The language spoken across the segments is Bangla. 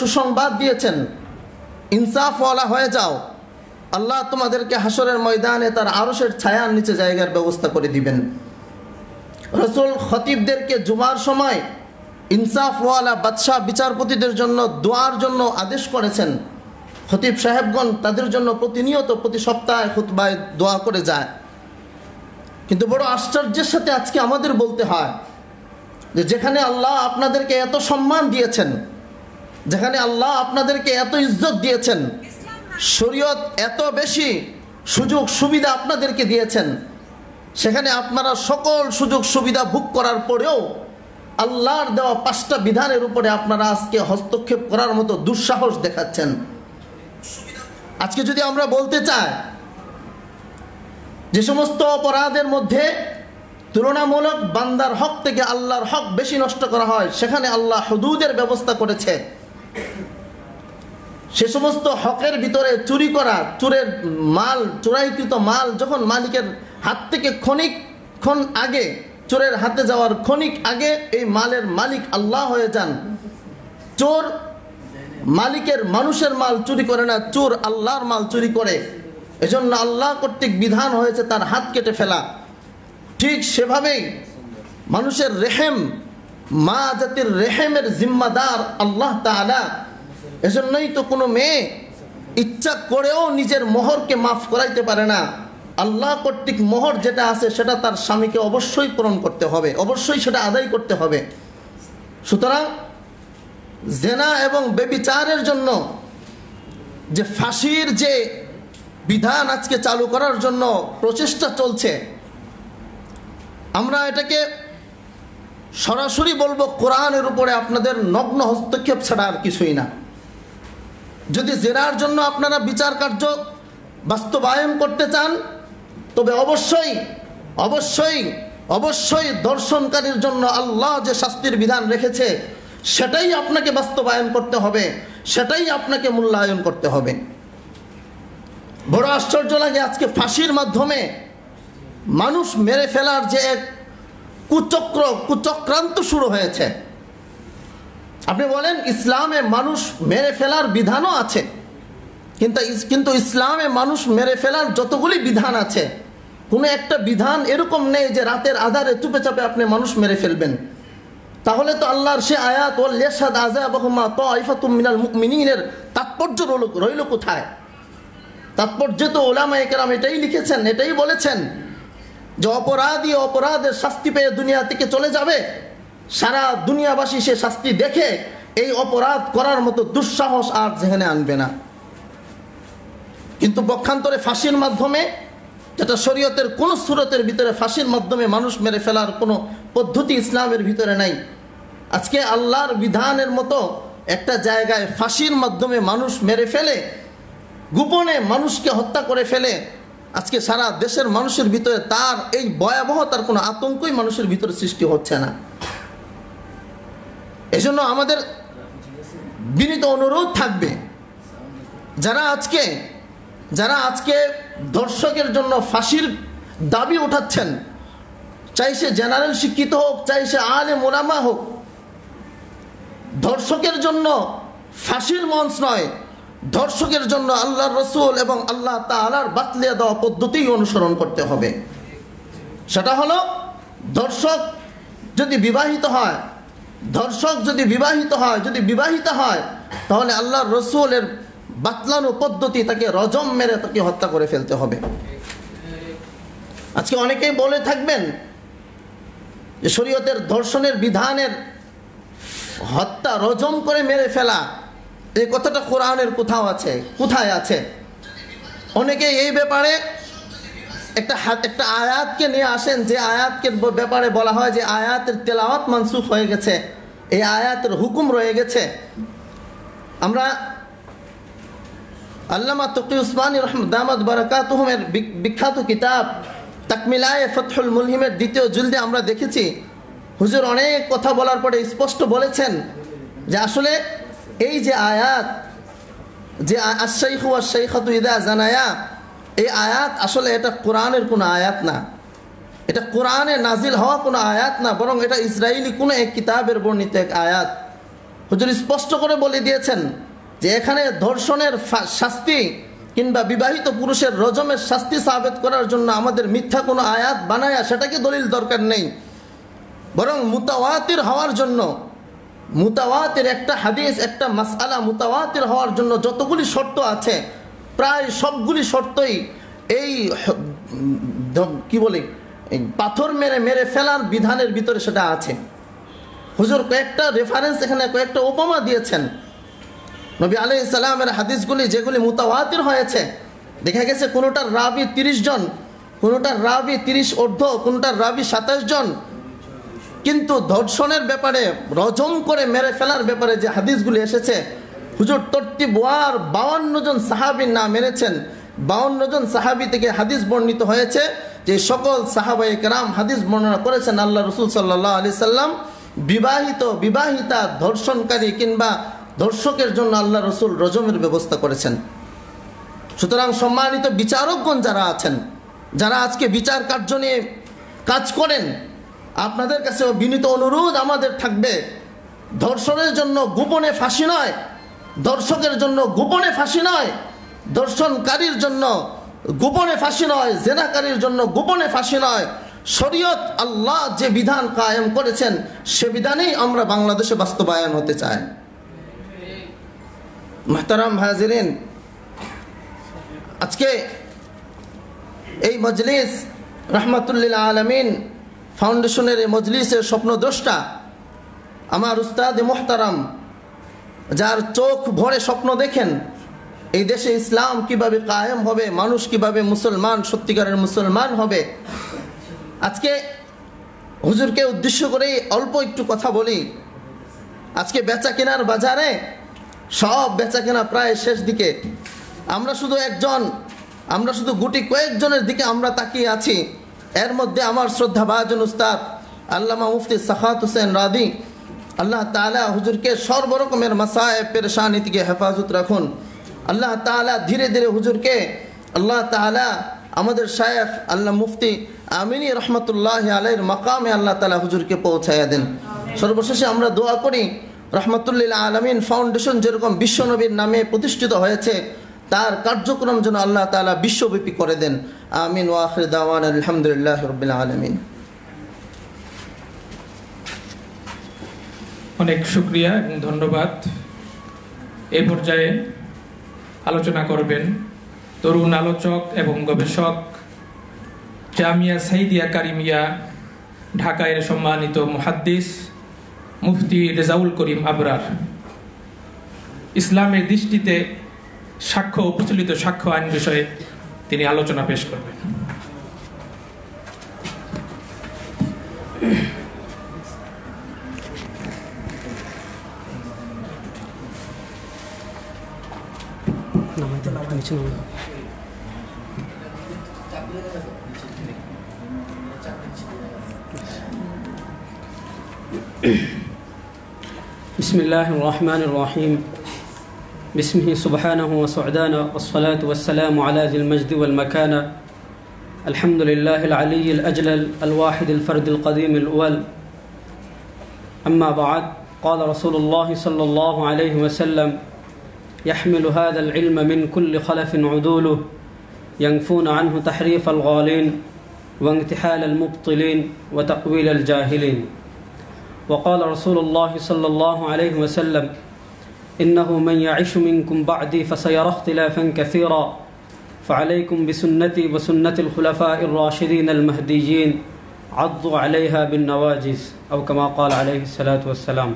সুসংবাদ দিয়েছেন, ইনসাফওয়ালা হয়ে যাও, আল্লাহ তোমাদেরকে হাসরের ময়দানে তার আরশের ছায়ার নিচে জায়গার ব্যবস্থা করে দিবেন। রাসূল খতিবদেরকে জুমার সময় ইনসাফওয়ালা বাদশাহ বিচারপতিদের জন্য দোয়ার জন্য আদেশ করেছেন। খতিব সাহেবগণ তাদের জন্য প্রতিনিয়ত প্রতি সপ্তাহে খুতবায় দোয়া করে যায়। কিন্তু বড় আশ্চর্যের সাথে আজকে আমাদের বলতে হয় যে যেখানে আল্লাহ আপনাদেরকে এত সম্মান দিয়েছেন, যেখানে আল্লাহ আপনাদেরকে এত ইজ্জত দিয়েছেন, শরীয়ত এত বেশি সুযোগ সুবিধা আপনাদেরকে দিয়েছেন, সেখানে আপনারা সকল সুযোগ সুবিধা ভোগ করার পরেও আল্লাহর দেওয়া 5টা বিধানের উপরে আপনারা আজকে হস্তক্ষেপ করার মতো দুঃসাহস দেখাচ্ছেন। আজকে যদি আমরা বলতে চাই যে সমস্ত অপরাধের মধ্যে তুলনামূলক বান্দার হক থেকে আল্লাহর হক বেশি নষ্ট করা হয়, সেখানে আল্লাহ হুদুদের ব্যবস্থা করেছে। সে সমস্ত হকের ভিতরে চুরি করা, চোরের মাল, চোরাইকৃত মাল যখন মালিকের হাত থেকে ক্ষণিকক্ষণ আগে, চোরের হাতে যাওয়ার ক্ষণিক আগে এই মালের মালিক আল্লাহ হয়ে যান। চোর মালিকের মানুষের মাল চুরি করে না, চোর আল্লাহর মাল চুরি করে। এজন্য আল্লাহ কর্তৃক বিধান হয়েছে তার হাত কেটে ফেলা। ঠিক সেভাবেই মানুষের রেহেম, মা জাতির রেহেমের জিম্মাদার আল্লাহ তাআলা। এজন্যই তো কোনো মেয়ে ইচ্ছা করেও নিজের মোহরকে মাফ করাইতে পারে না। আল্লাহ কর্তৃক মোহর যেটা আছে সেটা তার স্বামীকে অবশ্যই পূরণ করতে হবে, অবশ্যই সেটা আদায় করতে হবে। সুতরাং জেনা এবং ব্যভিচারের জন্য যে ফাঁসির যে বিধান আজকে চালু করার জন্য প্রচেষ্টা চলছে, আমরা এটাকে সরাসরি বলবো কোরআনের উপরে আপনাদের নগ্ন হস্তক্ষেপ ছাড়া আর কিছুই না। যদি জেনার জন্য আপনারা বিচার কার্য বাস্তবায়ন করতে চান, তবে অবশ্যই অবশ্যই অবশ্যই ধর্ষণকারীর জন্য আল্লাহ যে শাস্তির বিধান রেখেছে সেটাই আপনাকে বাস্তবায়ন করতে হবে, সেটাই আপনাকে মূল্যায়ন করতে হবে। বড় আশ্চর্য লাগে আজকে ফাঁসির মাধ্যমে মানুষ মেরে ফেলার যে এক কুচক্রান্ত শুরু হয়েছে। আপনি বলেন ইসলামে মানুষ মেরে ফেলার বিধানও আছে, কিন্তু ইসলামে মানুষ মেরে ফেলার যতগুলি বিধান আছে, কোনো একটা বিধান এরকম নেই যে রাতের আধারে চুপে চাপে আপনি মানুষ মেরে ফেলবেন। তাহলে তো আল্লাহর সে আয়াত ওয়াল ইয়াশহাদ আযাবাহুমা তাইফাতুম মিনাল মুমিনিনের তাৎপর্য রইল কোথায়? তাৎপর্য তো উলামায়ে কেরাম এটাই লিখেছেন, এটাই বলেছেন যে অপরাধী অপরাধের শাস্তি পেয়ে দুনিয়া থেকে চলে যাবে, সারা দুনিয়াবাসী সে শাস্তি দেখে এই অপরাধ করার মতো দুঃসাহস আর যেখানে আনবে না। কিন্তু পক্ষান্তরে ফাঁসির মাধ্যমে, যেটা শরীয়তের কোন সূরতের ভিতরে ফাঁসির মাধ্যমে মানুষ মেরে ফেলার কোনো পদ্ধতি ইসলামের ভিতরে নাই, আজকে আল্লাহর বিধানের মতো একটা জায়গায় ফাঁসির মাধ্যমে মানুষ মেরে ফেলে, গোপনে মানুষকে হত্যা করে ফেলে, আজকে সারা দেশের মানুষের ভিতরে তার এই ভয়াবহতার কোনো আতঙ্কই মানুষের ভিতরে সৃষ্টি হচ্ছে না। এজন্য আমাদের বিনীত অনুরোধ থাকবে, যারা আজকে ধর্ষকের জন্য ফাঁসির দাবি উঠাচ্ছেন, চাই সে জেনারেল শিক্ষিত হোক, চাই সে আলেম ওলামা হোক, ধর্ষকের জন্য ফাঁসির মঞ্চ নয়, ধর্ষকের জন্য আল্লাহর রাসূল এবং আল্লাহ তাআলার বাতলিয়ে দেওয়া পদ্ধতি অনুসরণ করতে হবে। সেটা হলো ধর্ষক যদি বিবাহিত হয়, যদি বিবাহিত হয় তাহলে আল্লাহর রাসূলের বাতলানো পদ্ধতি, তাকে রজম মেরে তাকে হত্যা করে ফেলতে হবে। আজকে অনেকেই বলে থাকবেন যে শরীয়তের ধর্ষণের বিধানের হত্যা রজম করে মেরে ফেলা, এই কথাটা কোরআনের কোথায় আছে? অনেকে এই ব্যাপারে একটা আয়াতকে নিয়ে আসেন, যে আয়াতকে ব্যাপারে বলা হয় যে আয়াতের তেলাওয়াত মানসুখ হয়ে গেছে, এই আয়াতের হুকুম রয়ে গেছে। আমরা আল্লামা তকি উসমানী দামাত বারাকাতুহুমের বিখ্যাত কিতাব তাকমিলায়ে ফাতহুল মুলহিমের 2য় জলদে আমরা দেখেছি হুজুর অনেক কথা বলার পরে স্পষ্ট বলেছেন যে আসলে এই যে আয়াত, যে আশ-শাইখু ওয়াশ-শাইখাতু ইযা জানায়া, এই আয়াত আসলে এটা কোরআনের কোনো আয়াত না, এটা কোরআনে নাজিল হওয়া কোনো আয়াত না, বরং এটা ইসরায়েলি কোনো এক কিতাবের বর্ণিত এক আয়াত। হুজুর স্পষ্ট করে বলে দিয়েছেন যে এখানে ধর্ষণের শাস্তি কিংবা বিবাহিত পুরুষের রজমের শাস্তি সাবেত করার জন্য আমাদের মিথ্যা কোনো আয়াত বানায়া সেটাকে দলিল দরকার নেই, বরং মুতাওয়াতির হওয়ার জন্য, মুতাওয়াতির একটা হাদিস একটা মাসআলা মুতাওয়াতির হওয়ার জন্য যতগুলি শর্ত আছে প্রায় সবগুলি শর্তই এই কি বলে পাথর মেরে মেরে ফেলার বিধানের ভিতরে সেটা আছে। হুজুর কয়েকটা রেফারেন্স এখানে কয়েকটা উপমা দিয়েছেন। নবী আলাইহিস সালামের হাদিসগুলি যেগুলি মুতাওয়াতির হয়েছে, দেখা গেছে কোনোটার রাবি 30 জন, কোনোটার রাবি 30 ঊর্ধ্ব, কোনোটার রাবি 27 জন, কিন্তু ধর্ষণের ব্যাপারে রজম করে মেরে ফেলার ব্যাপারে যে হাদিসগুলি এসেছে হুজুর তরতিব ওয়ার 52 জন সাহাবীর নাম এনেছেন। 52 জন সাহাবী থেকে হাদিস বর্ণিত হয়েছে যে সকল সাহাবায়ে কেরাম হাদিস বর্ণনা করেছেন আল্লাহ রাসূল সাল্লাল্লাহু আলাইহি সাল্লাম বিবাহিতা ধর্ষণকারী কিংবা ধর্ষকের জন্য আল্লাহ রাসূল রজমের ব্যবস্থা করেছেন। সুতরাং সম্মানিত বিচারকগণ যারা আছেন, যারা আজকে বিচার কার্য নিয়ে কাজ করেন, আপনাদের কাছে বিনীত অনুরোধ আমাদের থাকবে, ধর্ষণের জন্য গোপনে ফাঁসি নয়, ধর্ষকের জন্য গোপনে ফাঁসি নয়, ধর্ষণকারীর জন্য গোপনে ফাঁসি নয়, জেনাকারীর জন্য গোপনে ফাঁসি নয়। শরীয়ত আল্লাহ যে বিধান কায়েম করেছেন সে বিধানেই আমরা বাংলাদেশে বাস্তবায়ন হতে চাই। মুহতারাম হাজিরিন, আজকে এই মজলিস রাহমাতুল লিল আলামিন ফাউন্ডেশনের এই মজলিসের স্বপ্নদ্রষ্টা আমার উস্তাদ মুহতারাম, যার চোখ ভরে স্বপ্ন দেখেন এই দেশে ইসলাম কিভাবে কায়েম হবে, মানুষ কিভাবে মুসলমান সত্যিকারের মুসলমান হবে। আজকে হুজুরকে উদ্দেশ্য করেই অল্প একটু কথা বলি। আজকে বেচা কেনার বাজারে সব বেচা কেনা প্রায় শেষ দিকে, আমরা শুধু গুটি কয়েকজনের দিকে আমরা তাকিয়ে আছি। এর মধ্যে আমার শ্রদ্ধাভাজন উস্তাদ আল্লামা মুফতি সাখাওয়াত হোসেন রাদি, আল্লাহ তাআলা হুজুরকে সর্বরকমের মাসায়েব পেরেশানি থেকে হেফাজত রাখুন। আল্লাহ তাআলা ধীরে ধীরে হুজুরকে আল্লাহ তাআলা আমাদের শায়েখ আল্লাহ মুফতি আমিনী রহমতুল্লাহ আলাইহির মাকামে আল্লাহ তাআলা হুজুরকে পৌঁছায়া দেন। সর্বশেষে আমরা দোয়া করি রাহমাতুল লিল আলামিন ফাউন্ডেশন যেরকম বিশ্বনবীর নামে প্রতিষ্ঠিত হয়েছে তার কার্যক্রম যেন আল্লাহ তাআলা বিশ্বব্যাপী করে দেন। আমিন ওয়া আখির দাওয়ানা আলহামদুলিল্লাহি রাব্বিল আলামিন। অনেক শুকরিয়া এবং ধন্যবাদ। এই পর্যায়ে আলোচনা করবেন তরুণ আলোচক এবং গবেষক জামিয়া সাইদিয়া কারিমিয়া ঢাকার সম্মানিত মুহাদ্দিস মুফতি রেজাউল করিম আবরার। ইসলামের দৃষ্টিতে সাক্ষ্য ও প্রচলিত সাক্ষ্য আইন বিষয়ে তিনি আলোচনা পেশ করবেন। بسم الله الرحمن الرحيم باسمه سبحانه وسعدانه والصلاة والسلام على ذي المجد والمكانة الحمد لله العلي الأجلل الواحد الفرد القديم الأول. أما بعد، قال رسول الله صلى الله عليه وسلم: يحمل هذا العلم من كل خلف عدوله ينفون عنه تحريف الغالين وانتحال المبطلين وتأويل الجاهلين. وقال رسول الله صلى الله عليه وسلم: إنه من يعش منكم بعدي فسيرى اختلافا كثيرا فعليكم بسنتي وسنة الخلفاء الراشدين المهديين عضوا عليها بالنواجذ أو كما قال عليه الصلاة والسلام.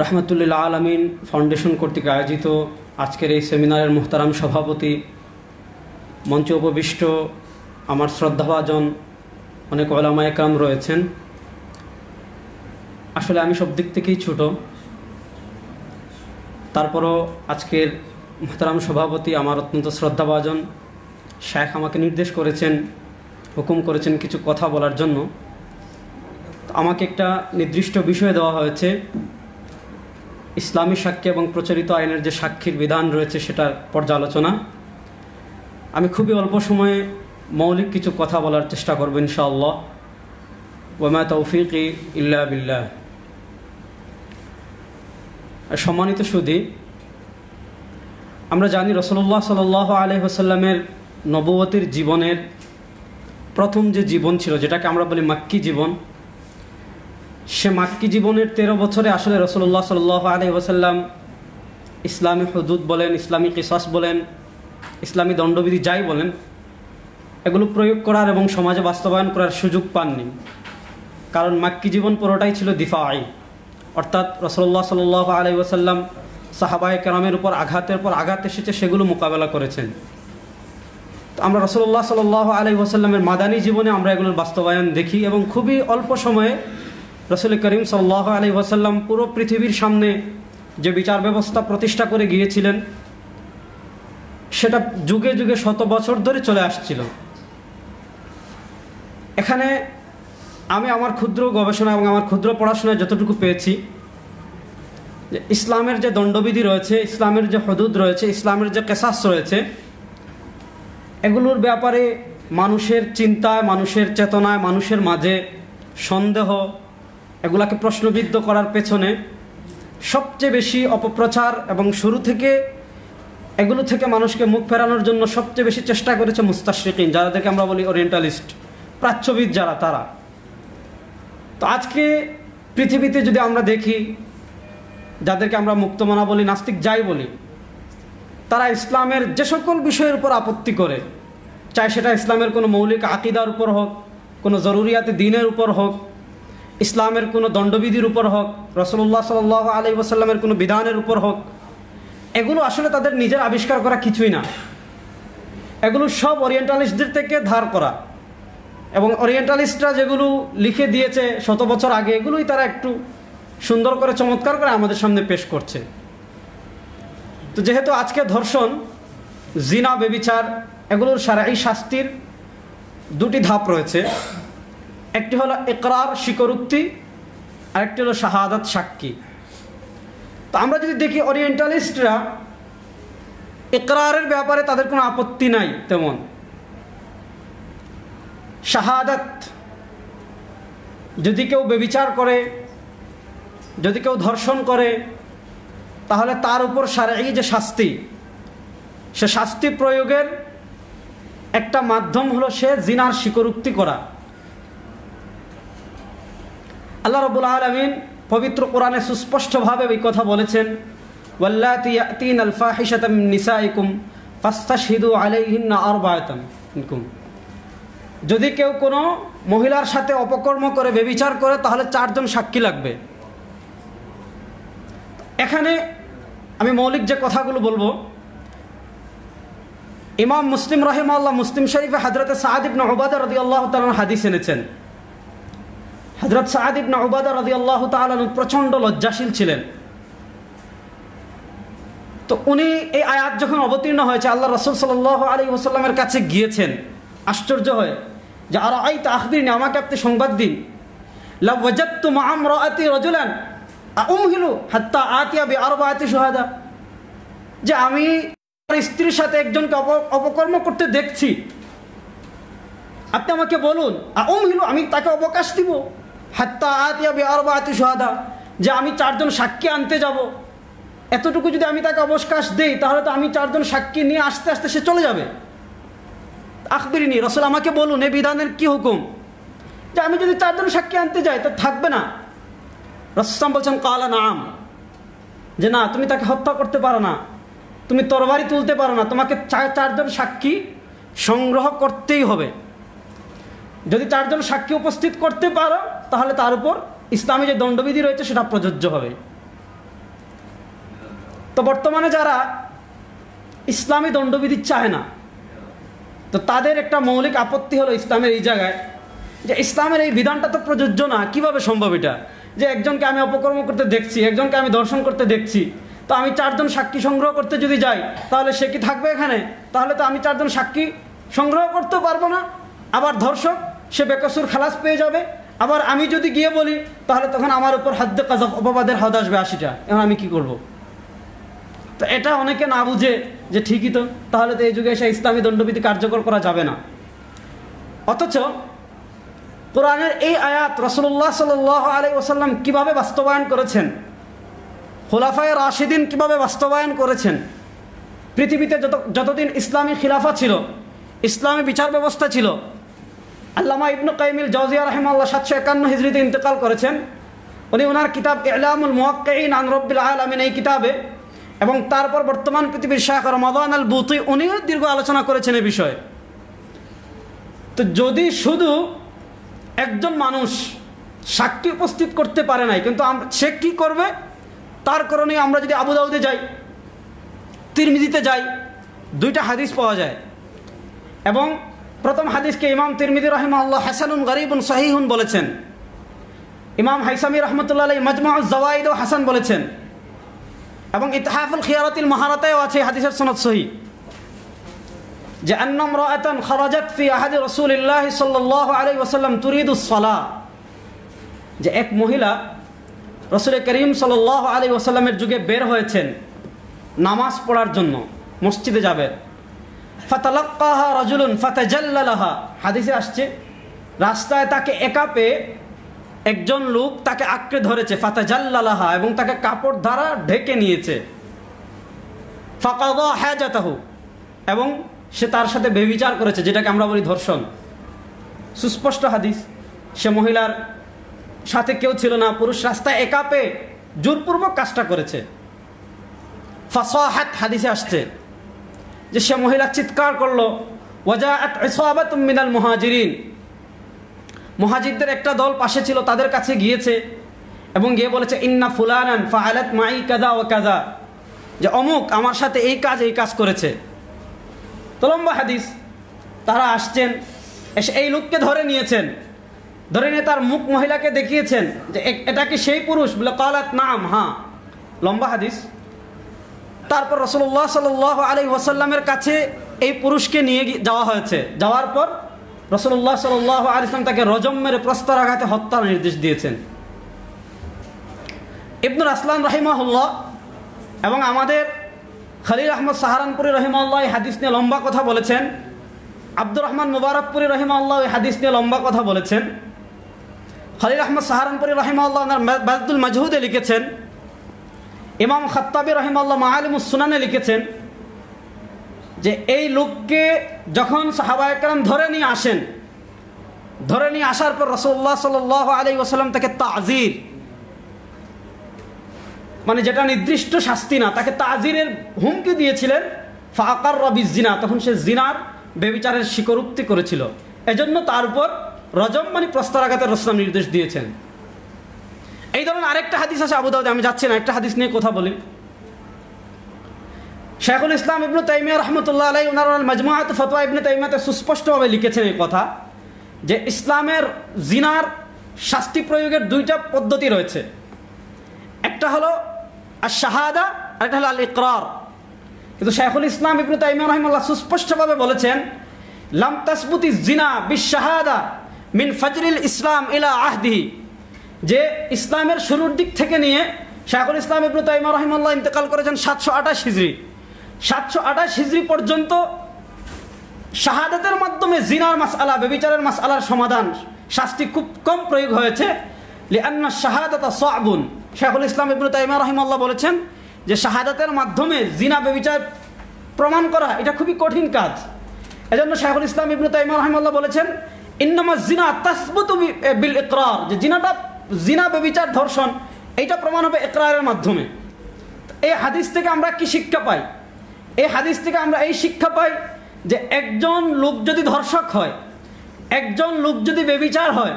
রহমতুল্লিল আলামিন ফাউন্ডেশন কর্তৃক আয়োজিত আজকের এই সেমিনারের মুহতারাম সভাপতি, মঞ্চে উপবিষ্ট আমার শ্রদ্ধাভাজন অনেক উলামা একরাম রয়েছেন। আসলে আমি সব দিক থেকেই ছোট, তারপরও আজকের মুহতারাম সভাপতি আমার অত্যন্ত শ্রদ্ধাভাজন শায়েখ আমাকে নির্দেশ করেছেন, হুকুম করেছেন কিছু কথা বলার জন্য। আমাকে একটা নির্দিষ্ট বিষয় দেওয়া হয়েছে, ইসলামী সাক্ষ্য এবং প্রচলিত আইনের যে সাক্ষীর বিধান রয়েছে সেটার পর্যালোচনা। আমি খুবই অল্প সময়ে মৌলিক কিছু কথা বলার চেষ্টা করব ইনশাআল্লাহ। ওয়া মা তৌফিকি ইল্লা বিল্লাহ। সম্মানিত সুধী, আমরা জানি রাসূলুল্লাহ সাল্লাল্লাহু আলাইহি ওয়াসাল্লামের নবুয়তের জীবনের প্রথম যে জীবন ছিল, যেটাকে আমরা বলি মাক্কি জীবন, সে মাক্কি জীবনের 13 বছরে আসলে রাসূলুল্লাহ সাল্লাল্লাহু আলাইহি ওয়াসাল্লাম ইসলামী হুদুদ বলেন, ইসলামী কিসাস বলেন, ইসলামী দণ্ডবিধি যাই বলেন, এগুলো প্রয়োগ করার এবং সমাজে বাস্তবায়ন করার সুযোগ পাননি। কারণ মাক্কি জীবন পুরোটাই ছিল দিফাই, অর্থাৎ রাসূলুল্লাহ সাল্লাল্লাহু আলাইহি ওয়াসাল্লাম সাহাবায়ে কেরামের উপর আঘাতের পর আঘাত এসেছে, সেগুলো মোকাবেলা করেছেন। তো আমরা রাসূলুল্লাহ সাল্লাল্লাহু আলাইহি ওয়াসাল্লামের মাদানী জীবনে আমরা এগুলোর বাস্তবায়ন দেখি এবং খুবই অল্প সময়ে রাসূল করিম সাল্লাল্লাহু আলাইহি ওয়াসাল্লাম পুরো পৃথিবীর সামনে যে বিচার ব্যবস্থা প্রতিষ্ঠা করে গিয়েছিলেন, সেটা যুগে যুগে শত বছর ধরে চলে আসছিল। এখানে আমি আমার ক্ষুদ্র গবেষণা এবং আমার ক্ষুদ্র পড়াশোনায় যতটুকু পেয়েছি, যে ইসলামের যে দণ্ডবিধি রয়েছে, ইসলামের যে হুদুদ রয়েছে, ইসলামের যে কিসাস রয়েছে, এগুলোর ব্যাপারে মানুষের চিন্তায়, মানুষের চেতনায়, মানুষের মাঝে সন্দেহ, এগুলাকে প্রশ্নবিদ্ধ করার পেছনে সবচেয়ে বেশি অপপ্রচার এবং শুরু থেকে এগুলো থেকে মানুষকে মুখ ফেরানোর জন্য সবচেয়ে বেশি চেষ্টা করেছে মুস্তাশরিকিন, যাদেরকে আমরা বলি ওরিয়েন্টালিস্ট, প্রাচ্যবিদ যারা, তারা। তো আজকে পৃথিবীতে যদি আমরা দেখি, যাদেরকে আমরা মুক্তমনা বলি, নাস্তিক যাই বলি, তারা ইসলামের যে সকল বিষয়ের উপর আপত্তি করে, চাই সেটা ইসলামের কোনো মৌলিক আকিদার উপর হোক, কোনো জরুরিয়াতে দ্বীনের উপর হোক, ইসলামের কোনো দণ্ডবিধির উপর হোক, রাসূলুল্লাহ সাল্লাল্লাহু আলাইহি ওয়াসাল্লামের কোনো বিধানের উপর হোক, এগুলো আসলে তাদের নিজের আবিষ্কার করা কিছুই না। এগুলো সব ওরিয়েন্টালিস্টদের থেকে ধার করা, এবং ওরিয়েন্টালিস্টরা যেগুলো লিখে দিয়েছে শত বছর আগে, এগুলোই তারা একটু সুন্দর করে চমৎকার করে আমাদের সামনে পেশ করছে। তো যেহেতু আজকে ধর্ষণ, জিনা, বেবিচার, এগুলোর শারঈ শাস্তির দুটি ধাপ রয়েছে। একটি হলো ইকরার, স্বীকারোক্তি, আরেকটি হলো শাহাদাত, সাক্ষী। তো আমরা যদি দেখি, ওরিয়েন্টালিস্টরা ইকরারের ব্যাপারে তাদের কোনো আপত্তি নাই তেমন। শাহাদাত, যদি কেউ বেবিচার করে, যদি কেউ ধর্ষণ করে, তাহলে তার উপর শারঈ যে শাস্তি, সে শাস্তি প্রয়োগের একটা মাধ্যম হলো সে জিনার স্বীকারোক্তি করা। আল্লাহ রাব্বুল আলামিন পবিত্র কোরআনে সুস্পষ্টভাবে এই কথা বলেছেন, ওয়াল্লাতি ইয়াতিনাল ফাহিশাতা মিন নিসাইকুম ফাস্তাশহিদু আলাইহিন্না আরবাআতাম মিনকুম। যদি কেউ কোনো মহিলার সাথে অপকর্ম করে, বেবিচার করে, তাহলে 4 জন সাক্ষী লাগবে। এখানে আমি মৌলিক যে কথাগুলো বলবো, ইমাম মুসলিম রাহিমাহুল্লাহ মুসলিম শরীফে হযরতে সাদ ইবনে উবাদা রাদিয়াল্লাহু তাআলা হাদিস এনেছেন। হযরত সাদ ইবনে উবাদা রাদিয়াল্লাহু তাআলা প্রচণ্ড লজ্জাশীল ছিলেন। তো উনি এই আয়াত যখন অবতীর্ণ হয়েছে, আল্লাহ রাসূল সাল্লাল্লাহু আলাইহি ওয়াসাল্লামের কাছে গিয়েছেন আশ্চর্য হয়ে, যে আরাআইতা আখবিরনি, আমাকে আপনি সংবাদ দিন, লা ওয়াজাদতু মা আমরাআতি রাজুলান আউমহিলু হাত্তা আতিয়া বিআরবাআতি শুহাদা, যে আমি আমার স্ত্রীর সাথে একজনকে অপকর্ম করতে দেখছি, আপনি আমাকে বলুন, আউমহিলু, আমি তাকে অবকাশ দিব, হাত্তা আতিয়া বিআরবাআতি শুহাদা, যে আমি 4 জন সাক্ষী আনতে যাব। এতটুকু যদি আমি তাকে অবকাশ দেই, তাহলে তো আমি 4 জন সাক্ষী নিয়ে আস্তে আস্তে সে চলে যাবে। আখবিরিনি, রাসূল আমাকে বলুন এই বিধানের কি হুকুম, যে আমি যদি 4 জন সাক্ষী আনতে যাই তো থাকবে না। রাসূল বলছেন কালা নাম, যে না, তুমি তাকে হত্যা করতে পারো না, তুমি তরবারি তুলতে পারো না, তোমাকে 4 জন সাক্ষী সংগ্রহ করতেই হবে। যদি 4 জন সাক্ষী উপস্থিত করতে পারো, তাহলে তার উপর ইসলামী যে দণ্ডবিধি রয়েছে সেটা প্রযোজ্য হবে। তো বর্তমানে যারা ইসলামী দণ্ডবিধি চায় না, তো তাদের একটা মৌলিক আপত্তি হলো ইসলামের এই জায়গায়, যে ইসলামের এই বিধানটা তো প্রযোজ্য না। কিভাবে সম্ভব এটা, যে একজনকে আমি অপকর্ম করতে দেখছি, একজনকে আমি দর্শন করতে দেখছি, তো আমি 4 জন সাক্ষী সংগ্রহ করতে যদি যাই, তাহলে সে কি থাকবে এখানে? তাহলে তো আমি 4 জন সাক্ষী সংগ্রহ করতে পারবো না। আবার ধর্ষক, সে বেকসুর খালাস পেয়ে যাবে। আবার আমি যদি গিয়ে বলি, তাহলে তখন আমার উপর হাদ্দে কাযাফ, অপবাদের হদ আসবে 80টা। এখন আমি কি করব? তো এটা অনেকে না বুঝে যে ঠিকই তো, তাহলে তো এই যুগে এসে ইসলামী দণ্ডবিধি কার্যকর করা যাবে না। অথচ কোরআনের এই আয়াত রাসূলুল্লাহ সাল্লাল্লাহু আলাইহি ওয়াসাল্লাম কিভাবে বাস্তবায়ন করেছেন, খোলাফায়ে রাশিদিন কিভাবে বাস্তবায়ন করেছেন। পৃথিবীতে যতদিন ইসলামী খিলাফা ছিল, ইসলামী বিচার ব্যবস্থা ছিল। আল্লামা ইবনে কাইয়িম জাওজিয়া রাহিমাহুল্লাহ 751 হিজরিতে ইন্তেকাল করেছেন। উনি ওনার কিতাব ইলামুল মুওয়াক্কিঈন আন রাব্বিল আলামিন এই কিতাবে, এবং তারপর বর্তমান পৃথিবীর শায়খ রমাদান আল বুতি উনিও দীর্ঘ আলোচনা করেছেন এই বিষয়ে। তো যদি শুধু একজন মানুষ সাক্ষী উপস্থিত করতে পারে নাই, কিন্তু সে কী করবে তার কারণে আমরা যদি আবু দাউদে যাই, তিরমিজিতে যাই, 2টা হাদিস পাওয়া যায়। এবং প্রথম হাদিসকে ইমাম তিরমিজি রাহিমাহুল্লাহ হাসানুন গরিবুন সহিহুন বলেছেন। ইমাম হাইসামি রহমতুল্লাহ আলাইহি মাজমাউজ জাওয়াইদ ও হাসান বলেছেন, এবং ইতহাফুল খিয়ারাতিল মাহারাতেও আছে হাদিসের সনদ সহিহ, যে আন্না ইমরাআতান খারাজাত ফি আহাদি রাসূলিল্লাহ সাল্লাল্লাহু আলাইহি ওয়াসাল্লাম তুরিদুস সালাহ, যে এক মহিলা রাসূল করিম সাল্লাল্লাহু আলাইহি ওয়াসাল্লামের যুগে বের হয়েছেন নামাজ পড়ার জন্য, মসজিদে যাবে। ফাতালাক্কাহা রাজুলুন ফাতাজাল্লালাহা, হাদিসে আসছে রাস্তায় তাকে একা পেয়ে একজন লোক তাকে আঁকড়ে ধরেছে, ফাতাজাল্লালাহা, এবং তাকে কাপড় দ্বারা ঢেকে নিয়েছে। ফাকাদা হাজাতাহু, এবং সে তার সাথে ব্যভিচার করেছে, যেটাকে আমরা বলি ধর্ষণ। সুস্পষ্ট হাদিস। সে মহিলার সাথে কেউ ছিল না, পুরুষ রাস্তায় একা পেয়ে জোরপূর্বক কাজটা করেছে। ফাসাহাত, হাদিসে আসছে যে সে মহিলা চিৎকার করলো, ওয়াজাআত ইসাবাতুম মিনাল মুহাজিরিন, মুহাজিরদের একটা দল পাশে ছিল, তাদের কাছে গিয়েছে এবং গিয়ে বলেছে ইন্না ফুলানান ফাআলাত মাই কাযা ওয়া কাযা, যে অমুক আমার সাথে এই কাজ করেছে। তো লম্বা হাদিস। তারা আসছেন, এসে এই লোককে ধরে নিয়েছেন, ধরে নিয়ে তার মুখ মহিলাকে দেখিয়েছেন যে এটা কি সেই পুরুষ? বলে কালাত নাম, হ্যাঁ। লম্বা হাদিস। তারপর রাসূলুল্লাহ সাল্লাল্লাহু আলাইহি ওয়াসাল্লামের কাছে এই পুরুষকে নিয়ে যাওয়া হয়েছে। যাওয়ার পর রাসূলুল্লাহ সাল্লাল্লাহু আলাইহি ওয়াসাল্লাম তাকে রজম মেরে প্রস্তরাঘাতে হত্যার নির্দেশ দিয়েছেন। ইবনুল আসলাম রাহিমাহুল্লাহ এবং আমাদের খলিল আহমদ সাহারানপুরি রহিমাহুল্লাহ এই হাদিস নিয়ে লম্বা কথা বলেছেন। আব্দুর রহমান মুবারকপুরি রহিমাহুল্লাহ এই হাদিস নিয়ে লম্বা কথা বলেছেন। খলিল আহমদ সাহারানপুরি রহিমাহুল্লাহ বাজদুল মাজহুদে লিখেছেন। ইমাম খাত্তাবী রহিমাহুল্লাহ মাআলিমুস সুনানে লিখেছেন যে এই লোককে যখন সাহাবায়ে কেরাম ধরে নিয়ে আসেন, ধরে নিয়ে আসার পর রাসূলুল্লাহ সাল্লাল্লাহু আলাইহি ওয়াসাল্লাম তাকে তাযীর, মানে যেটা নির্দিষ্ট শাস্তি না, তাকে তাযীরের হুমকি দিয়েছিলেন। ফাআকাররা বিজিনা, তখন সে জিনার ব্যভিচারের স্বীকারোক্তি করেছিল, এজন্য তার উপর রজম মানে প্রস্তরাঘাতের রাসূল নির্দেশ দিয়েছেন। এই ধরনের আরেকটা হাদিস আছে আবু দাউদে, আমি যাচ্ছি না, একটা হাদিস নিয়ে কথা বলি। শাইখুল ইসলাম ইবনে তাইমিয়া রাহমাতুল্লাহ আলাইহি ওনার মাজমুআত ফতোয়া ইবনে তাইমিয়াতে সুস্পষ্টভাবে লিখেছেন এই কথা, যে ইসলামের জিনার শাস্তি প্রয়োগের 2টা পদ্ধতি রয়েছে। একটা হলো আশ-শাহাদা, আরেকটা হলো আল-ইকরার। কিন্তু শাইখুল ইসলাম ইবনে তাইমিয়া রাহিমাহুল্লাহ সুস্পষ্টভাবে বলেছেন লাম তাসবুতি জিনা বিশ-শাহাদা মিন ফাজরিল ইসলাম ইলা আহদিহি, যে ইসলামের শুরুর দিক থেকে নিয়ে শাইখুল ইসলাম ইবনে তাইমিয়া রাহিমাহুল্লাহ ইন্তেকাল করেছেন 728 হিজরি। 728 হিজরি পর্যন্ত শাহাদাতের মাধ্যমে জিনার মাসআলা, ব্যভিচারের মাসআলার সমাধান, শাস্তি খুব কম প্রয়োগ হয়েছে। লিআন্না শাহাদাতা সা'বুন, শাইখুল ইসলাম ইবনে তাইমিয়া রাহিমাহুল্লাহ বলেছেন যে শাহাদাতের মাধ্যমে জিনা ব্যভিচার প্রমাণ করা এটা খুবই কঠিন কাজ। এজন্য শাইখুল ইসলাম ইবনে তাইমিয়া রাহিমাহুল্লাহ বলেছেন ইন্নামা জিনা তাসবুতু বিল ইকরার, যে জিনা ব্যভিচার ধর্ষণ এইটা প্রমাণ হবে ইকরারের মাধ্যমে। এই হাদিস থেকে আমরা কি শিক্ষা পাই? এই হাদিস থেকে আমরা এই শিক্ষা পাই যে একজন লোক যদি ধর্ষক হয়, একজন লোক যদি ব্যভিচার হয়,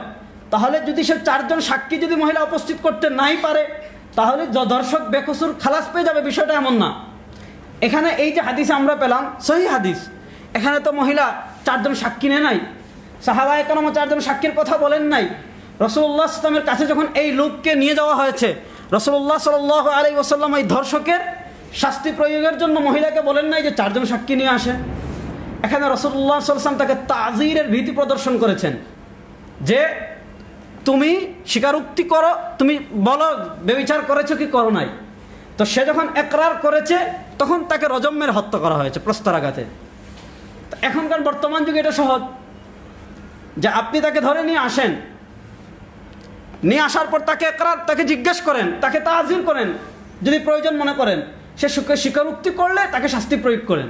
তাহলে যদি সে 4 জন সাক্ষী যদি মহিলা উপস্থিত করতে নাই পারে, তাহলে ধর্ষক বেকসুর খালাস পেয়ে যাবে, বিষয়টা এমন না। এখানে এই যে হাদিস আমরা পেলাম সহিহ হাদিস, এখানে তো মহিলা 4 জন সাক্ষী নেয় নাই, সাহাবায়ে কেরাম 4 জন সাক্ষীর কথা বলেন নাই। রাসূলুল্লাহ সাল্লাল্লাহু আলাইহি ওয়াসাল্লামের কাছে যখন এই লোককে নিয়ে যাওয়া হয়েছে, রাসূলুল্লাহ সাল্লাল্লাহু আলাইহি ওয়াসাল্লাম এই ধর্ষকের শাস্তি প্রয়োগের জন্য মহিলাকে বলেন নাই যে 4 জন সাক্ষী নিয়ে আসে। এখানে রাসূলুল্লাহ সাল্লাল্লাহু আলাইহি ওয়াসাল্লাম তাকে তাযীরের ভীতি প্রদর্শন করেছেন, যে তুমি স্বীকারোক্তি করো, তুমি বলো ব্যভিচার করেছো কি করো নাই। তো সে যখন ইকরার করেছে তখন তাকে রজম মেরে হত্যা করা হয়েছে প্রস্তরাঘাতে। এখনকার বর্তমান যুগে এটা সহজ, যে আপনি তাকে ধরে নিয়ে আসেন, নিয়ে আসার পর তাকে ইকরার, তাকে জিজ্ঞেস করেন, তাকে তাযীর করেন, যদি প্রয়োজন মনে করেন, সে স্বীকারোক্তি করলে তাকে শাস্তি প্রয়োগ করেন।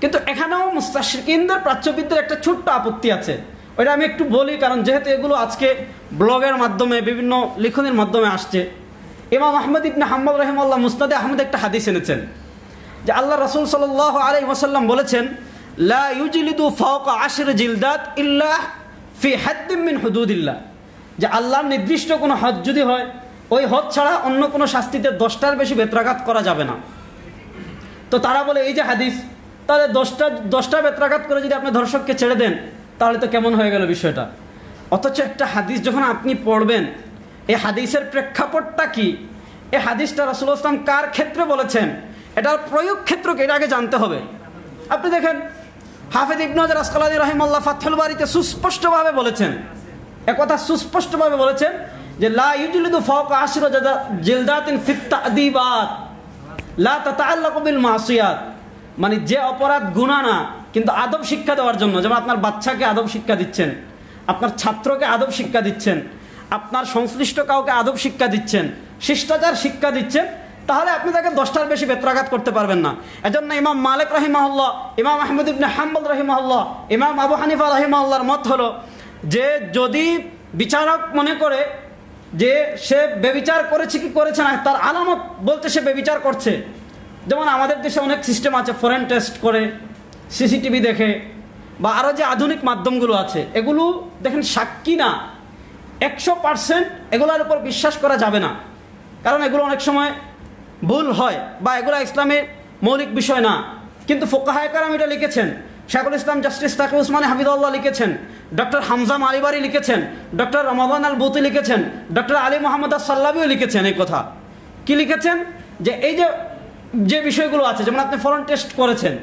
কিন্তু এখানেও মুস্তাশরিকিনদের প্রাচ্যবিদদের একটা ছোট্ট আপত্তি আছে, ওইটা আমি একটু বলি, কারণ যেহেতু এগুলো আজকে ব্লগের মাধ্যমে বিভিন্ন লিখনের মাধ্যমে আসছে। ইমাম আহমদ ইবনে হাম্বল রাহিমাহুল্লাহ মুসনাদে আহমদ একটা হাদিস এনেছেন যে আল্লাহ রাসূল সাল্লাল্লাহু আলাইহি ওয়াসাল্লাম বলেছেন, লা ইউজলিদু ফাওকা 10 জিলদাত ইল্লা ফি হাদ্দিন মিন হুদুদিল্লাহ, যে আল্লাহর নির্দিষ্ট কোনো হদ যদি হয়, ওই হদ ছাড়া অন্য কোনো শাস্তিতে 10টার বেশি বেত্রাঘাত করা যাবে না। তো তারা বলে এই যে হাদিস, তাহলে 10টা বেত্রাঘাত করে যদি আপনি ধর্ষককে ছেড়ে দেন তাহলে তো কেমন হয়ে গেল বিষয়টা। অথচ একটা হাদিস যখন আপনি পড়বেন, এই হাদিসের প্রেক্ষাপটটা কি, এই হাদিসটা রাসূলুল্লাহ সাল্লাল্লাহু আলাইহি ওয়াসাল্লাম কার ক্ষেত্রে বলেছেন, এটার প্রয়োগ ক্ষেত্রকে এটা আগে জানতে হবে। আপনি দেখেন হাফেজ ইবনে হাজার আসকালানী রাহিমাহুল্লাহ ফাথুল বারীতে সুস্পষ্টভাবে বলেছেন, একথা সুস্পষ্টভাবে বলেছেন যে লা ইউজলিদু ফাওকা 10 জিলদাতিন ফিত তা'দীবাত লা তাতাআল্লাকু বিল মাসিয়াত, মানে যে অপরাধ গুনাহ না কিন্তু আদব শিক্ষা দেওয়ার জন্য, যেমন আপনার বাচ্চাকে আদব শিক্ষা দিচ্ছেন, আপনার ছাত্রকে আদব শিক্ষা দিচ্ছেন, আপনার সংশ্লিষ্ট কাউকে আদব শিক্ষা দিচ্ছেন, শিষ্টাচার শিক্ষা দিচ্ছেন, তাহলে আপনি তাকে 10টার বেশি বেত্রাঘাত করতে পারবেন না। এজন্য ইমাম মালিক রাহিমাহুল্লাহ, ইমাম আহমদ ইবনে হাম্বল রাহিমাহুল্লাহ, ইমাম আবু হানিফা রাহিমাহুল্লাহর মত হলো যে যদি বিচারক মনে করে যে সে বেবিচার করেছে কি করেছে না, তার আলামত বলতে সে বেবিচার করছে, যেমন আমাদের দেশে অনেক সিস্টেম আছে, ফরেন টেস্ট করে, সিসিটিভি দেখে, বা আরও যে আধুনিক মাধ্যমগুলো আছে, এগুলো দেখেন সাক্ষী না, 100% এগুলোর উপর বিশ্বাস করা যাবে না, কারণ এগুলো অনেক সময় ভুল হয় বা এগুলো ইসলামের মৌলিক বিষয় না। কিন্তু ফুকাহায়ে কেরাম এটা লিখেছেন, শাইখুল ইসলাম জাস্টিস তাকি উসমানী হাফিজাহুল্লাহ লিখেছেন, ডক্টর হামজা মালিবারি লিখেছেন, ডক্টর রমাদান আল বুতি লিখেছেন, ডক্টর আলী মোহাম্মদ আস-সাল্লাবিও লিখেছেন এই কথা। কি লিখেছেন যে এই যে বিষয়গুলো আছে, যেমন আপনি ফরেন টেস্ট করেছেন,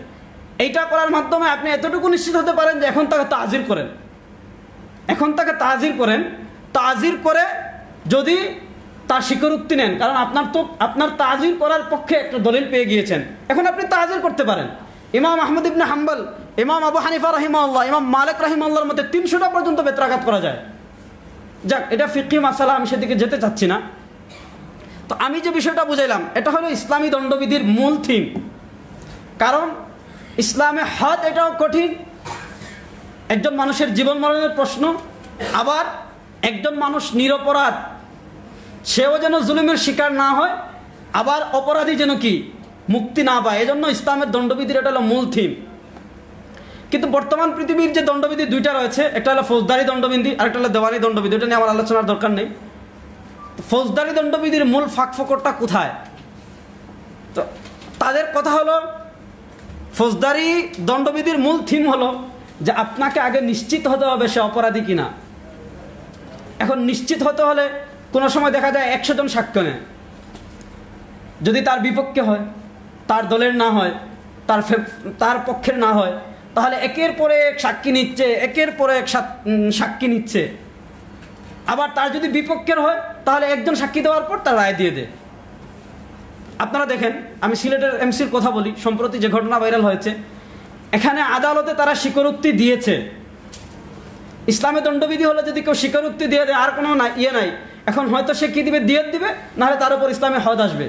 এইটা করার মাধ্যমে আপনি এতটুকু নিশ্চিত হতে পারেন যে এখন তাকে তাজির করেন, এখন তাকে তাজির করেন, তাজির করে যদি তার স্বীকারোক্তি নেন, কারণ আপনার তাজির করার পক্ষে একটা দলিল পেয়ে গিয়েছেন, এখন আপনি তাজির করতে পারেন। ইমাম আহমদ ইবনে হাম্বল, ইমাম আবু হানিফা রাহিমাহুল্লাহ, ইমাম মালিক রাহিমাহুল্লাহর মধ্যে 300টা পর্যন্ত বেত্রাঘাত করা যায়। যাক, এটা ফিকহি মাসালা, আমি সেদিকে যেতে চাচ্ছি না। তো আমি যে বিষয়টা বুঝাইলাম, এটা হলো ইসলামী দণ্ডবিধির মূল থিম। কারণ ইসলামে হদ এটাও কঠিন, একজন মানুষের জীবন মরণের প্রশ্ন, আবার একজন মানুষ নিরপরাধ সেও যেন জুলুমের শিকার না হয়, আবার অপরাধী যেন কি মুক্তি না পায়। এজন্য ইসলামের দণ্ডবিধির এটা হলো মূল থিম। কিন্তু বর্তমান পৃথিবীর যে দণ্ডবিধি দুইটা রয়েছে, একটা হলো ফৌজদারি দণ্ডবিধি আর একটা হলো দেওয়ানি দণ্ডবিধি, এটা নিয়ে আমার আলোচনার দরকার নেই। ফৌজদারি দণ্ডবিধির মূল ফাঁকফোকরটা কোথায়? তো তাদের কথা হলো, ফৌজদারি দণ্ডবিধির মূল থিম হলো যে আপনাকে আগে নিশ্চিত হতে হবে সে অপরাধী কিনা। এখন নিশ্চিত হতে হলে কোনো সময় দেখা যায় 100 জন সাক্ষ্য নেয়, যদি তার বিপক্ষে হয়, তার দলের না হয়, তার পক্ষের না হয়, তাহলে একের পরে এক সাক্ষী নিচ্ছে, একের পরে এক সাক্ষী নিচ্ছে। আবার তার যদি বিপক্ষের হয় তাহলে একজন সাক্ষী দেওয়ার পর তার রায় দিয়ে দেয়। আপনারা দেখেন, আমি সিলেটের এমসির কথা বলি, সম্প্রতি যে ঘটনা ভাইরাল হয়েছে, এখানে আদালতে তারা স্বীকারোক্তি দিয়েছে। ইসলামে দণ্ডবিধি হলে যদি কেউ স্বীকারোক্তি দিয়ে দেয় আর কোনো ইয়ে নাই, এখন হয়তো সে কি দিবে, দিয়ে দিবে, নাহলে তার উপর ইসলামে হদ আসবে।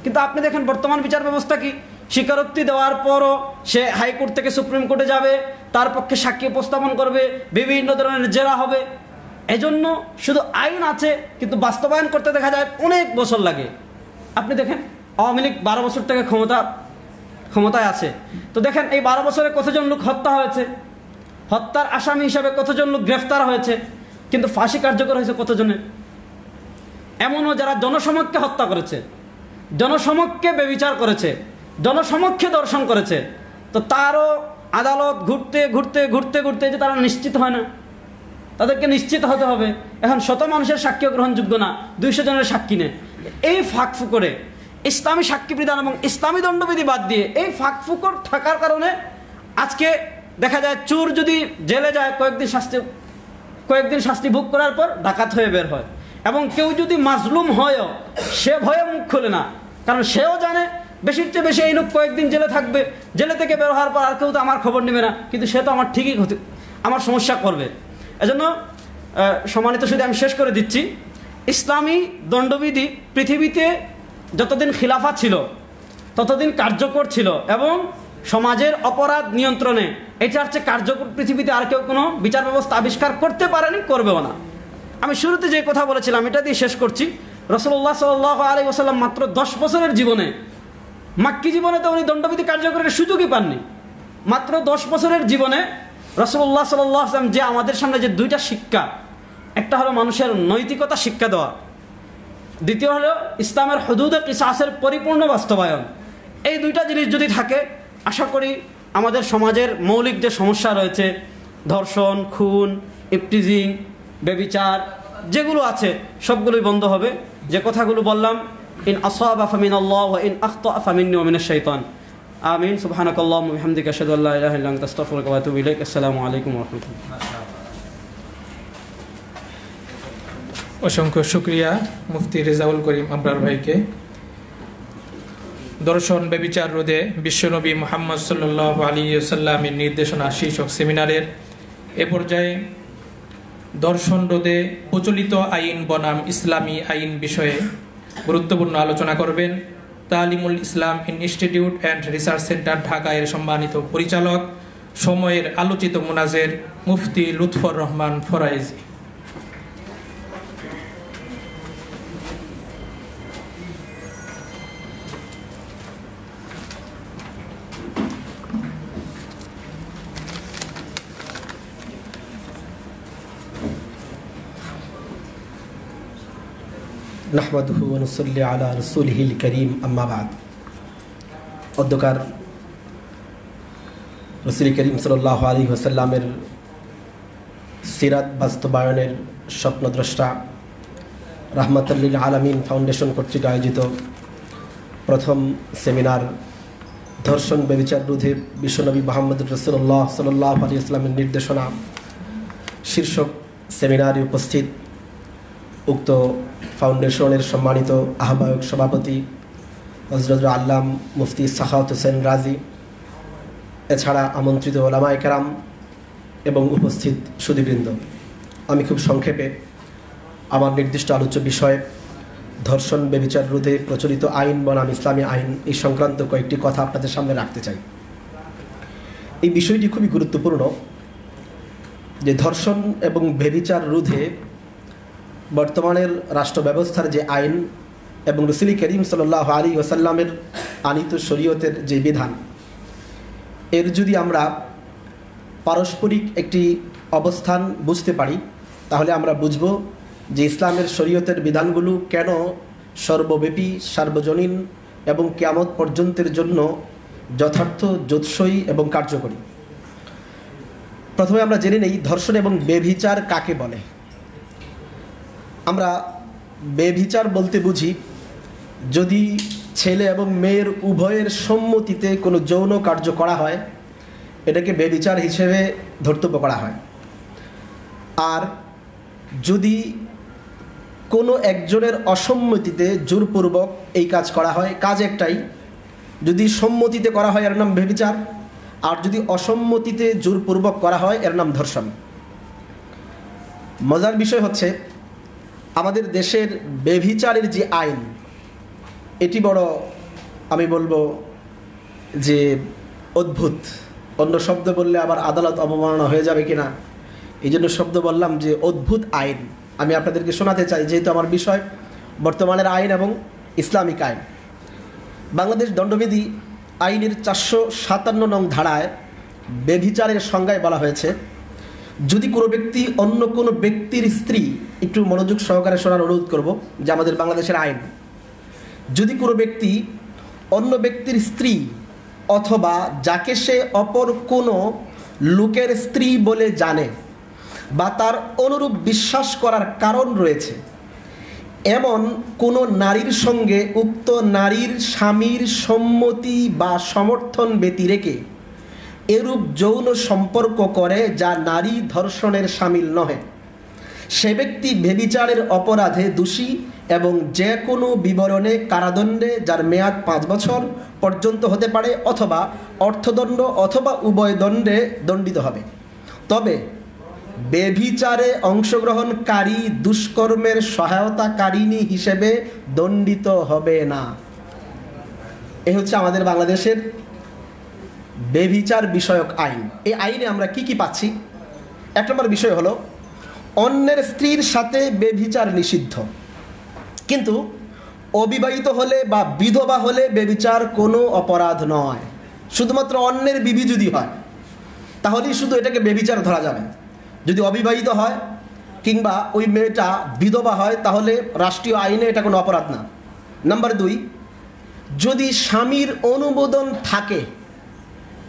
কিন্তু আপনি দেখেন বর্তমান বিচার ব্যবস্থা কি, স্বীকারোক্তি দেওয়ার পরও সে হাইকোর্ট থেকে সুপ্রিম কোর্টে যাবে, তার পক্ষে সাক্ষী উপস্থাপন করবে, বিভিন্ন ধরনের জেরা হবে। এজন্য শুধু আইন আছে কিন্তু বাস্তবায়ন করতে দেখা যায় অনেক বছর লাগে। আপনি দেখেন আওয়ামী লীগ 12 বছর থেকে ক্ষমতায় আছে, তো দেখেন এই 12 বছরে কতজন লোক হত্যা হয়েছে, হত্যার আসামি হিসাবে কতজন লোক গ্রেফতার হয়েছে, কিন্তু ফাঁসি কার্যকর হয়েছে কতজনের। এমনও যারা জনসমক্ষে হত্যা করেছে, জনসমক্ষে বেবিচার করেছে, জনসমক্ষে দর্শন করেছে, তো তারও আদালত ঘুরতে ঘুরতে ঘুরতে ঘুরতে যে তারা নিশ্চিত হয় না, তাদেরকে নিশ্চিত হতে হবে। এখন 100 মানুষের সাক্ষ্য গ্রহণযোগ্য না, 200 জনের সাক্ষী নেয়। এই ফাঁকফুকরে ইসলামী সাক্ষী বিধান এবং ইসলামী দণ্ডবিধি বাদ দিয়ে এই ফাঁকফুকর থাকার কারণে আজকে দেখা যায় চোর যদি জেলে যায় কয়েকদিন শাস্তি ভোগ করার পর ডাকাত হয়ে বের হয়, এবং কেউ যদি মাজলুম হয়ও সে ভয়ে মুখ খোলে না, কারণ সেও জানে বেশির চেয়ে বেশি এই লোক কয়েকদিন জেলে থাকবে, জেলে থেকে বের হওয়ার পর আর কেউ তো আমার খবর নেবে না, কিন্তু সে তো আমার ঠিকই আমার সমস্যা করবে। এজন্য সম্মানিত শুধু আমি শেষ করে দিচ্ছি, ইসলামী দণ্ডবিধি পৃথিবীতে যতদিন খিলাফা ছিল ততদিন কার্যকর ছিল এবং সমাজের অপরাধ নিয়ন্ত্রণে এটার চেয়ে কার্যকর পৃথিবীতে আর কেউ কোনো বিচার ব্যবস্থা আবিষ্কার করতে পারেনি, করবেও না। আমি শুরুতে যে কথা বলেছিলাম এটা দিয়ে শেষ করছি। রাসূলুল্লাহ সাল্লাল্লাহু আলাইহি ওয়াসাল্লাম মাত্র 10 বছরের জীবনে, মাক্কি জীবনে তো উনি দণ্ডবিধি কার্যকরের সুযোগই পাননি। মাত্র 10 বছরের জীবনে রাসূলুল্লাহ সাল্লাল্লাহু আলাইহি ওয়াসাল্লাম যে আমাদের সামনে যে দুইটা শিক্ষা, একটা হলো মানুষের নৈতিকতা শিক্ষা দেওয়া, দ্বিতীয় হলো ইসলামের হুদুদে কিসাসের পরিপূর্ণ বাস্তবায়ন। এই দুইটা জিনিস যদি থাকে, আশা করি আমাদের সমাজের মৌলিক যে সমস্যা রয়েছে, ধর্ষণ, খুন, ইফটিজিং, ব্যভিচার যেগুলো আছে সবগুলোই বন্ধ হবে। যে কথাগুলো বললাম, ইন আসাবা ফামিনাল্লাহ ওয়া ইন আখতা ফামিন্নি ওয়া মিনাশ শাইতান। আমিন। সুবহানাকাল্লাহুম্মা ওয়া বিহামদিকা আশহাদু আল্লা ইলাহা ইল্লা আনতা আস্তাগফিরুকা ওয়া আতুবু ইলাইক। আসসালামু আলাইকুম ওয়া রাহমাতুল্লাহ। অসংখ্য শুকরিয়া মুফতি রেজাউল করিম আবরার ভাইকে। দর্শন ব্যভিচার রোধে বিশ্বনবী মুহাম্মদ সাল্লাল্লাহু আলাইহি ওয়াসাল্লামের নির্দেশনা শীর্ষক সেমিনারের এ পর্যায়ে দর্শন রোধে প্রচলিত আইন বনাম ইসলামী আইন বিষয়ে গুরুত্বপূর্ণ আলোচনা করবেন Talimul Islam institute and research centre Dhaka এর সম্মানিত পরিচালক, সময়ের আলোচিত মুনাজের মুফতি লুৎফর রহমান ফরাইজি। নাহমাদুহু ওয়া নুসাল্লি আলা রাসূলিহিল কারীম, আম্মা বাদ। অধ্যকার রাসূল করিম সাল্লাল্লাহু আলাইহি ওয়াসাল্লামের সিরাত বাস্তবায়নের স্বপ্নদ্রষ্টা রাহমাতুল লিল আলামিন ফাউন্ডেশন কর্তৃক আয়োজিত প্রথম সেমিনার ধর্ষণ ব্যভিচার রোধে বিশ্বনবী মুহাম্মদ রাসূলুল্লাহ সাল্লাল্লাহু আলাইহি ওয়াসাল্লামের নির্দেশনা শীর্ষক সেমিনারে উপস্থিত উক্ত ফাউন্ডেশনের সম্মানিত আহ্বায়ক সভাপতি হযরত আল্লাম মুফতি সাখাওয়াত হোসেন রাজি, এছাড়া আমন্ত্রিত ওলামায়ে কেরাম এবং উপস্থিত সুধীবৃন্দ, আমি খুব সংক্ষেপে আমার নির্দিষ্ট আলোচ্য বিষয় ধর্ষণ ব্যভিচার রোধে প্রচলিত আইন বনাম ইসলামী আইন এই সংক্রান্ত কয়েকটি কথা আপনাদের সামনে রাখতে চাই। এই বিষয়টি খুবই গুরুত্বপূর্ণ যে ধর্ষণ এবং ব্যভিচার রোধে বর্তমানের রাষ্ট্র ব্যবস্থার যে আইন এবং রাসূল করিম সাল্লাল্লাহু আলাইহি ওয়াসাল্লামের আনিত শরীয়তের যে বিধান, এর যদি আমরা পারস্পরিক একটি অবস্থান বুঝতে পারি, তাহলে আমরা বুঝব যে ইসলামের শরীয়তের বিধানগুলো কেন সর্বব্যাপী, সার্বজনীন এবং কিয়ামত পর্যন্তের জন্য যথার্থ, যৎসই এবং কার্যকরী। প্রথমে আমরা জেনে নেই ধর্ষণ এবং ব্যভিচার কাকে বলে। আমরা ব্যভিচার বলতে বুঝি যদি ছেলে এবং মেয়ের উভয়ের সম্মতিতে কোনো যৌন কার্য করা হয়, এটাকে ব্যভিচার হিসেবে ধর্তব্য করা হয়। আর যদি কোনো একজনের অসম্মতিতে জোরপূর্বক এই কাজ করা হয়, কাজ একটাই, যদি সম্মতিতে করা হয় এর নাম ব্যভিচার, আর যদি অসম্মতিতে জোরপূর্বক করা হয় এর নাম ধর্ষণ। মজার বিষয় হচ্ছে আমাদের দেশের ব্যভিচারের যে আইন, এটি বড়, আমি বলবো যে অদ্ভুত। অন্য শব্দ বললে আবার আদালত অবমাননা হয়ে যাবে কিনা, এই জন্য শব্দ বললাম যে অদ্ভুত আইন। আমি আপনাদেরকে শোনাতে চাই, যেহেতু আমার বিষয় বর্তমানের আইন এবং ইসলামিক আইন। বাংলাদেশ দণ্ডবিধি আইনের 457 নং ধারায় ব্যভিচারের সংজ্ঞায় বলা হয়েছে, যদি কোনো ব্যক্তি অন্য কোনো ব্যক্তির স্ত্রী, একটু মনোযোগ সহকারে শোনার অনুরোধ করব যে আমাদের বাংলাদেশের আইন, যদি কোনো ব্যক্তি অন্য ব্যক্তির স্ত্রী অথবা যাকে সে অপর কোনো লোকের স্ত্রী বলে জানে বা তার অনুরূপ বিশ্বাস করার কারণ রয়েছে, এমন কোনো নারীর সঙ্গে উক্ত নারীর স্বামীর সম্মতি বা সমর্থন ব্যতি রেখে এরূপ যৌন সম্পর্ক করে যা নারী ধর্ষণের শামিল নহে, সে ব্যক্তি ব্যভিচারের অপরাধে দোষী এবং যে কোনো বিবরণে কারাদণ্ডে, যার মেয়াদ 5 বছর পর্যন্ত হতে পারে, অথবা অর্থদণ্ড অথবা উভয় দণ্ডে দণ্ডিত হবে। তবে ব্যভিচারে অংশগ্রহণকারী দুষ্কর্মের সহায়তাকারিণী হিসেবে দণ্ডিত হবে না। এ হচ্ছে আমাদের বাংলাদেশের বেভিচার বিষয়ক আইন। এই আইনে আমরা কি কি পাচ্ছি? এক নম্বর বিষয় হলো অন্যের স্ত্রীর সাথে বেভিচার নিষিদ্ধ, কিন্তু অবিবাহিত হলে বা বিধবা হলে বেভিচার কোনো অপরাধ নয়। শুধুমাত্র অন্যের বিবি যদি হয় তাহলেই শুধু এটাকে বেভিচার ধরা যাবে। যদি অবিবাহিত হয় কিংবা ওই মেয়েটা বিধবা হয় তাহলে রাষ্ট্রীয় আইনে এটা কোনো অপরাধ না। নাম্বার 2, যদি স্বামীর অনুমোদন থাকে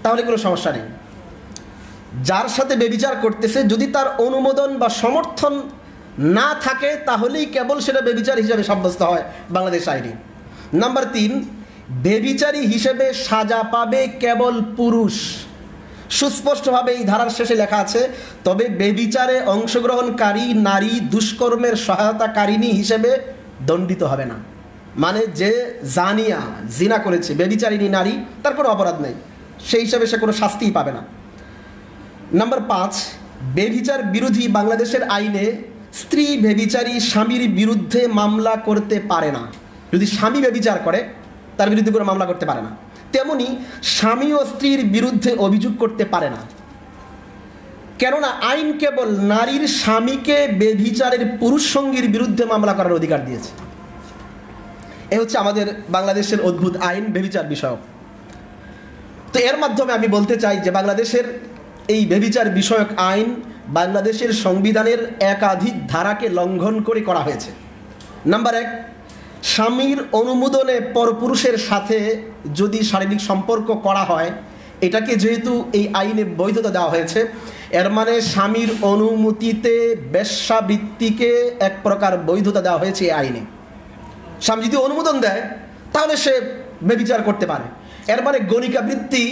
তাহলে কোনো সমস্যা নেই। যার সাথে বেভিচার করতেছে যদি তার অনুমোদন বা সমর্থন না থাকে তাহলেই কেবল সেটা বেভিচার হিসাবে সাব্যস্ত হয় বাংলাদেশ আইনে। নাম্বার 3, বেভিচারী হিসেবে সাজা পাবে কেবল পুরুষ। সুস্পষ্টভাবে এই ধারার শেষে লেখা আছে, তবে বেভিচারে অংশগ্রহণকারী নারী দুষ্কর্মের সহায়তাকারিণী হিসেবে দণ্ডিত হবে না। মানে যে জানিয়া জিনা করেছে, বেভিচারিণী নারী, তার কোনো অপরাধ নেই, সেই হিসাবে সে কোনো শাস্তিই পাবে না। নাম্বার 5, বেভিচার বিরোধী বাংলাদেশের আইনে স্ত্রী বেভিচারী স্বামীর বিরুদ্ধে মামলা করতে পারে না। যদি স্বামী বেভিচার করে তার বিরুদ্ধে কোনো মামলা করতে পারে না। তেমনি স্বামী ও স্ত্রীর বিরুদ্ধে অভিযোগ করতে পারে না, কেননা আইন কেবল নারীর স্বামীকে বেভিচারের পুরুষ সঙ্গীর বিরুদ্ধে মামলা করার অধিকার দিয়েছে। এ হচ্ছে আমাদের বাংলাদেশের অদ্ভুত আইন বেভিচার বিষয়ক। তো এর মাধ্যমে আমি বলতে চাই যে বাংলাদেশের এই বেভিচার বিষয়ক আইন বাংলাদেশের সংবিধানের একাধিক ধারাকে লঙ্ঘন করে করা হয়েছে। নাম্বার 1, স্বামীর অনুমোদনে পরপুরুষের সাথে যদি শারীরিক সম্পর্ক করা হয়, এটাকে যেহেতু এই আইনে বৈধতা দেওয়া হয়েছে, এর মানে স্বামীর অনুমতিতে বেশ্যাবৃত্তিকে এক প্রকার বৈধতা দেওয়া হয়েছে এই আইনে। স্বামী যদি অনুমোদন দেয় তাহলে সে বেভিচার করতে পারে, এর মানে গণিকা বৃত্তি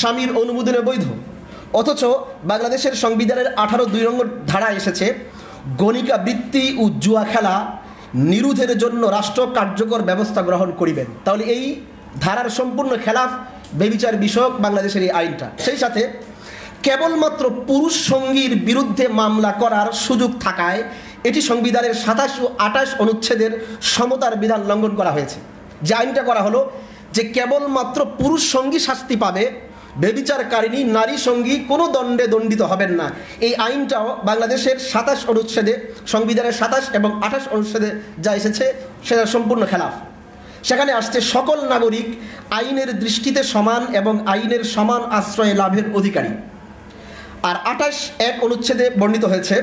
স্বামীর অনুমোদনে বৈধ। অথচ বাংলাদেশের সংবিধানের 18(2) নম্বর ধারা এসেছে, গণিকা বৃত্তি ও জুয়া খেলা নিরোধের জন্য রাষ্ট্র কার্যকর ব্যবস্থা গ্রহণ করিবেন। তাহলে এই ধারার সম্পূর্ণ খেলাফ বেভিচার বিষয়ক বাংলাদেশের এই আইনটা। সেই সাথে কেবলমাত্র পুরুষ সঙ্গীর বিরুদ্ধে মামলা করার সুযোগ থাকায় এটি সংবিধানের 27 ও 28 অনুচ্ছেদের সমতার বিধান লঙ্ঘন করা হয়েছে। যে আইনটা করা হলো যে কেবলমাত্র পুরুষ সঙ্গী শাস্তি পাবে, বেভিচারকারিণী নারী সঙ্গী কোনো দণ্ডে দণ্ডিত হবেন না। এই আইনটাও বাংলাদেশের 27 অনুচ্ছেদে, সংবিধানের 27 এবং 28 অনুচ্ছেদে যা এসেছে সেটা সম্পূর্ণ খেলাফ। সেখানে আসছে সকল নাগরিক আইনের দৃষ্টিতে সমান এবং আইনের সমান আশ্রয় লাভের অধিকারী। আর 28(1) অনুচ্ছেদে বর্ণিত হয়েছে,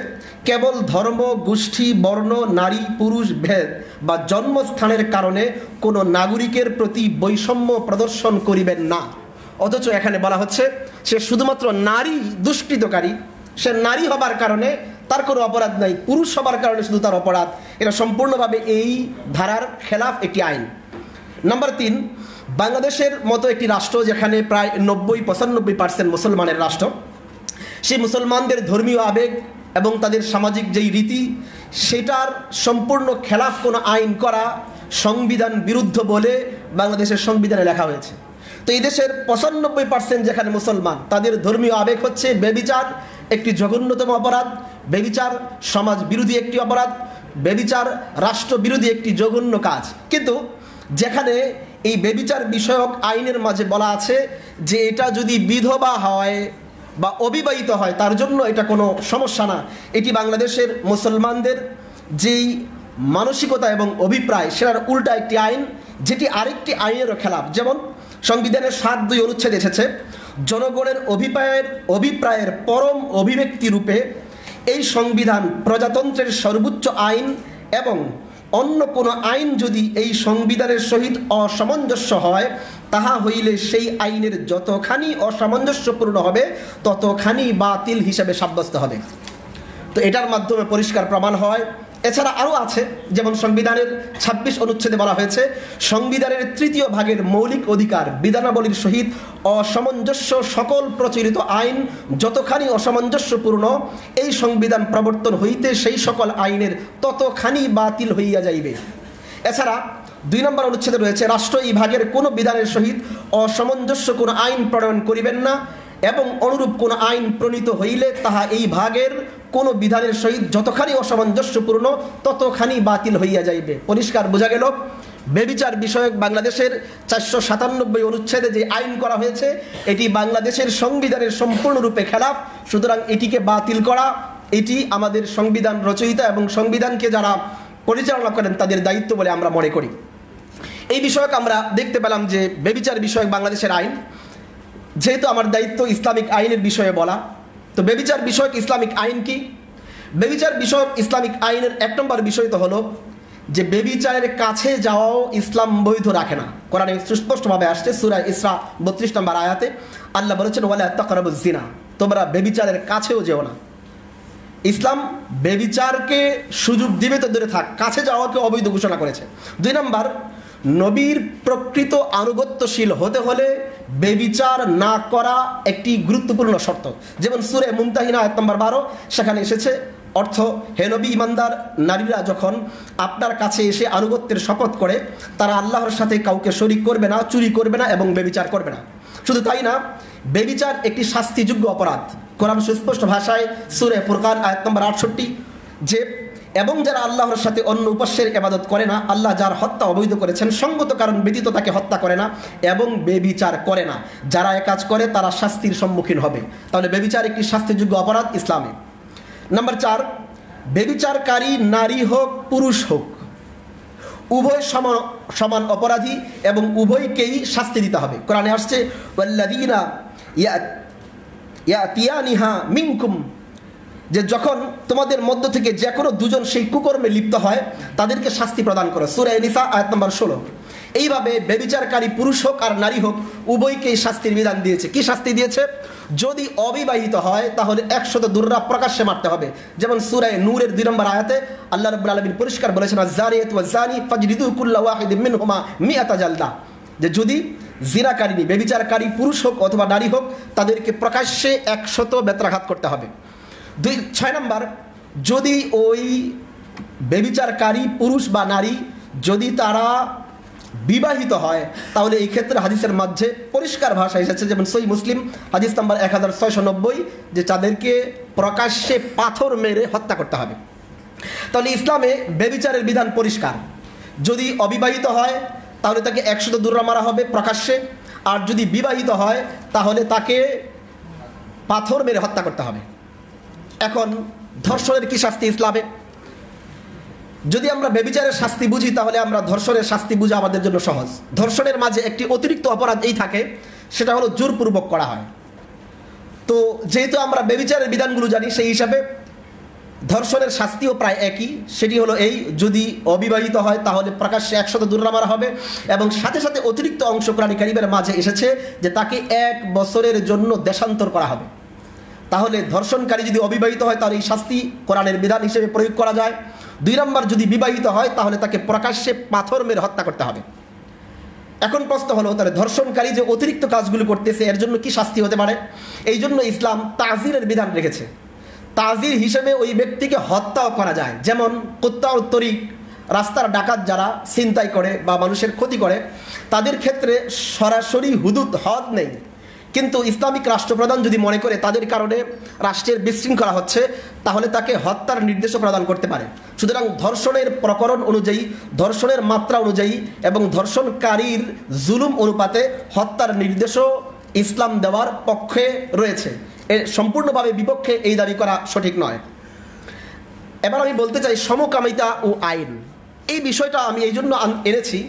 কেবল ধর্ম, গোষ্ঠী, বর্ণ, নারী পুরুষ ভেদ বা জন্মস্থানের কারণে কোনো নাগরিকের প্রতি বৈষম্য প্রদর্শন করিবেন না। অথচ এখানে বলা হচ্ছে সে শুধুমাত্র নারী দুষ্কৃতকারী, সে নারী হবার কারণে তার কোনো অপরাধ নাই, পুরুষ হবার কারণে শুধু তার অপরাধ। এটা সম্পূর্ণভাবে এই ধারার খেলাফ একটি আইন। নাম্বার 3, বাংলাদেশের মতো একটি রাষ্ট্র যেখানে প্রায় 90-95% মুসলমানের রাষ্ট্র, সেই মুসলমানদের ধর্মীয় আবেগ এবং তাদের সামাজিক যেই রীতি, সেটার সম্পূর্ণ খেলাফ কোনো আইন করা সংবিধান বিরুদ্ধ বলে বাংলাদেশের সংবিধানে লেখা হয়েছে। তো এই দেশের 95% যেখানে মুসলমান, তাদের ধর্মীয় আবেগ হচ্ছে বেভিচার একটি জঘন্যতম অপরাধ, বেভিচার সমাজ বিরোধী একটি অপরাধ, বেভিচার রাষ্ট্র বিরোধী একটি জঘন্য কাজ। কিন্তু যেখানে এই বেভিচার বিষয়ক আইনের মাঝে বলা আছে যে এটা যদি বিধবা হয় বা অবিবাহিত হয় তার জন্য এটা কোনো সমস্যা না, এটি বাংলাদেশের মুসলমানদের যেই মানসিকতা এবং অভিপ্রায় সেটার উল্টা একটি আইন, যেটি আরেকটি আইনেরও খেলাফ। যেমন সংবিধানের 7(2) অনুচ্ছেদে এসেছে, জনগণের অভিপ্রায়ের পরম অভিব্যক্তি রূপে এই সংবিধান প্রজাতন্ত্রের সর্বোচ্চ আইন এবং অন্য কোনো আইন যদি এই সংবিধানের সহিত অসামঞ্জস্য হয় তাহা হইলে সেই আইনের যতখানি অসামঞ্জস্যপূর্ণ হবে ততখানি বাতিল হিসেবে সাব্যস্ত হবে। তো এটার মাধ্যমে পরিষ্কার প্রমাণ হয়। এছাড়া আরও আছে, যেমন সংবিধানের 26 অনুচ্ছেদে বলা হয়েছে, সংবিধানের 3য় ভাগের মৌলিক অধিকার বিধানাবলীর সহিত অসামঞ্জস্য সকল প্রচলিত আইন যতখানি অসামঞ্জস্যপূর্ণ এই সংবিধান প্রবর্তন হইতে সেই সকল আইনের ততখানি বাতিল হইয়া যাইবে। এছাড়া 2 নম্বর অনুচ্ছেদে রয়েছে, রাষ্ট্র এই ভাগের কোনো বিধানের সহিত অসামঞ্জস্য কোনো আইন প্রণয়ন করিবেন না এবং অনুরূপ কোনো আইন প্রণীত হইলে তাহা এই ভাগের কোনো বিধানের সহিত যতখানি অসামঞ্জস্যপূর্ণ ততখানি বাতিল হইয়া যাইবে। পরিষ্কার বোঝা গেল বেবিচার বিষয়ক বাংলাদেশের 497 অনুচ্ছেদে যে আইন করা হয়েছে এটি বাংলাদেশের সংবিধানের সম্পূর্ণরূপে খেলাফ। সুতরাং এটিকে বাতিল করা এটি আমাদের সংবিধান রচয়িতা এবং সংবিধানকে যারা পরিচালনা করেন তাদের দায়িত্ব বলে আমরা মনে করি। এই বিষয়ক আমরা দেখতে পেলাম যে বেবিচার বিষয়ক বাংলাদেশের আইন, যেহেতু আমার দায়িত্ব ইসলামিক আইনের বিষয়ে বলা, তো বেবিচার বিষয়ক ইসলামিক আইন কি? বেবিচার বিষয়ক ইসলামিক আইনের 1 নম্বর বিষয় তো হলো যে বেবিচারের কাছে যাওয়াও ইসলাম বৈধ রাখে না। কোরআনে সুস্পষ্টভাবে আসছে, সূরা ইসরা 32 নম্বর আয়াতে আল্লাহ বলেছেন ওয়ালা তাকরাবুজ জিনা, তোমরা বেবিচারের কাছেও যেও না। ইসলাম বেবিচারকে সুযোগ দিবে তো দূরে থাক, কাছে যাওয়াকে অবৈধ ঘোষণা করেছে। 2 নম্বর, নবীর প্রকৃত আনুগত্যশীল হতে হলে বেবিচার না করা একটি গুরুত্বপূর্ণ শর্ত। যেমন সূরা মুমতাহিনা আয়াত নম্বর 12 সেখানে এসেছে অর্থ, হে নবী, ইমানদার নারীরা যখন আপনার কাছে এসে আনুগত্যের শপথ করে তারা আল্লাহর সাথে কাউকে শরীক করবে না, চুরি করবে না এবং বেবিচার করবে না। শুধু তাই না, বেবিচার একটি শাস্তিযোগ্য অপরাধ। কোরআন সুস্পষ্ট ভাষায় সূরা ফুরকান আয়াত নম্বর 68 যে এবং যারা আল্লাহর সাথে অন্য উপাস্যের ইবাদত করে না, আল্লাহ যার হত্যা অবৈধ করেছেন সঙ্গত কারণ ব্যতীত তাকে হত্যা করে না এবং বেবিচার করে না, যারা এ কাজ করে তারা শাস্তির সম্মুখীন হবে। তাহলে বেবিচার একটি শাস্তিযোগ্য অপরাধ ইসলামে। নাম্বার 4, বেবিচারকারী নারী হোক পুরুষ হোক উভয় সমান অপরাধী এবং উভয়কেই শাস্তি দিতে হবে। কোরআনে আসছে ওয়াল্লাযীনা ইয়াতিয়ানিহা মিনকুম, যে যখন তোমাদের মধ্য থেকে যে কোনো দুজন সেই কুকর্মে লিপ্ত হয় তাদেরকে শাস্তি প্রদান করো, সূরা নিসা আয়াত নম্বর 16। এইভাবে বেবিচারকারী পুরুষ হোক আর নারী হোক উভয়কেই শাস্তির বিধান দিয়েছে। কি শাস্তি দিয়েছে? যদি অবিবাহিত হয় তাহলে 100 দুর্রা প্রকাশ্যে মারতে হবে। যেমন সূরা নূরের 2 নম্বর আয়াতে আল্লাহ রাব্বুল আলামিন পরিষ্কার বলেছেন আয-যারিয়াতু ওয়াজ-যানি ফাজলিদু কুল্লা ওয়াহিদিন মিনহুমা মিআতা জালদা, যে যদি জিনাকারিনী বেবিচারকারী পুরুষ হোক অথবা নারী হোক তাদেরকে প্রকাশ্যে 100 বেত্রাঘাত করতে হবে। 6 নম্বর, যদি ওই বেবিচারকারী পুরুষ বা নারী যদি তারা বিবাহিত হয় তাহলে এই ক্ষেত্রে হাদিসের মাঝে পরিষ্কার ভাষা এসেছে, যেমন সহিহ মুসলিম হাদিস নাম্বার 1690, যে তাদেরকে প্রকাশ্যে পাথর মেরে হত্যা করতে হবে। তাহলে ইসলামে বেবিচারের বিধান পরিষ্কার। যদি অবিবাহিত হয় তাহলে তাকে 100 দুর্রা মারা হবে প্রকাশ্যে, আর যদি বিবাহিত হয় তাহলে তাকে পাথর মেরে হত্যা করতে হবে। এখন ধর্ষণের কি শাস্তি ইসলামে? যদি আমরা বেবিচারের শাস্তি বুঝি তাহলে আমরা ধর্ষণের শাস্তি বুঝা আমাদের জন্য সহজ। ধর্ষণের মাঝে একটি অতিরিক্ত অপরাধ এই থাকে, সেটা হলো জোরপূর্বক করা হয়। তো যেহেতু আমরা বেবিচারের বিধানগুলো জানি সেই হিসাবে ধর্ষণের শাস্তিও প্রায় একই। সেটি হলো এই, যদি অবিবাহিত হয় তাহলে প্রকাশ্যে 100 দুর্রা মারা হবে এবং সাথে সাথে অতিরিক্ত অংশ কোরআনে কারীমের মাঝে এসেছে যে তাকে 1 বছরের জন্য দেশান্তর করা হবে। তাহলে ধর্ষণকারী যদি অবিবাহিত হয় তাহলে এই শাস্তি কোরআনের বিধান হিসেবে প্রয়োগ করা যায়। 2 নম্বর, যদি বিবাহিত হয় তাহলে তাকে প্রকাশ্যে পাথর মেরে হত্যা করতে হবে। এখন প্রশ্ন হলো তাহলে ধর্ষণকারী যে অতিরিক্ত কাজগুলো করতেছে এর জন্য কি শাস্তি হতে পারে? এই জন্য ইসলাম তাজিরের বিধান রেখেছে। তাজির হিসেবে ওই ব্যক্তিকে হত্যাও করা যায়। যেমন কুত্তাউ তরিক, রাস্তার ডাকাত যারা ছিনতাই করে বা মানুষের ক্ষতি করে তাদের ক্ষেত্রে সরাসরি হুদুদ হদ নেই, কিন্তু ইসলামিক রাষ্ট্রপ্রধান যদি মনে করে তাদের কারণে রাষ্ট্রের বিশৃঙ্খলা হচ্ছে তাহলে তাকে হত্যার নির্দেশও প্রদান করতে পারে। সুতরাং ধর্ষণের প্রকরণ অনুযায়ী, ধর্ষণের মাত্রা অনুযায়ী এবং ধর্ষণকারীর জুলুম অনুপাতে হত্যার নির্দেশও ইসলাম দেওয়ার পক্ষে রয়েছে। এর সম্পূর্ণভাবে বিপক্ষে এই দাবি করা সঠিক নয়। এবার আমি বলতে চাই সমকামিতা ও আইন। এই বিষয়টা আমি এই জন্য এনেছি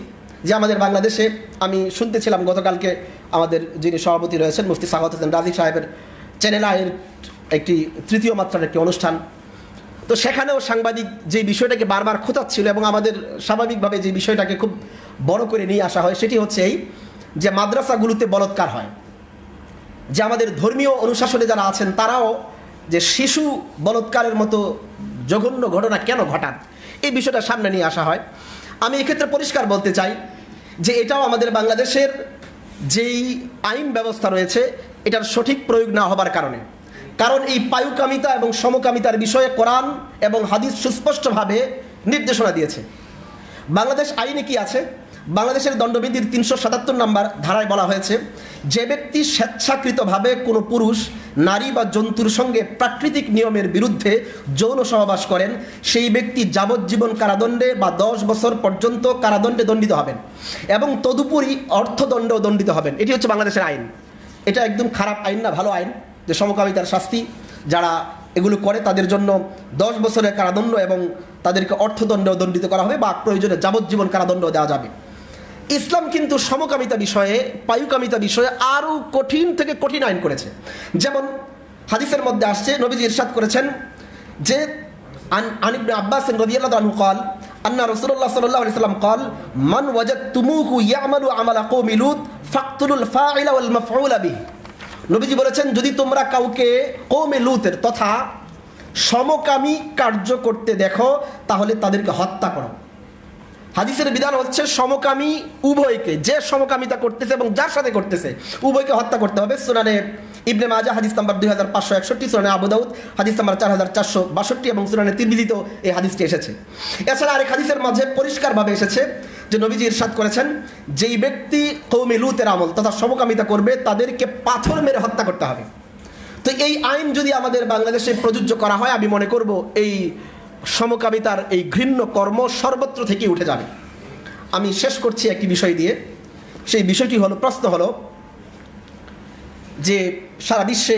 যে আমাদের বাংলাদেশে আমি শুনতেছিলাম গতকালকে আমাদের যিনি সভাপতি রয়েছেন মুফতি সাখাওয়াত হোসেন রাজি সাহেবের চ্যানেল আয়ের একটি 3য় মাত্রার একটি অনুষ্ঠান, তো সেখানেও সাংবাদিক যে বিষয়টাকে বারবার খোঁচাচ্ছিল এবং আমাদের স্বাভাবিকভাবে যে বিষয়টাকে খুব বড় করে নিয়ে আসা হয় সেটি হচ্ছে এই যে মাদ্রাসাগুলোতে বলাৎকার হয়, যে আমাদের ধর্মীয় অনুশাসনে যারা আছেন তারাও যে শিশু বলাৎকারের মতো জঘন্য ঘটনা কেন ঘটান এই বিষয়টা সামনে নিয়ে আসা হয়। আমি এক্ষেত্রে পরিষ্কার বলতে চাই যে এটাও আমাদের বাংলাদেশের যেই আইন ব্যবস্থা রয়েছে এটার সঠিক প্রয়োগ না হবার কারণে, কারণ এই পায়ুকামিতা এবং সমকামিতার বিষয়ে কোরআন এবং হাদিস সুস্পষ্টভাবে নির্দেশনা দিয়েছে। বাংলাদেশ আইনে কি আছে? বাংলাদেশের দণ্ডবিধির 377 নম্বর ধারায় বলা হয়েছে যে ব্যক্তি স্বেচ্ছাকৃতভাবে কোনো পুরুষ নারী বা জন্তুর সঙ্গে প্রাকৃতিক নিয়মের বিরুদ্ধে যৌন সহবাস করেন, সেই ব্যক্তি যাবজ্জীবন কারাদণ্ডে বা 10 বছর পর্যন্ত কারাদণ্ডে দণ্ডিত হবেন এবং তদুপরি অর্থদণ্ডও দণ্ডিত হবেন। এটি হচ্ছে বাংলাদেশের আইন। এটা একদম খারাপ আইন না, ভালো আইন, যে সমকামিতার শাস্তি যারা এগুলো করে তাদের জন্য 10 বছরের কারাদণ্ড এবং তাদেরকে অর্থদণ্ডও দণ্ডিত করা হবে বা প্রয়োজনে যাবজ্জীবন কারাদণ্ডও দেওয়া যাবে। ইসলাম কিন্তু সমকামিতা বিষয়ে, পায়ুকামিতা বিষয়ে আরও কঠিন থেকে কঠিন আইন করেছে। যেমন হাদিসের মধ্যে আসছে, নবীজি ইরশাদ করেছেন যে আন ইবনে আব্বাস রাদিয়াল্লাহু আনহু قال আন্না রাসূলুল্লাহ সাল্লাল্লাহু আলাইহি ওয়াসাল্লাম قال মান ওয়াজাদতুমুহু ইয়ামালু আমালা কওমি লুত ফাকতুলুল ফাইলা ওয়াল মাফউলা বিহি। নবীজি বলেছেন, যদি তোমরা কাউকে কওমে লুতের তথা সমকামী কার্য করতে দেখো তাহলে তাদেরকে হত্যা করো। হাদিসের বিধান হচ্ছে সমকামী উভয়কে, যে সমকামিতা করতেছে এবং যার সাথে করতেছে উভয়কে হত্যা করতে হবে। সুনানে ইবনে মাজাহ হাদিস নাম্বার 2561, সুনানে আবু দাউদ হাদিস নাম্বার 4462 এবং সুনানে তিরমিজিতেও এই হাদিসটি এসেছে। এছাড়া আরেক হাদিসের মাঝে পরিষ্কারভাবে এসেছে যে নবীজি ইরশাদ করেছেন, যেই ব্যক্তি কওমে লুতের আমল তথা সমকামিতা করবে তাদেরকে পাথর মেরে হত্যা করতে হবে। তো এই আইন যদি আমাদের বাংলাদেশে প্রযোজ্য করা হয়, আমি মনে করব এই সমকামিতার এই ঘৃণ্য কর্ম সর্বত্র থেকে উঠে যাবে। আমি শেষ করছি একটি বিষয় দিয়ে। সেই বিষয়টি হলো, প্রশ্ন হলো যে সারা বিশ্বে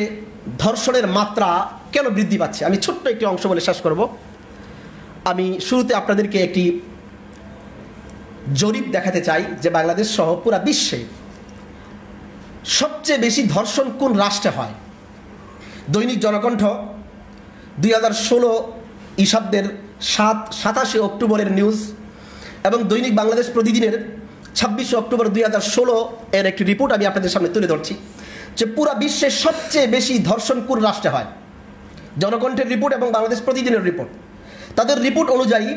ধর্ষণের মাত্রা কেন বৃদ্ধি পাচ্ছে। আমি ছোট্ট একটি অংশ বলে শেষ করব। আমি শুরুতে আপনাদেরকে একটি জরিপ দেখাতে চাই যে বাংলাদেশ সহ পুরা বিশ্বে সবচেয়ে বেশি ধর্ষণ কোন রাষ্ট্রে হয়। দৈনিক জনকণ্ঠ 2016 ইসাব্দের 27 অক্টোবরের নিউজ এবং দৈনিক বাংলাদেশ প্রতিদিনের 26 অক্টোবর 2016 এর একটি রিপোর্ট আমি আপনাদের সামনে তুলে ধরছি যে পুরা বিশ্বে সবচেয়ে বেশি ধর্ষণ কোন রাষ্ট্রে হয়। জনকণ্ঠের রিপোর্ট এবং বাংলাদেশ প্রতিদিনের রিপোর্ট, তাদের রিপোর্ট অনুযায়ী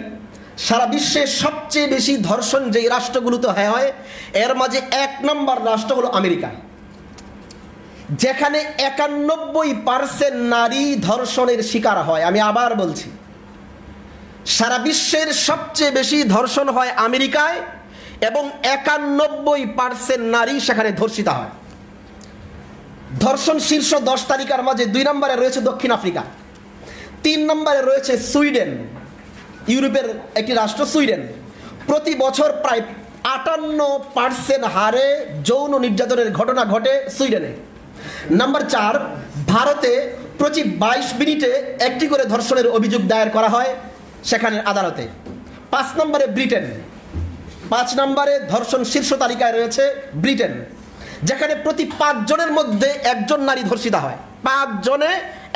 সারা বিশ্বে সবচেয়ে বেশি ধর্ষণ যেই রাষ্ট্রগুলোতে হয় এর মাঝে 1 নম্বর রাষ্ট্র হলো আমেরিকা, যেখানে 91% নারী ধর্ষণের শিকার হয়। আমি আবার বলছি, সারা বিশ্বের সবচেয়ে বেশি ধর্ষণ হয় আমেরিকায় এবং 91% নারী সেখানে ধর্ষিতা হয়। ধর্ষণ শীর্ষ 10 তালিকার মাঝে 2 নম্বরে রয়েছে দক্ষিণ আফ্রিকা, 3 নম্বরে রয়েছে সুইডেন, ইউরোপের একটি রাষ্ট্র সুইডেন। প্রতি বছর প্রায় 58% হারে যৌন নির্যাতনের ঘটনা ঘটে সুইডেনে। নাম্বার 4, ভারতে প্রতি 22 মিনিটে একটি করে ধর্ষণের অভিযোগ দায়ের করা হয় সেখানের আদালতে। 5 নম্বরে ব্রিটেন, 5 নম্বরে ধর্ষণ শীর্ষ তালিকায় রয়েছে ব্রিটেন, যেখানে প্রতি 5 জনের মধ্যে 1 জন নারী ধর্ষিতা হয়। 5 জনে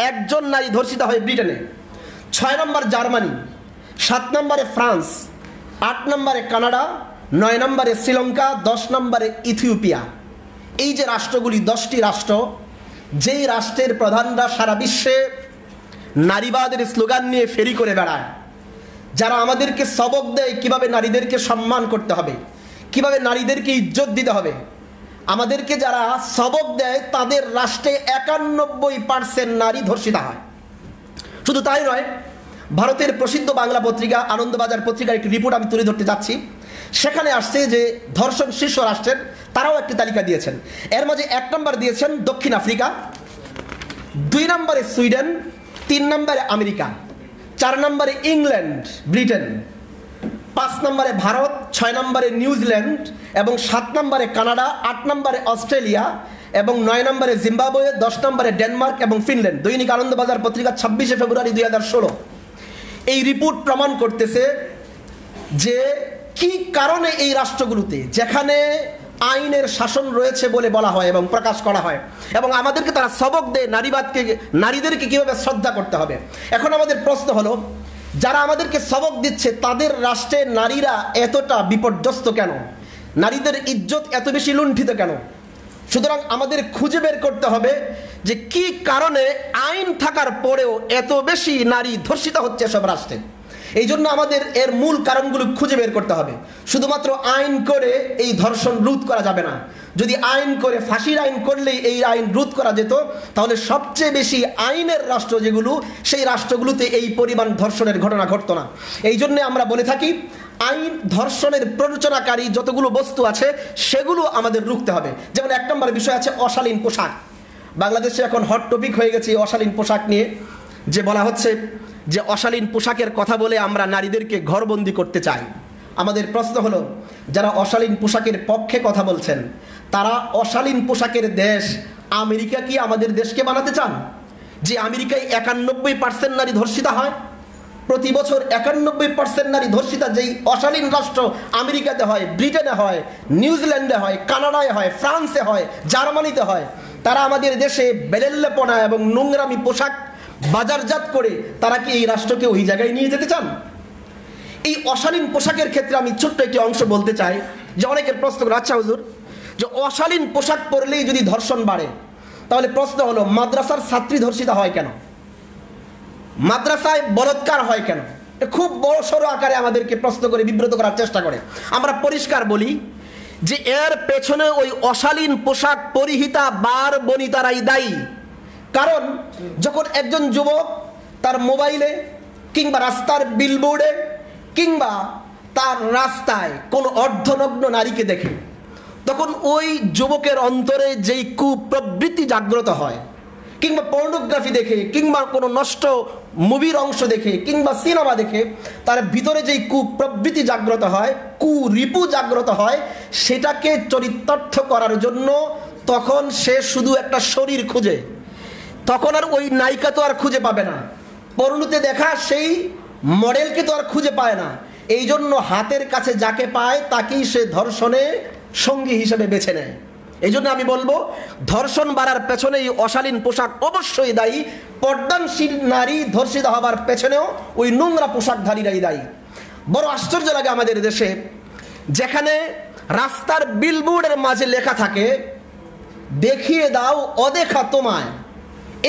1 জন নারী ধর্ষিতা হয় ব্রিটেনে। 6 নম্বর জার্মানি, 7 নম্বরে ফ্রান্স, 8 নম্বরে কানাডা, 9 নম্বরে শ্রীলঙ্কা, 10 নম্বরে ইথিওপিয়া। এই যে রাষ্ট্রগুলি 10টি রাষ্ট্র, যেই রাষ্ট্রের প্রধানরা সারা বিশ্বে নারীবাদের স্লোগান নিয়ে ফেরি করে বেড়ায়, যারা আমাদেরকে সবক দেয় কিভাবে নারীদেরকে সম্মান করতে হবে, কিভাবে নারীদেরকে ইজ্জত দিতে হবে, আমাদেরকে যারা সবক দেয় তাদের রাষ্ট্রে 91% নারী ধর্ষিতা হয়। শুধু তাই নয়, ভারতের প্রসিদ্ধ বাংলা পত্রিকা আনন্দবাজার পত্রিকার একটি রিপোর্ট আমি তুলে ধরতে যাচ্ছি। সেখানে আসছে যে ধর্ষণ শীর্ষ রাষ্ট্রের তারাও একটি তালিকা দিয়েছেন। এর মাঝে 1 নম্বর দিয়েছেন দক্ষিণ আফ্রিকা, 2 নম্বরে সুইডেন, 3 নম্বরে আমেরিকা, 4 নম্বরে ইংল্যান্ড ব্রিটেন, 5 নম্বরে ভারত, 6 নম্বরে নিউজিল্যান্ড এবং 7 নম্বরে কানাডা, 8 নম্বরে অস্ট্রেলিয়া এবং 9 নম্বরে জিম্বাবুয়ে, 10 নম্বরে ডেনমার্ক এবং ফিনল্যান্ড। দৈনিক আনন্দবাজার পত্রিকা 26 ফেব্রুয়ারি 2016। এই রিপোর্ট প্রমাণ করতেছে যে কি কারণে এই রাষ্ট্রগুলোতে, যেখানে আইনের শাসন রয়েছে বলে বলা হয় এবং প্রকাশ করা হয় এবং আমাদেরকে তারা সবক দেয় নারীবাদকে, নারীদেরকে কীভাবে শ্রদ্ধা করতে হবে। এখন আমাদের প্রশ্ন হলো, যারা আমাদেরকে সবক দিচ্ছে তাদের রাষ্ট্রে নারীরা এতটা বিপর্যস্ত কেন, নারীদের ইজ্জত এত বেশি লুণ্ঠিত কেন? সুতরাং আমাদের খুঁজে বের করতে হবে যে কি কারণে আইন থাকার পরেও এত বেশি নারী ধর্ষিত হচ্ছে সব রাষ্ট্রে। এই জন্য আমাদের এর মূল কারণগুলো খুঁজে বের করতে হবে। শুধুমাত্র আইন করে এই ধর্ষণ রোধ করা যাবে না। যদি আইন করে, ফাঁসির আইন করলেই এই আইন রোধ করা যেত, তাহলে সবচেয়ে বেশি আইনের রাষ্ট্র যেগুলো, সেই রাষ্ট্রগুলোতে এই পরিমাণ ধর্ষণের ঘটনা ঘটতো না। এই জন্যে আমরা বলে থাকি, আইন ধর্ষণের প্ররোচনাকারী যতগুলো বস্তু আছে সেগুলো আমাদের রুখতে হবে। যেমন 1 নম্বর বিষয় আছে অশালীন পোশাক। বাংলাদেশে এখন হট টপিক হয়ে গেছে এই অশালীন পোশাক নিয়ে, যে বলা হচ্ছে যে অশালীন পোশাকের কথা বলে আমরা নারীদেরকে ঘরবন্দি করতে চাই। আমাদের প্রশ্ন হলো, যারা অশালীন পোশাকের পক্ষে কথা বলছেন তারা অশালীন পোশাকের দেশ আমেরিকা কি আমাদের দেশকে বানাতে চান? যে আমেরিকায় 91% নারী ধর্ষিতা হয়, প্রতি বছর 91% নারী ধর্ষিতা যেই অশালীন রাষ্ট্র আমেরিকাতে হয়, ব্রিটেনে হয়, নিউজিল্যান্ডে হয়, কানাডায় হয়, ফ্রান্সে হয়, জার্মানিতে হয়, তারা আমাদের দেশে বেলেল্লেপনা এবং নোংরামি পোশাক বাজারজাত করে তারা কি এই রাষ্ট্রকে ওই জায়গায় নিয়ে যেতে চান? এই অশালীন পোশাকের ক্ষেত্রে আমি ছোট্ট একটি অংশ বলতে চাই, যে অনেকের প্রশ্ন করে, আচ্ছা হুজুর, যে অশালীন পোশাক পরলেই যদি ধর্ষণ বাড়ে, তাহলে প্রশ্ন হলো মাদ্রাসার ছাত্রী ধর্ষিতা হয় কেন? মাদ্রাসায় বলৎকার হয় কেন? খুব বড় সড়ো আকারে আমাদেরকে প্রশ্ন করে বিব্রত করার চেষ্টা করে। আমরা পরিষ্কার বলি যে এর পেছনে ওই অশালীন পোশাক পরিহিতা বার বনিতারাই দায়ী। কারণ যখন একজন যুবক তার মোবাইলে কিংবা রাস্তার বিলবোর্ডে কিংবা তার রাস্তায় কোনো অর্ধনগ্ন নারীকে দেখে, তখন ওই যুবকের অন্তরে যেই কুপ্রবৃত্তি জাগ্রত হয়, কিংবা পর্নোগ্রাফি দেখে কিংবা কোনো নষ্ট মুভির অংশ দেখে কিংবা সিনেমা দেখে তার ভিতরে যেই কুপ্রবৃত্তি জাগ্রত হয়, কুরিপু জাগ্রত হয়, সেটাকে চরিতার্থ করার জন্য তখন সে শুধু একটা শরীর খুঁজে, তখন আর ওই নায়িকা তো আর খুঁজে পাবে না, পর্নোতে দেখা সেই মডেলকে তো আর খুঁজে পায় না। এই জন্য হাতের কাছে যাকে পায় তাকেই সে ধর্ষণে সঙ্গী হিসেবে বেছে নেয়। এই জন্য আমি বলবো, ধর্ষণ বাড়ার পেছনে এই অশালীন পোশাক অবশ্যই দায়ী। পর্দানশীল নারী ধর্ষিত হবার পেছনেও ওই নোংরা পোশাকধারীরাই দায়ী। বড় আশ্চর্য লাগে আমাদের দেশে, যেখানে রাস্তার বিলবোর্ডের মাঝে লেখা থাকে, দেখিয়ে দাও অদেখা তোমায়।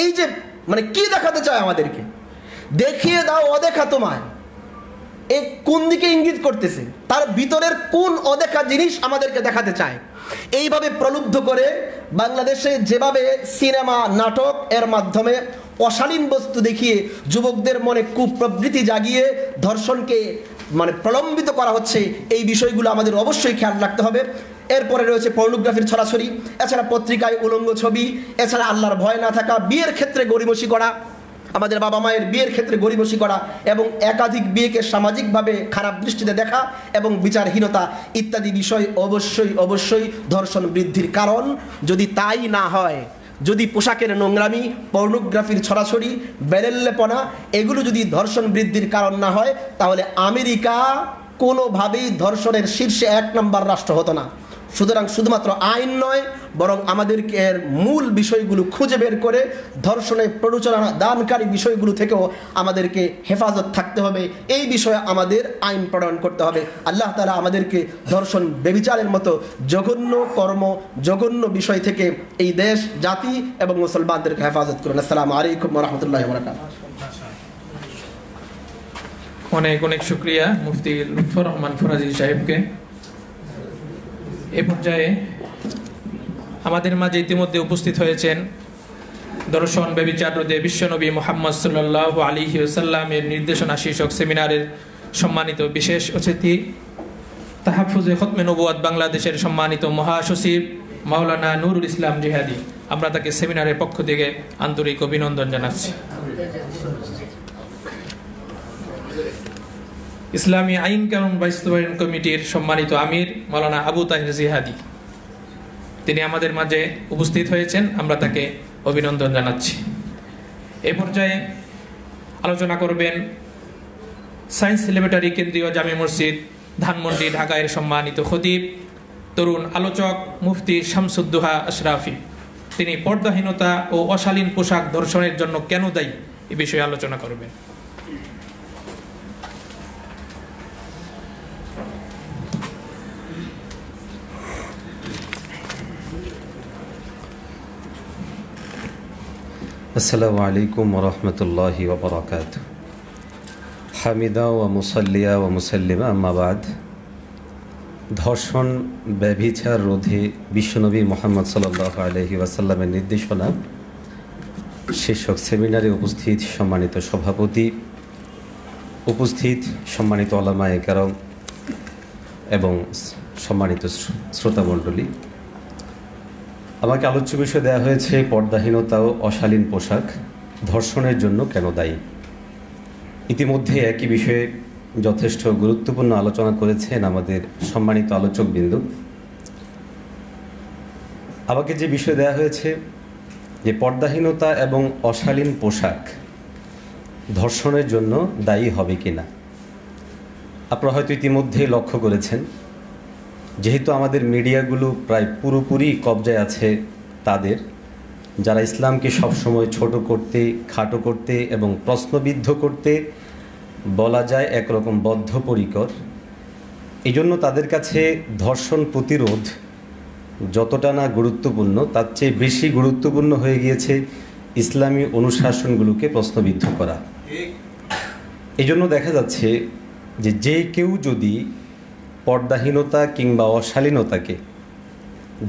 এই যে মানে কি দেখাতে চায় আমাদেরকে? দেখিয়ে দাও অদেখা তোমায়, এ কোন দিকে ইঙ্গিত করতেছে? তার ভিতরের কোন অদেখা জিনিস আমাদেরকে দেখাতে চায়? এইভাবে প্রলুব্ধ করে বাংলাদেশে যেভাবে সিনেমা নাটক এর মাধ্যমে অশালীন বস্তু দেখিয়ে যুবকদের মনে কুপ্রবৃত্তি জাগিয়ে ধর্ষণকে মানে প্রলম্বিত করা হচ্ছে, এই বিষয়গুলো আমাদের অবশ্যই খেয়াল রাখতে হবে। এরপরে রয়েছে পর্নোগ্রাফির ছড়াছড়ি, এছাড়া পত্রিকায় উলঙ্গ ছবি, এছাড়া আল্লাহর ভয় না থাকা, বিয়ের ক্ষেত্রে গড়িমসি করা, আমাদের বাবা মায়ের বিয়ের ক্ষেত্রে গড়িমসি করা এবং একাধিক বিয়েকে সামাজিকভাবে খারাপ দৃষ্টিতে দেখা এবং বিচারহীনতা ইত্যাদি বিষয় অবশ্যই অবশ্যই ধর্ষণ বৃদ্ধির কারণ। যদি তাই না হয়, যদি পোশাকের নোংরামি, পর্নোগ্রাফির ছড়াছড়ি, বেরেল্লেপনা এগুলো যদি ধর্ষণ বৃদ্ধির কারণ না হয়, তাহলে আমেরিকা কোনোভাবেই ধর্ষণের শীর্ষে 1 নম্বর রাষ্ট্র হতো না। সুতরাং শুধুমাত্র আইন নয়, বরং আমাদেরকে এর মূল বিষয়গুলো খুঁজে বের করে ধর্ষণের প্ররোচনা দানকারী বিষয়গুলো থেকেও আমাদেরকে হেফাজত থাকতে হবে। এই বিষয়ে আমাদের আইন প্রণয়ন করতে হবে। আল্লাহ তাআলা আমাদেরকে ধর্ষণ ব্যভিচারের মতো জঘন্য কর্ম, জঘন্য বিষয় থেকে এই দেশ, জাতি এবং মুসলমানদেরকে হেফাজত করুন। আসসালামু আলাইকুম ওয়া রাহমাতুল্লাহি ওয়া বারাকাতুহু। অনেক অনেক শুকরিয়া মুফতি লুৎফর রহমান ফরাজি সাহেবকে। এ পর্যায়ে আমাদের মাঝে ইতিমধ্যে উপস্থিত হয়েছেন দর্শন ব্যভিচার রোধে বিশ্বনবী মুহাম্মদ সাল্লাল্লাহু আলাইহি ওয়াসাল্লামের নির্দেশনা শীর্ষক সেমিনারের সম্মানিত বিশেষ অতিথি, তাহফুজে খতমে নবুয়ত বাংলাদেশের সম্মানিত মহাসচিব মাওলানা নুরুল ইসলাম জিহাদি। আমরা তাকে সেমিনারের পক্ষ থেকে আন্তরিক অভিনন্দন জানাচ্ছি। ইসলামী আইন কানুন বাস্তবায়ন কমিটির সম্মানিত আমির মাওলানা আবু তাহির জিহাদি, তিনি আমাদের মাঝে উপস্থিত হয়েছেন, আমরা তাকে অভিনন্দন জানাচ্ছি। এ পর্যায়ে আলোচনা করবেন সায়েন্স ল্যাবরেটরি কেন্দ্রীয় জামে মসজিদ ধানমন্ডি ঢাকা এর সম্মানিত খতিব, তরুণ আলোচক মুফতি শামসুদ্দোহা আশরাফি। তিনি পর্দাহীনতা ও অশালীন পোশাক ধর্ষণের জন্য কেন দায়ী এ বিষয়ে আলোচনা করবেন। আসসালামু আলাইকুম ওয়া রাহমাতুল্লাহি ওয়া বারাকাতুহু। হামিদা ওয়া মুসাল্লিয়া ওয়া মুসাল্লিমা আম্মা বাদ। ধর্ষণ ব্যভিচার রোধে বিশ্বনবী মুহাম্মদ সাল্লাল্লাহু আলাইহি ওয়াসাল্লামের নির্দেশনা শীর্ষক সেমিনারে উপস্থিত সম্মানিত সভাপতি, উপস্থিত সম্মানিত উলামায়ে কেরাম এবং সম্মানিত শ্রোতামণ্ডলী, আমাকে আলোচ্য বিষয় দেওয়া হয়েছে পর্দাহীনতা ও অশালীন পোশাক ধর্ষণের জন্য কেন দায়ী। ইতিমধ্যে একই বিষয়ে যথেষ্ট গুরুত্বপূর্ণ আলোচনা করেছেন আমাদের সম্মানিত আলোচকবৃন্দ। আমাকে যে বিষয় দেওয়া হয়েছে যে পর্দাহীনতা এবং অশালীন পোশাক ধর্ষণের জন্য দায়ী হবে কিনা। আপনারা হয়তো ইতিমধ্যে লক্ষ্য করেছেন, যেহেতু আমাদের মিডিয়াগুলো প্রায় পুরোপুরি কবজায় আছে তাদের, যারা ইসলামকে সবসময় ছোট করতে, খাটো করতে এবং প্রশ্নবিদ্ধ করতে বলা যায় একরকম বদ্ধপরিকর। এই জন্য তাদের কাছে ধর্ষণ প্রতিরোধ যতটা না গুরুত্বপূর্ণ, তার চেয়ে বেশি গুরুত্বপূর্ণ হয়ে গিয়েছে ইসলামী অনুশাসনগুলোকে প্রশ্নবিদ্ধ করা। এই জন্য দেখা যাচ্ছে যে কেউ যদি পর্দাহীনতা কিংবা অশালীনতাকে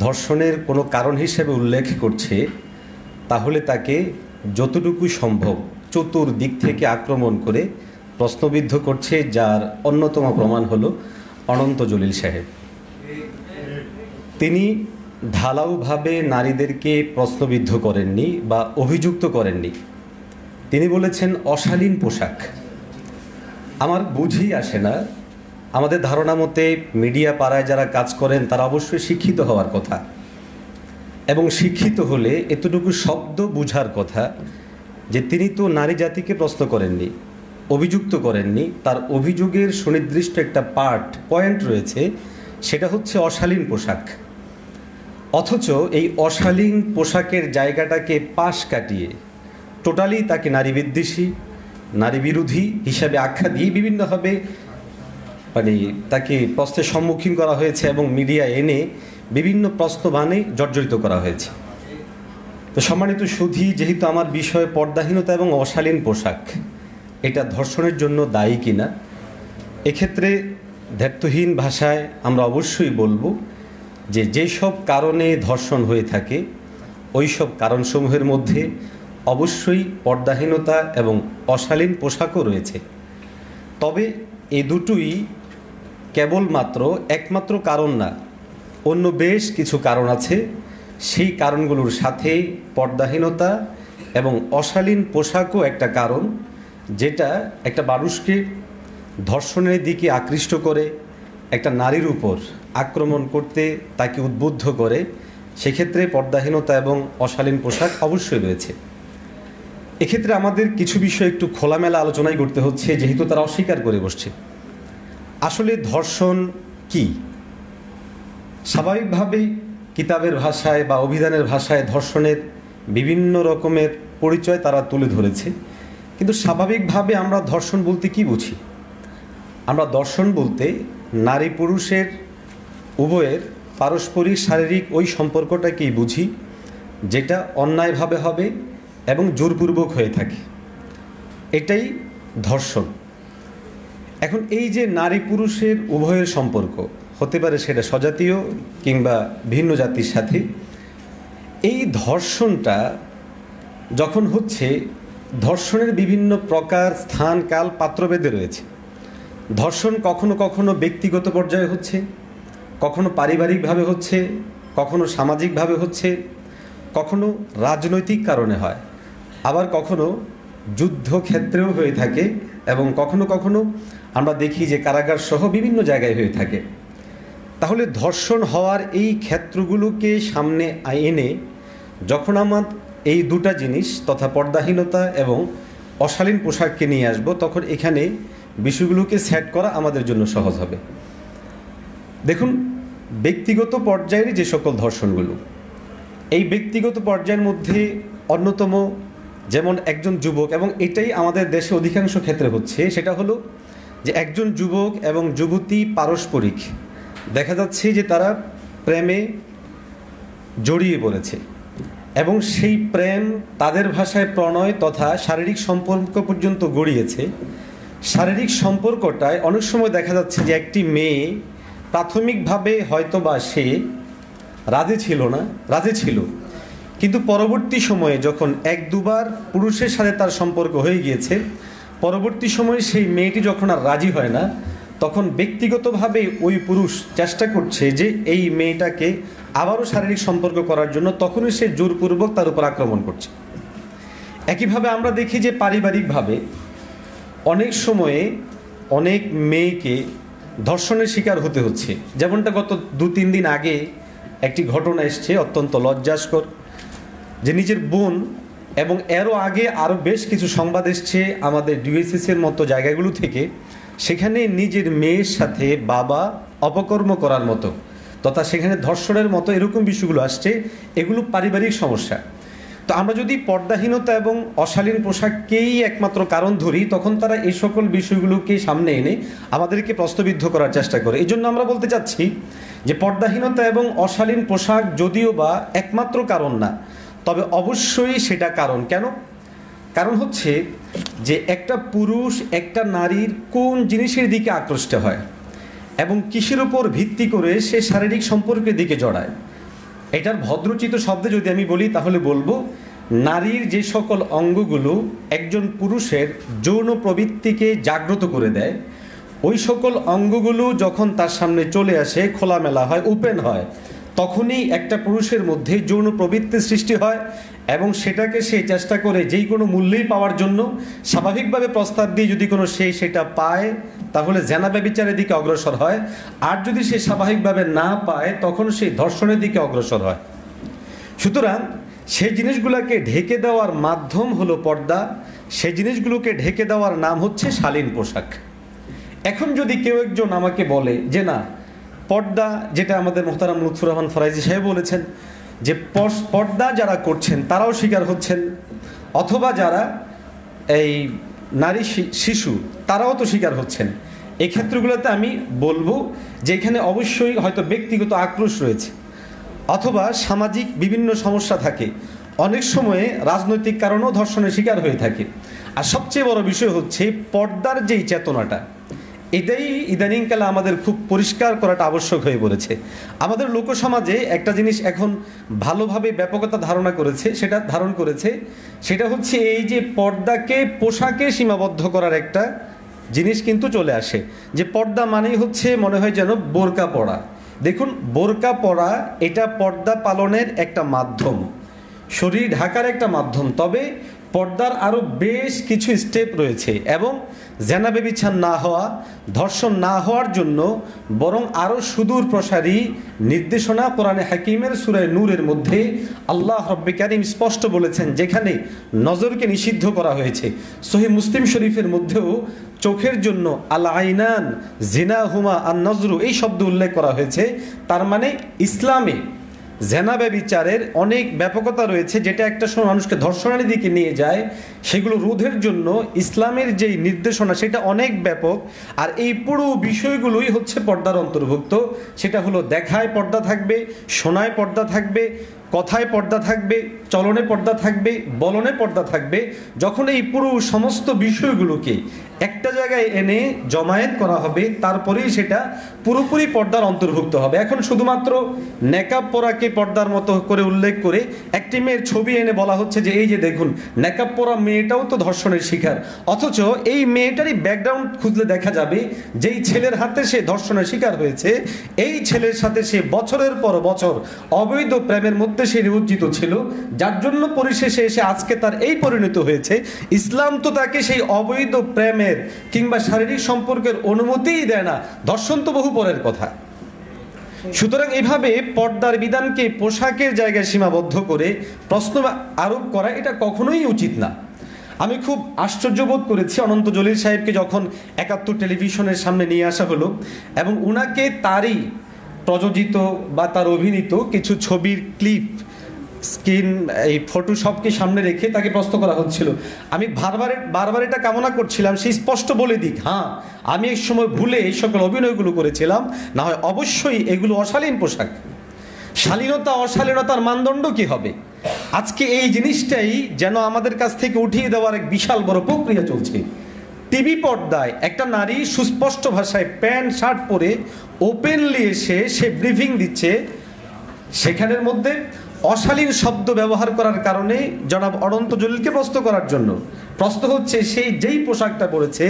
ধর্ষণের কোনো কারণ হিসেবে উল্লেখ করছে, তাহলে তাকে যতটুকু সম্ভব চতুর্দিক থেকে আক্রমণ করে প্রশ্নবিদ্ধ করছে, যার অন্যতম প্রমাণ হলো অনন্ত জলিল সাহেব। তিনি ঢালাওভাবে নারীদেরকে প্রশ্নবিদ্ধ করেননি বা অভিযুক্ত করেননি, তিনি বলেছেন অশালীন পোশাক। আমার বুঝেই আসে না, আমাদের ধারণা মতে মিডিয়া পাড়ায় যারা কাজ করেন তারা অবশ্যই শিক্ষিত হওয়ার কথা, এবং শিক্ষিত হলে এতটুকু শব্দ বুঝার কথা যে তিনি তো নারী জাতিকে প্রশ্ন করেননি, অভিযুক্ত করেননি, তার অভিযোগের সুনির্দিষ্ট একটা পয়েন্ট রয়েছে, সেটা হচ্ছে অশালীন পোশাক। অথচ এই অশালীন পোশাকের জায়গাটাকে পাশ কাটিয়ে টোটালি তাকে নারী বিদ্বেষী, নারী বিরোধী হিসাবে আখ্যা দিয়ে বিভিন্নভাবে তাকে প্রশ্নের সম্মুখীন করা হয়েছে এবং মিডিয়া এনে বিভিন্ন প্রশ্নবাণে জর্জরিত করা হয়েছে। তো সম্মানিত সুধী, যেহেতু আমার বিষয় পর্দাহীনতা এবং অশালীন পোশাক এটা ধর্ষণের জন্য দায়ী কিনা, এক্ষেত্রে দ্ব্যর্থহীন ভাষায় আমরা অবশ্যই বলবো যে যেসব কারণে ধর্ষণ হয়ে থাকে ওই সব কারণসমূহের মধ্যে অবশ্যই পর্দাহীনতা এবং অশালীন পোশাকও রয়েছে। তবে এ দুটোই কেবলমাত্র একমাত্র কারণ না, অন্য বেশ কিছু কারণ আছে। সেই কারণগুলোর সাথে পর্দাহীনতা এবং অশালীন পোশাকও একটা কারণ, যেটা একটা মানুষকে ধর্ষণের দিকে আকৃষ্ট করে, একটা নারীর উপর আক্রমণ করতে তাকে উদ্বুদ্ধ করে। সেক্ষেত্রে পর্দাহীনতা এবং অশালীন পোশাক অবশ্যই রয়েছে। এক্ষেত্রে আমাদের কিছু বিষয় একটু খোলামেলা আলোচনাই করতে হচ্ছে, যেহেতু তারা অস্বীকার করে বসছে। আসলে ধর্ষণ কি? স্বাভাবিকভাবেই কিতাবের ভাষায় বা অভিধানের ভাষায় ধর্ষণের বিভিন্ন রকমের পরিচয় তারা তুলে ধরেছে, কিন্তু স্বাভাবিকভাবে আমরা ধর্ষণ বলতে কি বুঝি? আমরা দর্শন বলতে নারী পুরুষের উভয়ের পারস্পরিক শারীরিক ওই সম্পর্কটাকেই বুঝি, যেটা অন্যায়ভাবে হবে এবং জোরপূর্বক হয়ে থাকে, এটাই ধর্ষণ। এখন এই যে নারী পুরুষের উভয়ের সম্পর্ক হতে পারে সেটা স্বজাতীয় কিংবা ভিন্ন জাতির সাথে, এই ধর্ষণটা যখন হচ্ছে, ধর্ষণের বিভিন্ন প্রকার, স্থান, কাল, পাত্রভেদে রয়েছে। ধর্ষণ কখনো কখনো ব্যক্তিগত পর্যায়ে হচ্ছে, কখনো পারিবারিকভাবে হচ্ছে, কখনো সামাজিকভাবে হচ্ছে, কখনো রাজনৈতিক কারণে হয়, আবার কখনো যুদ্ধক্ষেত্রেও হয়ে থাকে, এবং কখনো কখনো আমরা দেখি যে কারাগার সহ বিভিন্ন জায়গায় হয়ে থাকে। তাহলে ধর্ষণ হওয়ার এই ক্ষেত্রগুলোকে সামনে এনে যখন আমার এই দুটা জিনিস তথা পর্দাহীনতা এবং অশালীন পোশাককে নিয়ে আসবো, তখন এখানে বিষয়গুলোকে সেট করা আমাদের জন্য সহজ হবে। দেখুন, ব্যক্তিগত পর্যায়ের যে সকল ধর্ষণগুলো, এই ব্যক্তিগত পর্যায়ের মধ্যে অন্যতম, যেমন একজন যুবক, এবং এটাই আমাদের দেশে অধিকাংশ ক্ষেত্রে হচ্ছে, সেটা হলো যে একজন যুবক এবং যুবতী পারস্পরিক দেখা যাচ্ছে যে তারা প্রেমে জড়িয়ে পড়েছে, এবং সেই প্রেম তাদের ভাষায় প্রণয় তথা শারীরিক সম্পর্ক পর্যন্ত গড়িয়েছে। শারীরিক সম্পর্কটায় অনেক সময় দেখা যাচ্ছে যে একটি মেয়ে প্রাথমিকভাবে হয়তোবা সে রাজি ছিল, কিন্তু পরবর্তী সময়ে যখন এক দুবার পুরুষের সাথে তার সম্পর্ক হয়ে গিয়েছে, পরবর্তী সময়ে সেই মেয়েটি যখন আর রাজি হয় না, তখন ব্যক্তিগতভাবে ওই পুরুষ চেষ্টা করছে যে এই মেয়েটাকে আবারও শারীরিক সম্পর্ক করার জন্য, তখনই সে জোরপূর্বক তার উপর আক্রমণ করছে। একইভাবে আমরা দেখি যে পারিবারিকভাবে অনেক সময়ে অনেক মেয়েকে ধর্ষণের শিকার হতে হচ্ছে। যেমনটা গত 2-3 দিন আগে একটি ঘটনা এসছে অত্যন্ত লজ্জাস্কর, যে নিজের বোন, এবং এরও আগে আরও বেশ কিছু সংবাদ এসছে আমাদের ডিওএসএসের মতো জায়গাগুলো থেকে, সেখানে নিজের মেয়ের সাথে বাবা অপকর্ম করার মতো তথা সেখানে ধর্ষণের মতো এরকম বিষয়গুলো আসছে। এগুলো পারিবারিক সমস্যা। তো আমরা যদি পর্দাহীনতা এবং অশালীন পোশাককেই একমাত্র কারণ ধরি, তখন তারা এই সকল বিষয়গুলোকে সামনে এনে আমাদেরকে প্রশ্নবিদ্ধ করার চেষ্টা করে। এই জন্য আমরা বলতে চাচ্ছি যে পর্দাহীনতা এবং অশালীন পোশাক যদিও বা একমাত্র কারণ না, তবে অবশ্যই সেটা কারণ। কেন? কারণ হচ্ছে যে একটা পুরুষ একটা নারীর কোন জিনিসের দিকে আকৃষ্ট হয় এবং কিসের উপর ভিত্তি করে সে শারীরিক সম্পর্কের দিকে জড়ায়। এটার ভদ্রচিত শব্দে যদি আমি বলি তাহলে বলবো, নারীর যে সকল অঙ্গগুলো একজন পুরুষের যৌন প্রবৃত্তিকে জাগ্রত করে দেয়, ওই সকল অঙ্গগুলো যখন তার সামনে চলে আসে, খোলামেলা হয়, ওপেন হয়, তখনই একটা পুরুষের মধ্যে যৌন প্রবৃত্তির সৃষ্টি হয় এবং সেটাকে সে চেষ্টা করে যেই কোনো মূল্যেই পাওয়ার জন্য। স্বাভাবিকভাবে প্রস্তাব দিয়ে যদি কোনো সে সেটা পায় তাহলে জেনা ব্যভিচারের দিকে অগ্রসর হয়, আর যদি সে স্বাভাবিকভাবে না পায় তখন সে ধর্ষণের দিকে অগ্রসর হয়। সুতরাং সেই জিনিসগুলোকে ঢেকে দেওয়ার মাধ্যম হলো পর্দা, সেই জিনিসগুলোকে ঢেকে দেওয়ার নাম হচ্ছে শালীন পোশাক। এখন যদি কেউ একজন আমাকে বলে যে না, পর্দা যেটা আমাদের মোহতারাম লুৎফুর রহমান ফরাইজি সাহেব বলেছেন যে পর্দা যারা করছেন তারাও শিকার হচ্ছেন, অথবা যারা এই নারী শিশু তারাও তো শিকার হচ্ছেন, এই ক্ষেত্রগুলোতে আমি বলবো যে এখানে অবশ্যই হয়তো ব্যক্তিগত আক্রোশ রয়েছে অথবা সামাজিক বিভিন্ন সমস্যা থাকে, অনেক সময়ে রাজনৈতিক কারণেও ধর্ষণের শিকার হয়ে থাকে। আর সবচেয়ে বড় বিষয় হচ্ছে পর্দার যেই চেতনাটা, এটাই ইদানিংকালে আমাদের খুব পরিষ্কার করাটা আবশ্যক হয়ে পড়েছে। আমাদের লোকসমাজে একটা জিনিস এখন ভালোভাবে ব্যাপকতা ধারণ করেছে, সেটা হচ্ছে এই যে পর্দাকে পোশাকে সীমাবদ্ধ করার একটা জিনিস কিন্তু চলে আসে, যে পর্দা মানেই হচ্ছে মনে হয় যেন বোরকা পরা। দেখুন, বোরকা পরা এটা পর্দা পালনের একটা মাধ্যম, শরীর ঢাকার একটা মাধ্যম, তবে পর্দার আরও বেশ কিছু স্টেপ রয়েছে এবং জেনা ব্যভিচার না হওয়া, ধর্ষণ না হওয়ার জন্য বরং আরও সুদূর প্রসারী নির্দেশনা কোরআনে হাকিমের সূরা নূরের মধ্যে আল্লাহ রব্বে কারীম স্পষ্ট বলেছেন, যেখানে নজরকে নিষিদ্ধ করা হয়েছে। সহিহ মুসলিম শরীফের মধ্যেও চোখের জন্য আল আইনান জিনাহুমা আন নজরু এই শব্দ উল্লেখ করা হয়েছে। তার মানে ইসলামে জেনা ব্যভিচারের অনেক ব্যাপকতা রয়েছে, যেটা একটা সময় মানুষকে ধর্ষণের দিকে নিয়ে যায়। সেগুলো রোধের জন্য ইসলামের যেই নির্দেশনা সেটা অনেক ব্যাপক। আর এই পুরো বিষয়গুলোই হচ্ছে পর্দার অন্তর্ভুক্ত। সেটা হলো দেখায় পর্দা থাকবে, শোনায় পর্দা থাকবে, কথায় পর্দা থাকবে, চলনে পর্দা থাকবে, বলনে পর্দা থাকবে। যখন এই পুরো সমস্ত বিষয়গুলোকে একটা জায়গায় এনে জমায়েত করা হবে, তারপরেই সেটা পুরোপুরি পর্দার অন্তর্ভুক্ত হবে। এখন শুধুমাত্র নেকাব পরাকে পর্দার মতো করে উল্লেখ করে একটি মেয়ের ছবি এনে বলা হচ্ছে যে এই যে দেখুন, নেকাব পরা মেয়েটাও তো ধর্ষণের শিকার, অথচ এই মেয়েটারই ব্যাকগ্রাউন্ড খুঁজলে দেখা যাবে যেই ছেলের হাতে সে ধর্ষণের শিকার হয়েছে, এই ছেলের সাথে সে বছরের পর বছর অবৈধ প্রেমের মধ্যে সে নিমজ্জিত ছিল, যার জন্য পরিশেষে এসে আজকে তার এই পরিণত হয়েছে। ইসলাম তো তাকে সেই অবৈধ প্রেমের কিংবা শারীরিক সম্পর্কের অনুমতিই দেয় না, ধর্ষণ তো বহু পরের কথা। সুতরাং এইভাবে পর্দার বিধানকে পোশাকের জায়গায় সীমাবদ্ধ করে প্রশ্ন আরোপ করা এটা কখনোই উচিত না। আমি খুব আশ্চর্য বোধ করেছি অনন্ত জলিল সাহেবকে যখন ৭১ টেলিভিশনের সামনে নিয়ে আসা হলো এবং উনাকে তারই প্রযোজিত বা তার অভিনীত কিছু ছবির ক্লিপ, স্ক্রিন, এই ফটোশপকে সামনে রেখে তাকে প্রশ্ন করা হচ্ছিল। আমি বারবার এটা কামনা করছিলাম সে স্পষ্ট বলে দিক, হ্যাঁ আমি এই সময় ভুলে এই সকল অভিনয়গুলো করেছিলাম, না হয় অবশ্যই এগুলো অশালীন পোশাক। শালীনতা অশালীনতার মানদণ্ড কি হবে? আজকে এই জিনিসটাই যেন আমাদের কাছ থেকে উঠিয়ে দেওয়ার এক বিশাল বড় প্রক্রিয়া চলছে। টিভি পর্দায় একটা নারী সুস্পষ্ট ভাষায় প্যান্ট শার্ট পরে ওপেনলি এসে সে ব্রিফিং দিচ্ছে, সেখানের মধ্যে অশালীন শব্দ ব্যবহার করার কারণে জনাব অনন্ত জলিলকে প্রশ্ন করার জন্য। প্রশ্ন হচ্ছে সেই যেই পোশাকটা পরেছে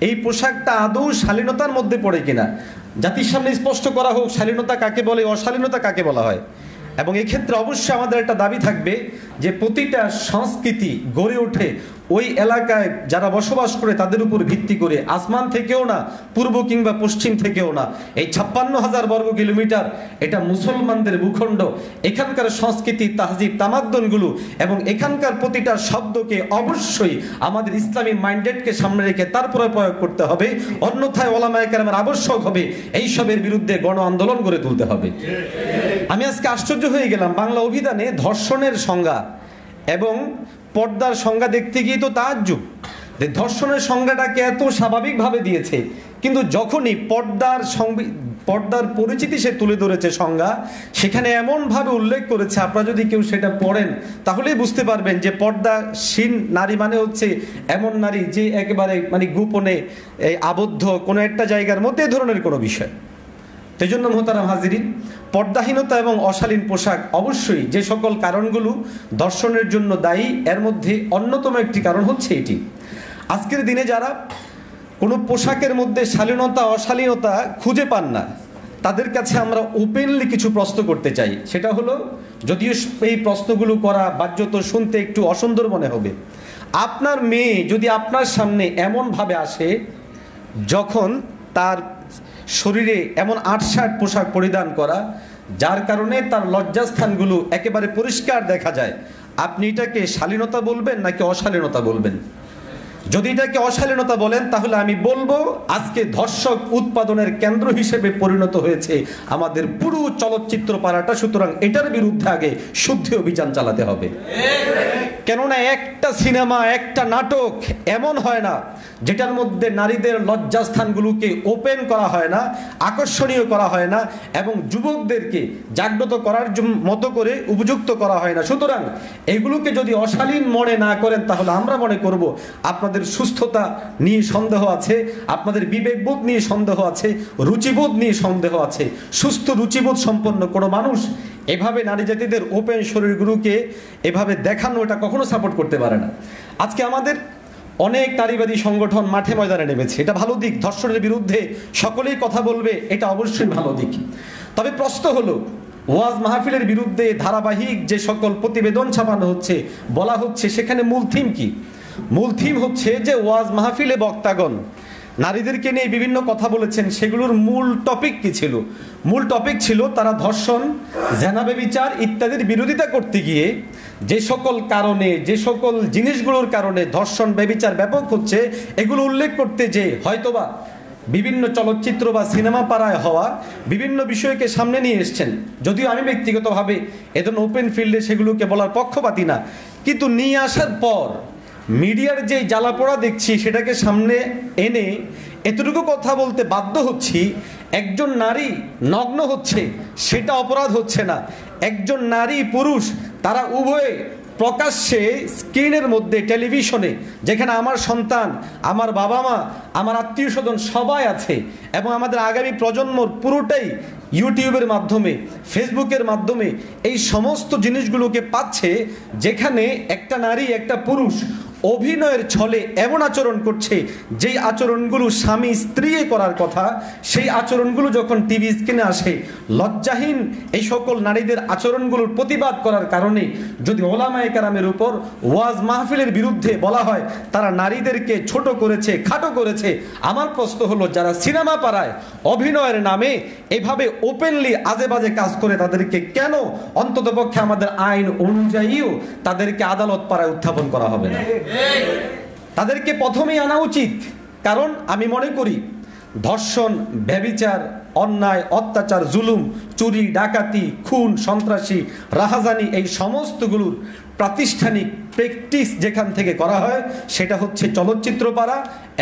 এই পোশাকটা আদৌ শালীনতার মধ্যে পড়ে কিনা। জাতির সামনে স্পষ্ট করা হোক শালীনতা কাকে বলে, অশালীনতা কাকে বলা হয়। এবং এক্ষেত্রে অবশ্যই আমাদের একটা দাবি থাকবে যে প্রতিটা সংস্কৃতি গড়ে ওঠে ওই এলাকায় যারা বসবাস করে তাদের উপর ভিত্তি করে, আসমান থেকেও না, পূর্ব কিংবা পশ্চিম থেকেও না। এই 56,000 বর্গ কিলোমিটার এটা মুসলমানদের ভূখণ্ড। এখানকার সংস্কৃতি, তাহজিব, তামাদ্দনগুলো এবং এখানকার প্রতিটা শব্দকে অবশ্যই আমাদের ইসলামী মাইন্ডেডকে সামনে রেখে তারপরে প্রয়োগ করতে হবে। অন্যথায় ওলামায়ে কেরামের আবশ্যক হবে এইসবের বিরুদ্ধে গণ আন্দোলন গড়ে তুলতে হবে। আমি আজকে আশ্চর্য হয়ে গেলাম, বাংলা অভিধানে ধর্ষণের সংজ্ঞা এবং পর্দার সংজ্ঞা দেখতে গিয়ে তো তাজ্জুব, ধর্ষণের সংজ্ঞাটাকে এত স্বাভাবিকভাবে দিয়েছে, কিন্তু যখনই পর্দার পরিচিতি সে তুলে ধরেছে সংজ্ঞা, সেখানে এমনভাবে উল্লেখ করেছে, আপনারা যদি কেউ সেটা পড়েন তাহলেই বুঝতে পারবেন যে পর্দাশীল নারী মানে হচ্ছে এমন নারী যে একেবারে মানে গোপনে আবদ্ধ কোনো একটা জায়গার মধ্যে এ ধরনের কোনো বিষয়। সেই জন্য মোহতারাম হাজিরিন, পর্দাহীনতা এবং অশালীন পোশাক অবশ্যই যে সকল কারণগুলো ধর্ষণের জন্য দায়ী, এর মধ্যে অন্যতম একটি কারণ হচ্ছে এটি। আজকের দিনে যারা কোনো পোশাকের মধ্যে শালীনতা অশালীনতা খুঁজে পান না, তাদের কাছে আমরা ওপেনলি কিছু প্রশ্ন করতে চাই। সেটা হলো, যদিও এই প্রশ্নগুলো করা বাহ্যত শুনতে একটু অসুন্দর মনে হবে, আপনার মেয়ে যদি আপনার সামনে এমনভাবে আসে যখন তার শরীরে এমন আটসাট পোশাক পরিধান করা যার কারণে তার লজ্জাস্থানগুলো একেবারে পরিষ্কার দেখা যায়, আপনি এটাকে শালীনতা বলবেন নাকি অশালীনতা বলবেন? যদি এটাকে অশালীনতা বলেন তাহলে আমি বলবো আজকে ধর্ষক উৎপাদনের কেন্দ্র হিসেবে পরিণত হয়েছে আমাদের পুরো চলচ্চিত্র পাড়াটা। সুতরাং এটার বিরুদ্ধে আগে শুদ্ধি অভিযান চালাতে হবে। কেননা একটা সিনেমা, একটা নাটক এমন হয় না যেটার মধ্যে নারীদের লজ্জাস্থানগুলোকে ওপেন করা হয় না, আকর্ষণীয় করা হয় না এবং যুবকদেরকে জাগ্রত করার মতো করে উপযুক্ত করা হয় না। সুতরাং এগুলোকে যদি অশালীন মনে না করেন তাহলে আমরা মনে করব আপনাদের সুস্থতা নিয়ে সন্দেহ আছে, আপনাদের বিবেকবোধ নিয়ে সন্দেহ আছে, রুচিবোধ নিয়ে সন্দেহ আছে। সুস্থ রুচিবোধ সম্পন্ন কোনো মানুষ এভাবে নারী জাতিদের ওপেন শরীরগুলোকে এভাবে দেখানো এটা কখনো সাপোর্ট করতে পারে না। আজকে আমাদের অনেক নারীবাদী সংগঠন মাঠে ময়দানে নেমেছে, এটা ভালো দিক। ধর্ষণের বিরুদ্ধে সকলেই কথা বলবে, এটা অবশ্যই ভালো দিক। তবে প্রশ্ন হলো, ওয়াজ মাহফিলের বিরুদ্ধে ধারাবাহিক যে সকল প্রতিবেদন ছাপানো হচ্ছে, বলা হচ্ছে, সেখানে মূল থিম কি? মূল থিম হচ্ছে যে ওয়াজ মাহফিলে বক্তাগণ নারীদেরকে নিয়ে বিভিন্ন কথা বলেছেন, সেগুলোর মূল টপিক কি ছিল? মূল টপিক ছিল তারা ধর্ষণ, জেনা, ব্যভিচার ইত্যাদির বিরোধিতা করতে গিয়ে যে সকল কারণে, যে সকল জিনিসগুলোর কারণে ধর্ষণ ব্যভিচার ব্যাপক হচ্ছে, এগুলো উল্লেখ করতে যে হয়তোবা বিভিন্ন চলচ্চিত্র বা সিনেমা পাড়ায় হওয়া বিভিন্ন বিষয়কে সামনে নিয়ে এসছেন। যদিও আমি ব্যক্তিগতভাবে এদের ওপেন ফিল্ডে সেগুলোকে বলার পক্ষপাতী না, কিন্তু নিয়ে আসার পর মিডিয়ার যে জ্বালাপোড়া দেখছি সেটাকে সামনে এনে এতটুকু কথা বলতে বাধ্য হচ্ছি, একজন নারী নগ্ন হচ্ছে সেটা অপরাধ হচ্ছে না, একজন নারী পুরুষ তারা উভয়ে প্রকাশ্যে স্ক্রিনের মধ্যে, টেলিভিশনে, যেখানে আমার সন্তান, আমার বাবা মা, আমার আত্মীয় স্বজন সবাই আছে এবং আমাদের আগামী প্রজন্মর পুরোটাই ইউটিউবের মাধ্যমে, ফেসবুকের মাধ্যমে এই সমস্ত জিনিসগুলোকে পাচ্ছে, যেখানে একটা নারী, একটা পুরুষ অভিনয়ের ছলে এমন আচরণ করছে যেই আচরণগুলো স্বামী স্ত্রী করার কথা, সেই আচরণগুলো যখন টিভি স্ক্রিনে আসে, লজ্জাহীন এই সকল নারীদের আচরণগুলোর প্রতিবাদ করার কারণে যদি ওলামায়ে কেরামের উপর ওয়াজ মাহফিলের বিরুদ্ধে বলা হয় তারা নারীদেরকে ছোট করেছে, খাটো করেছে, আমার প্রশ্ন হলো যারা সিনেমা পাড়ায় অভিনয়ের নামে এভাবে ওপেনলি আজে বাজে কাজ করে তাদেরকে কেন অন্ততপক্ষে আমাদের আইন অনুযায়ীও তাদেরকে আদালত পাড়ায় উত্থাপন করা হবে না? তাদেরকে প্রথমেই আনা উচিত। কারণ আমি মনে করি ধর্ষণ, ব্যভিচার, অন্যায়, অত্যাচার, জুলুম, চুরি, ডাকাতি, খুন, সন্ত্রাসী, রাহাজানি এই সমস্তগুলোর প্রাতিষ্ঠানিক প্র্যাকটিস যেখান থেকে করা হয় সেটা হচ্ছে চলচ্চিত্র পাড়া,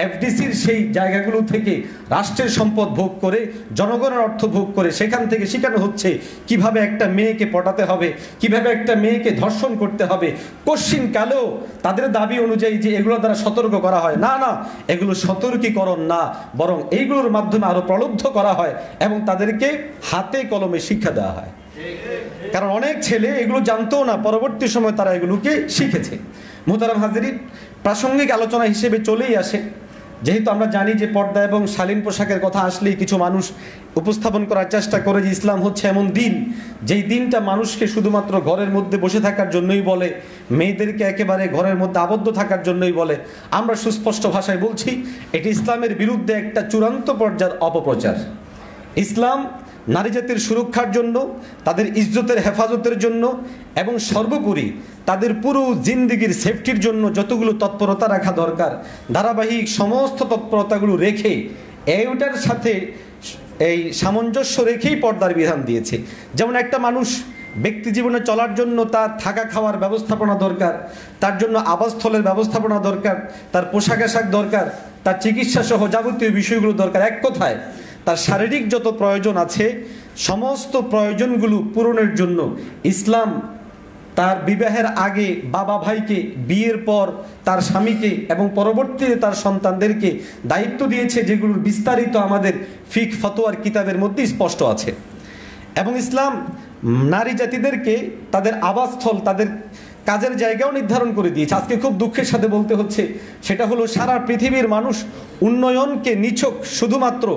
এফডিসির সেই জায়গাগুলো থেকে রাষ্ট্রের সম্পদ ভোগ করে, জনগণের অর্থ ভোগ করে সেখান থেকে শেখানো হচ্ছে কিভাবে একটা মেয়েকে পটাতে হবে, কিভাবে একটা মেয়েকে ধর্ষণ করতে হবে। কশ্চিনকালেও তাদের দাবি অনুযায়ী যে এগুলো দ্বারা সতর্ক করা হয়, না না, এগুলো সতর্কীকরণ না, বরং এইগুলোর মাধ্যমে আরো প্রলুব্ধ করা হয় এবং তাদেরকে হাতে কলমে শিক্ষা দেওয়া হয়। কারণ অনেক ছেলে এগুলো জানতো না, পরবর্তী সময় তারা এগুলোকে শিখেছে। মোহতারাম হাজিরিন, প্রাসঙ্গিক আলোচনা হিসেবে চলেই আসে, যেহেতু আমরা জানি যে পর্দা এবং শালীন পোশাকের কথা আসলেই কিছু মানুষ উপস্থাপন করার চেষ্টা করে যে ইসলাম হচ্ছে এমন দিন যেই দিনটা মানুষকে শুধুমাত্র ঘরের মধ্যে বসে থাকার জন্যই বলে, মেয়েদেরকে একেবারে ঘরের মধ্যে আবদ্ধ থাকার জন্যই বলে। আমরা সুস্পষ্ট ভাষায় বলছি, এটি ইসলামের বিরুদ্ধে একটা চূড়ান্ত পর্যায়ের অপপ্রচার। ইসলাম নারী জাতির সুরক্ষার জন্য, তাদের ইজ্জতের হেফাজতের জন্য এবং সর্বোপরি তাদের পুরো জিন্দিগির সেফটির জন্য যতগুলো তৎপরতা রাখা দরকার, ধারাবাহিক সমস্ত তৎপরতাগুলো রেখে এইটার সাথে এই সামঞ্জস্য রেখেই পর্দার বিধান দিয়েছে। যেমন একটা মানুষ ব্যক্তি জীবনে চলার জন্য তার থাকা খাওয়ার ব্যবস্থাপনা দরকার, তার জন্য আবাসস্থলের ব্যবস্থাপনা দরকার, তার পোশাক আশাক দরকার, তার চিকিৎসা সহ যাবতীয় বিষয়গুলো দরকার। এক কথায় তার শারীরিক যত প্রয়োজন আছে সমস্ত প্রয়োজনগুলো পূরণের জন্য ইসলাম তার বিবাহের আগে বাবা ভাইকে, বিয়ের পর তার স্বামীকে এবং পরবর্তীতে তার সন্তানদেরকে দায়িত্ব দিয়েছে, যেগুলোর বিস্তারিত আমাদের ফিক ফতোয়ার কিতাবের মধ্যে স্পষ্ট আছে। এবং ইসলাম নারী জাতিদেরকে তাদের আবাসস্থল, তাদের কাজের জায়গাও নির্ধারণ করে দিয়েছে। আজকে খুব দুঃখের সাথে বলতে হচ্ছে, সেটা হলো সারা পৃথিবীর মানুষ উন্নয়নকে নিছক শুধুমাত্র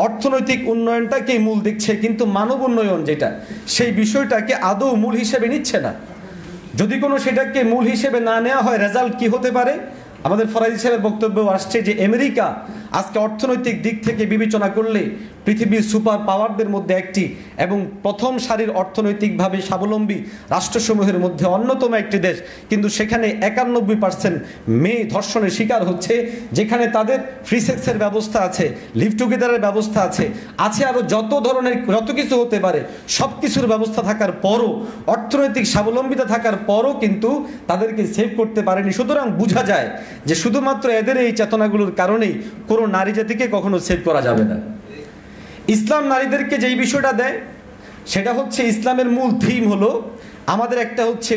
অর্থনৈতিক উন্নয়নটাকেই মূল দেখছে, কিন্তু মানব উন্নয়ন যেটা, সেই বিষয়টাকে আদৌ মূল হিসেবে নিচ্ছে না। যদি কোনো সেটাকে মূল হিসেবে না নেওয়া হয়, রেজাল্ট কি হতে পারে? আমাদের ফরাজি সাহেবের বক্তব্য আসছে যে আমেরিকা আজকে অর্থনৈতিক দিক থেকে বিবেচনা করলে পৃথিবীর সুপার পাওয়ারদের মধ্যে একটি এবং প্রথম সারির অর্থনৈতিকভাবে স্বাবলম্বী রাষ্ট্রসমূহের মধ্যে অন্যতম একটি দেশ, কিন্তু সেখানে 91% মেয়ে ধর্ষণের শিকার হচ্ছে, যেখানে তাদের ফ্রি সেক্সের ব্যবস্থা আছে, লিভ টুগেদারের ব্যবস্থা আছে, আরও যত ধরনের যত কিছু হতে পারে সব কিছুর ব্যবস্থা থাকার পরও, অর্থনৈতিক স্বাবলম্বিতা থাকার পরও কিন্তু তাদেরকে সেভ করতে পারেনি। সুতরাং বোঝা যায় যে শুধুমাত্র এদের এই চেতনাগুলোর কারণেই কোনো নারী জাতিকে কখনো সেভ করা যাবে না। ইসলাম নারীদেরকে যেই বিষয়টা দেয় সেটা হচ্ছে, ইসলামের মূল থিম হলো আমাদের একটা হচ্ছে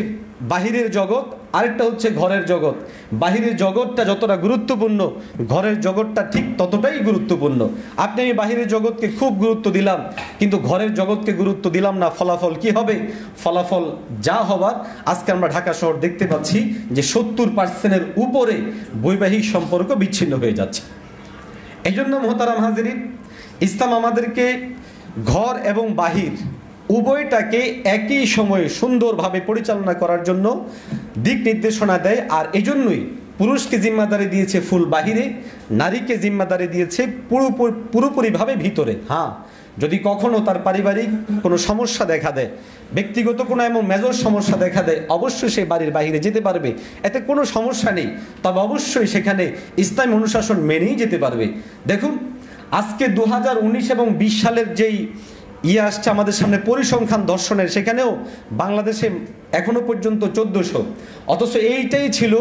বাহিরের জগৎ, আরেকটা হচ্ছে ঘরের জগৎ। বাহিরের জগৎটা যতটা গুরুত্বপূর্ণ, ঘরের জগৎটা ঠিক ততটাই গুরুত্বপূর্ণ। আপনি আমি বাহিরের জগৎকে খুব গুরুত্ব দিলাম, কিন্তু ঘরের জগৎকে গুরুত্ব দিলাম না, ফলাফল কি হবে? ফলাফল যা হবার, আজকে আমরা ঢাকা শহর দেখতে পাচ্ছি যে 70%-এর উপরে বৈবাহিক সম্পর্ক বিচ্ছিন্ন হয়ে যাচ্ছে। এই জন্য মোহতারাম হাজিরিন, ইসলাম আমাদেরকে ঘর এবং বাহির উভয়টাকে একই সময়ে সুন্দরভাবে পরিচালনা করার জন্য দিক নির্দেশনা দেয়। আর এই জন্যই পুরুষকে জিম্মাদারি দিয়েছে ফুল বাহিরে, নারীকে জিম্মাদারি দিয়েছে পুরোপুরিভাবে ভিতরে। হ্যাঁ, যদি কখনো তার পারিবারিক কোনো সমস্যা দেখা দেয়, ব্যক্তিগত কোনো এমন মেজর সমস্যা দেখা দেয়, অবশ্যই সে বাড়ির বাইরে যেতে পারবে, এতে কোনো সমস্যা নেই। তবে অবশ্যই সেখানে ইসলামী অনুশাসন মেনেই যেতে পারবে। দেখুন, আজকে 2019 এবং 20 সালের যেই আসছে আমাদের সামনে পরিসংখ্যান ধর্ষণের, সেখানেও বাংলাদেশে এখনো পর্যন্ত 1400, অথচ এইটাই ছিল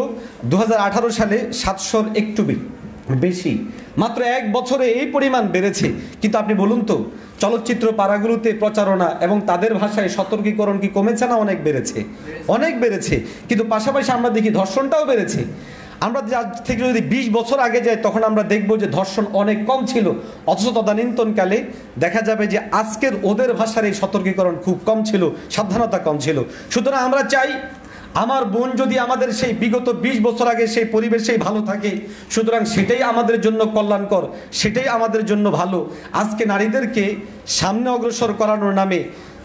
2018 সালে 700-র একটু বেশি। মাত্র এক বছরে এই পরিমাণ বেড়েছে। কিন্তু আপনি বলুন তো, চলচ্চিত্র পাড়াগুলোতে প্রচারণা এবং তাদের ভাষায় সতর্কীকরণ কি কমেছে না অনেক বেড়েছে? অনেক বেড়েছে। কিন্তু পাশাপাশি আমরা দেখি ধর্ষণটাও বেড়েছে। আমরা আজ থেকে যদি 20 বছর আগে যাই, তখন আমরা দেখব যে ধর্ষণ অনেক কম ছিল, অথচ তদানীন্তনকালে দেখা যাবে যে আজকের ওদের ভাষার এই সতর্কীকরণ খুব কম ছিল, সাবধানতা কম ছিল। সুতরাং আমরা চাই আমার বোন যদি আমাদের সেই বিগত 20 বছর আগে সেই পরিবেশেই ভালো থাকে, সুতরাং সেটাই আমাদের জন্য কল্যাণকর, সেটাই আমাদের জন্য ভালো। আজকে নারীদেরকে সামনে অগ্রসর করানোর নামে,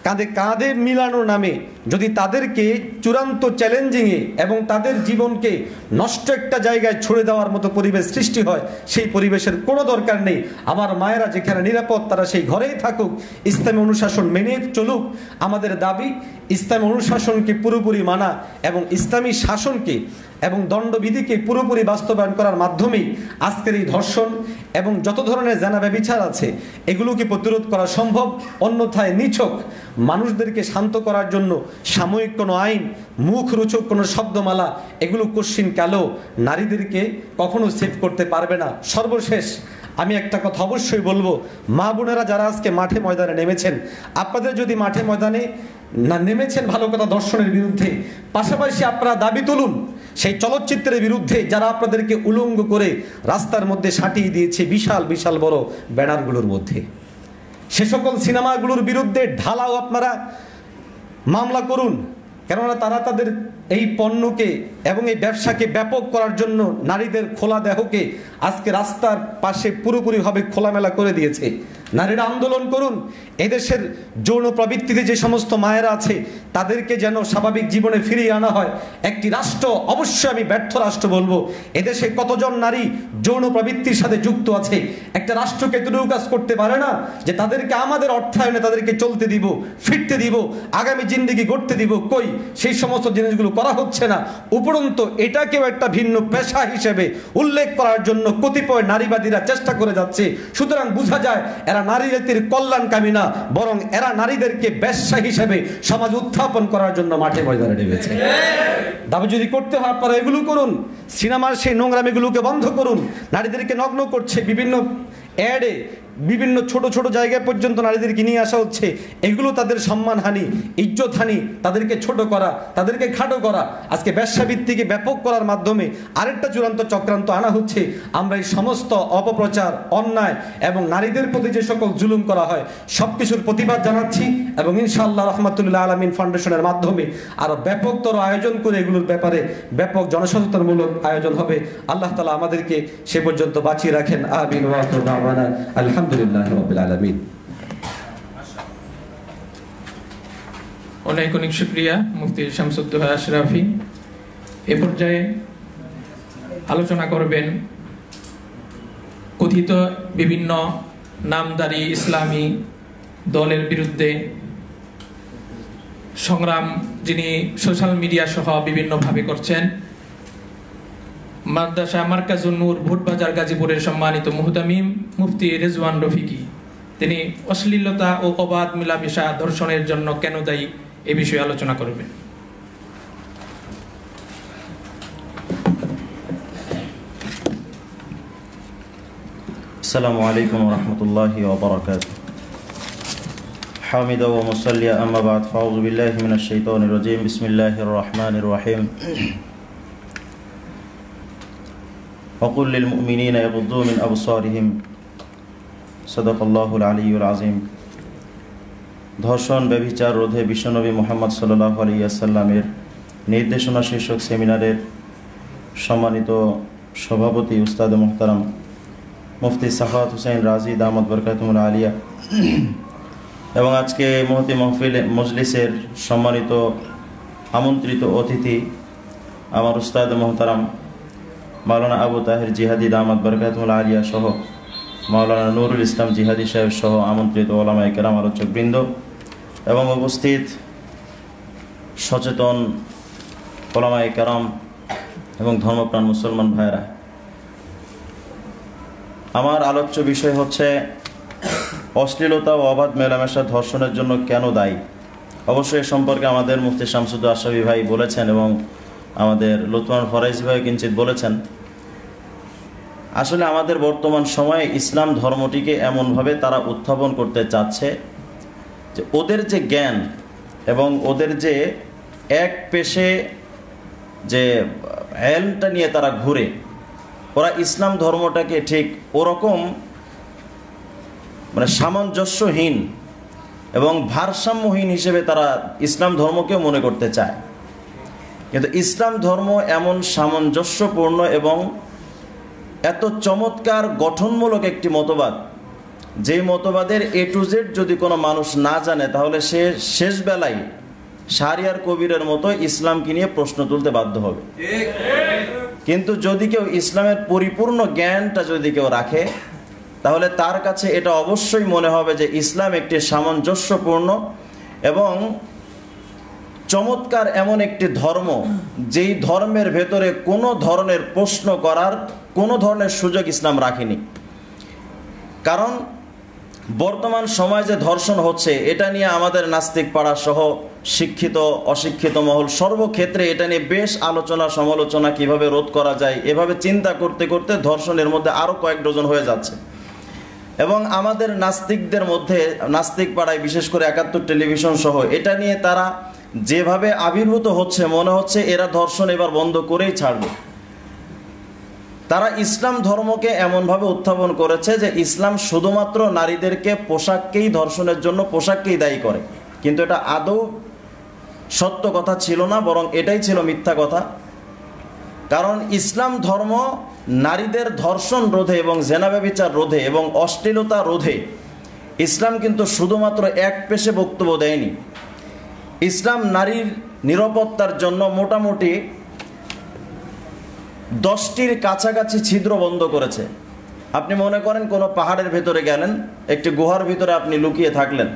কাঁধে কাঁধে মিলানোর নামে যদি তাদেরকে চূড়ান্ত চ্যালেঞ্জিংয়ে এবং তাদের জীবনকে নষ্ট একটা জায়গায় ছুড়ে দেওয়ার মতো পরিবেশ সৃষ্টি হয়, সেই পরিবেশের কোনো দরকার নেই। আমার মায়েরা যেখানে নিরাপদ, তারা সেই ঘরেই থাকুক, ইসলামী অনুশাসন মেনে চলুক। আমাদের দাবি ইসলামী অনুশাসনকে পুরোপুরি মানা এবং ইসলামী শাসনকে এবং দণ্ডবিধিকে পুরোপুরি বাস্তবায়ন করার মাধ্যমেই আজকের এই ধর্ষণ এবং যত ধরনের জানা ব্যভিচার আছে এগুলোকে প্রতিরোধ করা সম্ভব। অন্যথায় নিছক মানুষদেরকে শান্ত করার জন্য সাময়িক কোনো আইন, মুখ রোচক কোনো শব্দমালা, এগুলো কোশ্চিন কালেও নারীদেরকে কখনো সেভ করতে পারবে না। সর্বশেষ আমি একটা কথা অবশ্যই বলবো, মা বোনেরা যারা আজকে মাঠে ময়দানে নেমেছেন, আপনাদের যদি মাঠে ময়দানে না নেমেছেন ভালো কথা ধর্ষণের বিরুদ্ধে, পাশাপাশি আপনারা দাবি তুলুন সেই চলচ্চিত্রের বিরুদ্ধে যারা আপনাদেরকে উলঙ্গ করে রাস্তার মধ্যে সাঁটিয়ে দিয়েছে বিশাল বিশাল বড় ব্যানারগুলোর মধ্যে। সে সকল সিনেমাগুলোর বিরুদ্ধে ঢালাও আপনারা মামলা করুন, কেননা তারা তাদের এই পণ্যকে এবং এই ব্যবসাকে ব্যাপক করার জন্য নারীদের খোলা দেহকে আজকে রাস্তার পাশে পুরোপুরিভাবে খোলামেলা করে দিয়েছে। নারীরা আন্দোলন করুন, এদেশের যৌন প্রবৃত্তিতে যে সমস্ত মায়েরা আছে তাদেরকে যেন স্বাভাবিক জীবনে ফিরিয়ে আনা হয়। একটি রাষ্ট্র, অবশ্যই আমি ব্যর্থ রাষ্ট্র বলবো, এদেশে কতজন নারী যৌন প্রবৃত্তির সাথে যুক্ত আছে, একটা রাষ্ট্রকে এতটুকু কাজ করতে পারে না যে তাদেরকে আমাদের অর্থায়নে তাদেরকে চলতে দিব, ফিরতে দিব, আগামী জিন্দেগি গড়তে দিব। কই, সেই সমস্ত জিনিসগুলো করা হচ্ছে না। উপরন্তু এটাকেও একটা ভিন্ন পেশা হিসেবে উল্লেখ করার জন্য কতিপয় নারীবাদীরা চেষ্টা করে যাচ্ছে। সুতরাং বোঝা যায় এরা নারী জাতির কল্যাণকামী না, বরং এরা নারীদেরকে ব্যবসা হিসেবে সমাজ উত্থাপন করার জন্য মাঠে ময়দানে নেমেছে। দাবি যদি করতে হয় আপনারা এগুলো করুন, সিনেমার সেই নোংরামিগুলোকে বন্ধ করুন। নারীদেরকে নগ্ন করছে বিভিন্ন অ্যাডে, বিভিন্ন ছোট ছোট জায়গায় পর্যন্ত নারীদেরকে নিয়ে আসা হচ্ছে। এগুলো তাদের সম্মানহানি, ইজ্জতহানি, তাদেরকে ছোট করা, তাদেরকে খাটো করা, আজকে ব্যবসাভিত্তিকে ব্যাপক করার মাধ্যমে আরেকটা চূড়ান্ত চক্রান্ত আনা হচ্ছে। আমরা এই সমস্ত অপপ্রচার, অন্যায় এবং নারীদের প্রতি যে সকল জুলুম করা হয় সব কিছুর প্রতিবাদ জানাচ্ছি এবং ইনশাআল্লাহ রহমাতুল্লাহ আলামিন ফাউন্ডেশনের মাধ্যমে আরও ব্যাপকতর আয়োজন করে এগুলোর ব্যাপারে ব্যাপক জনসচেতনমূলক আয়োজন হবে। আল্লাহ তাআলা আমাদেরকে সে পর্যন্ত বাঁচিয়ে রাখেন। আমিন ওয়া আখিরু দাওয়ানা আলহামদুলিল্লাহি রাব্বিল আলামিন। অনেক অনেক শুকরিয়া মুফতি শামসুদ্দোহা আশরাফি। এ পর্যায়ে আলোচনা করবেন কথিত বিভিন্ন নামদারি ইসলামী দলের বিরুদ্ধে সংগ্রাম যিনি সোশ্যাল মিডিয়া সহ বিভিন্নভাবে করছেন, মাদ্রাসা মার্কাজুন নূর ভোটবাজার গাজীপুরের সম্মানিত মুহতামিম মুফতি রেজওয়ান রফিকি। তিনি অশ্লীলতা ও অবাধ মিলামেশা ধর্ষণের জন্য কেন দায়ী এ বিষয়ে আলোচনা করবেন। আসসালামু আলাইকুম ওয়া রাহমাতুল্লাহি ওয়া বারাকাতুহু। হামিদা ওয়া মুসাল্লিয়া আম্মা বা'দ, ফাউযু বিল্লাহি মিনাশ শাইতানির রাজীম। বিসমিল্লাহির রহমানির রহিম। ওয়াকুল লিল মুমিনিনা ইয়াগুদ্দু মিন আবসারিহিম। সাদাকাল্লাহুল আলিয়্যুল আযীম। ধর্ষণ ব্যভিচার রোধে বিশ্বনবী মুহাম্মদ সাল্লাল্লাহু আলাইহি ওয়াসাল্লামের নির্দেশনা শীর্ষক সেমিনারের সম্মানিত সভাপতি উস্তাদ মুহতারাম মুফতি সাখাওয়াত হোসেন রাজি দামাত বরকাতুহুল আলিয়া এবং আজকে মহতি মাহফিল মজলিসের সম্মানিত আমন্ত্রিত অতিথি আমার উস্তাদ মুহতারাম মাওলানা আবু তাহের জিহাদি দামাত বরকাতুহুল আলিয়া সহ মাওলানা নুরুল ইসলাম জিহাদি সাহেব সহ আমন্ত্রিত ওলামায়ে কেরাম, আলোচকবৃন্দ এবং উপস্থিত সচেতন ওলামায়ে কেরাম এবং ধর্মপ্রাণ মুসলমান ভাইয়েরা, আমার আলোচ্য বিষয় হচ্ছে অশ্লীলতা ও অবাধ মেলামেশা ধর্ষণের জন্য কেন দায়ী। অবশ্যই এ সম্পর্কে আমাদের মুফতি শামসুদ্দোহা আশরাফি ভাই বলেছেন এবং আমাদের লুৎফুমান ফরাইজি ভাই কিঞ্চিত বলেছেন। আসলে আমাদের বর্তমান সময়ে ইসলাম ধর্মটিকে এমনভাবে তারা উত্থাপন করতে চাচ্ছে যে ওদের যে জ্ঞান এবং ওদের যে এক পেশে যে এলমটা নিয়ে তারা ঘুরে, ওরা ইসলাম ধর্মটাকে ঠিক ওরকম মানে সামঞ্জস্যহীন এবং ভারসাম্যহীন হিসেবে তারা ইসলাম ধর্মকেও মনে করতে চায়। কিন্তু ইসলাম ধর্ম এমন সামঞ্জস্যপূর্ণ এবং এত চমৎকার গঠনমূলক একটি মতবাদ, যে মতবাদের এ টু জেড যদি কোনো মানুষ না জানে তাহলে সে শেষ বেলায় শাহরিয়ার কবিরের মতো ইসলামকে নিয়ে প্রশ্ন তুলতে বাধ্য হবে। কিন্তু যদি কেউ ইসলামের পরিপূর্ণ জ্ঞানটা যদি কেউ রাখে তাহলে তার কাছে এটা অবশ্যই মনে হবে যে ইসলাম একটি সামঞ্জস্যপূর্ণ এবং চমৎকার এমন একটি ধর্ম, যেই ধর্মের ভেতরে কোনো ধরনের প্রশ্ন করার কোনো ধরনের সুযোগ ইসলাম রাখেনি। কারণ বর্তমান সময়ে যে ধর্ষণ হচ্ছে এটা নিয়ে আমাদের নাস্তিক পাড়া সহ শিক্ষিত অশিক্ষিত মহল সর্বক্ষেত্রে এটা নিয়ে বেশ আলোচনা সমালোচনা, কিভাবে রোধ করা যায় এভাবে চিন্তা করতে করতে ধর্ষণের মধ্যে আরও কয়েক ডজন হয়ে যাচ্ছে। এবং আমাদের নাস্তিকদের মধ্যে, নাস্তিক পাড়ায় বিশেষ করে ৭১ টেলিভিশন সহ এটা নিয়ে তারা যেভাবে আবির্ভূত হচ্ছে মনে হচ্ছে এরা ধর্ষণ এবার বন্ধ করেই ছাড়বে। তারা ইসলাম ধর্মকে এমনভাবে উত্থাপন করেছে যে ইসলাম শুধুমাত্র নারীদেরকে পোশাককেই ধর্ষণের জন্য পোশাককেই দায়ী করে, কিন্তু এটা আদৌ সত্য কথা ছিল না, বরং এটাই ছিল মিথ্যা কথা। কারণ ইসলাম ধর্ম নারীদের ধর্ষণ রোধে এবং জেনা ব্যভিচার রোধে এবং অশ্লীলতা রোধে ইসলাম কিন্তু শুধুমাত্র এক পেশে বক্তব্য দেয়নি। ইসলাম নারীর নিরাপত্তার জন্য মোটামুটি 10টির কাছাকাছি ছিদ্র বন্ধ করেছে। আপনি মনে করেন কোনো পাহাড়ের ভেতরে গেলেন, একটি গুহার ভিতরে আপনি লুকিয়ে থাকলেন,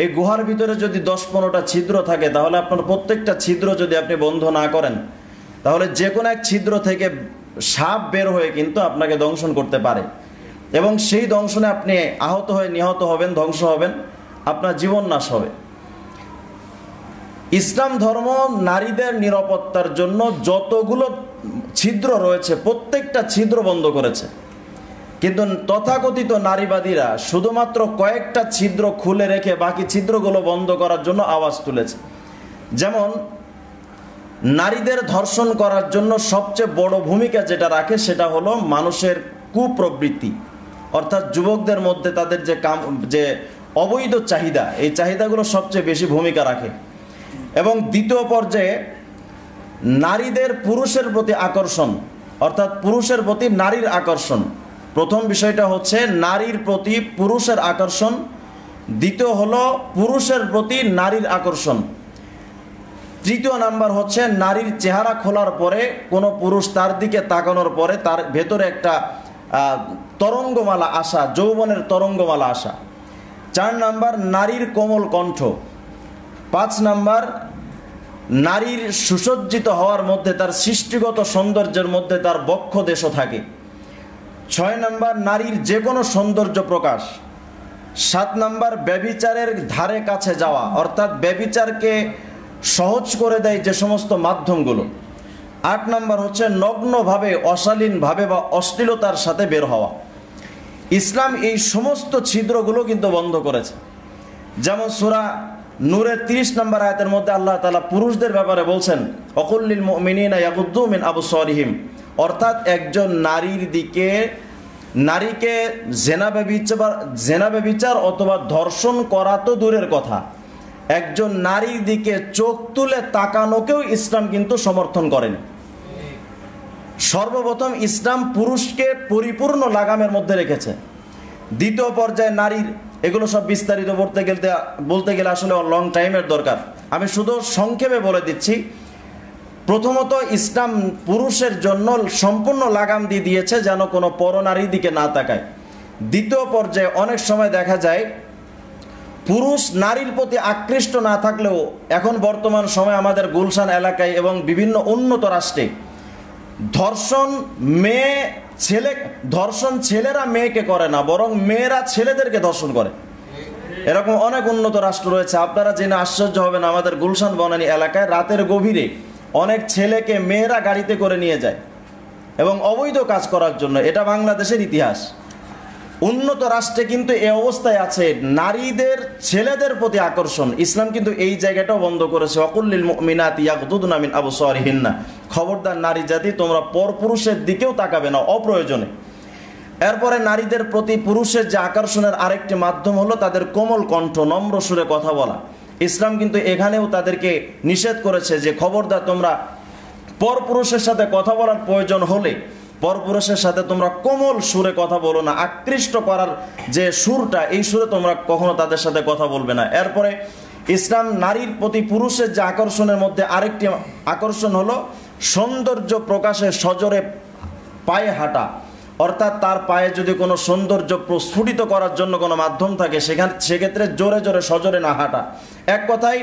এই গুহার ভিতরে যদি 10-15টা ছিদ্র থাকে, তাহলে আপনার প্রত্যেকটা ছিদ্র যদি আপনি বন্ধ না করেন, তাহলে যে কোনো এক ছিদ্র থেকে সাপ বের হয়ে কিন্তু আপনাকে দংশন করতে পারে এবং সেই দংশনে আপনি আহত হয়ে নিহত হবেন, ধ্বংস হবেন, আপনার জীবন নাশ হবে। ইসলাম ধর্ম নারীদের নিরাপত্তার জন্য যতগুলো ছিদ্র রয়েছে প্রত্যেকটা ছিদ্র বন্ধ করেছে। কিন্তু তথাকথিত নারীবাদীরা শুধুমাত্র কয়েকটা ছিদ্র খুলে রেখে বাকি ছিদ্রগুলো বন্ধ করার জন্য আওয়াজ তুলেছে। যেমন নারীদের ধর্ষণ করার জন্য সবচেয়ে বড় ভূমিকা যেটা রাখে সেটা হলো মানুষের কুপ্রবৃত্তি, অর্থাৎ যুবকদের মধ্যে তাদের যে অবৈধ চাহিদা, এই চাহিদাগুলো সবচেয়ে বেশি ভূমিকা রাখে। এবং দ্বিতীয় পর্যায়ে নারীদের পুরুষের প্রতি আকর্ষণ, অর্থাৎ পুরুষের প্রতি নারীর আকর্ষণ। প্রথম বিষয়টা হচ্ছে নারীর প্রতি পুরুষের আকর্ষণ, দ্বিতীয় হলো পুরুষের প্রতি নারীর আকর্ষণ, তৃতীয় নাম্বার হচ্ছে নারীর চেহারা খোলার পরে কোনো পুরুষ তার দিকে তাকানোর পরে তার ভেতরে একটা তরঙ্গমালা আসা, যৌবনের তরঙ্গমালা আসা, 4 নাম্বার নারীর কোমল কণ্ঠ, 5 নাম্বার নারীর সুসজ্জিত হওয়ার মধ্যে তার সৃষ্টিগত সৌন্দর্যের মধ্যে তার বক্ষ দেশও থাকে, 6 নাম্বার নারীর যে কোনো সৌন্দর্য প্রকাশ, 7 নাম্বার ব্যভিচারের ধারে কাছে যাওয়া, অর্থাৎ ব্যভিচারকে সহজ করে দেয় যে সমস্ত মাধ্যমগুলো, 8 নাম্বার হচ্ছে নগ্নভাবে, অশালীনভাবে বা অশ্লীলতার সাথে বের হওয়া। ইসলাম এই সমস্ত ছিদ্রগুলো কিন্তু বন্ধ করেছে। যেমন সূরা নূরের 30 নম্বর আয়াতের মধ্যে আল্লাহ তাআলা পুরুষদের ব্যাপারে বলছেন, অকুল্লিল মুমিনিনা ইয়াগুদ্দু মিন আবসারিহিম, অর্থাৎ একজন নারীকে জেনা ব্যভিচার অথবা ধর্ষণ করা তো দূরের কথা, একজন নারীর দিকে চোখ তুলে তাকানোকেও ইসলাম কিন্তু সমর্থন করেন। সর্বপ্রথম ইসলাম পুরুষকে পরিপূর্ণ লাগামের মধ্যে রেখেছে। দ্বিতীয় পর্যায়ে নারীর, এগুলো সব বিস্তারিত বলতে গেলে আসলে লং টাইমের দরকার, আমি শুধু সংক্ষেপে বলে দিচ্ছি। প্রথমত ইসলাম পুরুষের জন্য সম্পূর্ণ লাগাম দিয়ে দিয়েছে যেন কোনো পরনারীর দিকে না তাকায়। দ্বিতীয় পর্যায়ে অনেক সময় দেখা যায় পুরুষ নারীর প্রতি আকৃষ্ট না থাকলেও এখন বর্তমান সময় আমাদের গুলশান এলাকায় এবং বিভিন্ন উন্নত রাষ্ট্রে ধর্ষণ ছেলেরা মেয়েকে করে না, বরং মেয়েরা ছেলেদেরকে ধর্ষণ করে। এরকম অনেক উন্নত রাষ্ট্র রয়েছে। আপনারা জেনে আশ্চর্য হবেন, আমাদের গুলশান বনানী এলাকায় রাতের গভীরে অনেক ছেলেকে মেয়েরা গাড়িতে করে নিয়ে যায় এবং অবৈধ কাজ করার জন্য। এটা বাংলাদেশের ইতিহাস। উন্নত রাষ্ট্রে কিন্তু এই অবস্থায় আছে নারীদের ছেলেদের প্রতি আকর্ষণ। ইসলাম কিন্তু এই জায়গাটাও বন্ধ করেছে, অকুল্লিল মুমিনাতি ইয়াগুদুদনা মিন আবসারিহিন্না, খবরদার নারী জাতি তোমরা পরপুরুষের দিকেও তাকাবে না অপ্রয়োজনে। এরপরে নারীদের প্রতি পুরুষের যে আকর্ষণের আরেকটি মাধ্যম হলো তাদের কোমল কণ্ঠ, নম্র সুরে কথা বলা। ইসলাম কিন্তু এখানেও তাদেরকে নিষেধ করেছে যে খবরদার তোমরা পরপুরুষের সাথে কথা বলার প্রয়োজন হলে পরপুরুষের সাথে তোমরা কোমল সুরে কথা বলো না, আকৃষ্ট করার যে সুরটা, এই সুরে তোমরা কখনো তাদের সাথে কথা বলবে না। এরপরে ইসলাম নারীর প্রতি পুরুষের যে আকর্ষণের মধ্যে আরেকটি আকর্ষণ হলো সৌন্দর্য প্রকাশে সজোরে পায়ে হাঁটা, অর্থাৎ তার পায়ে যদি কোনো সৌন্দর্য প্রস্ফুটিত করার জন্য কোনো মাধ্যম থাকে সেক্ষেত্রে জোরে জোরে সজোরে না হাঁটা, এক কথায়।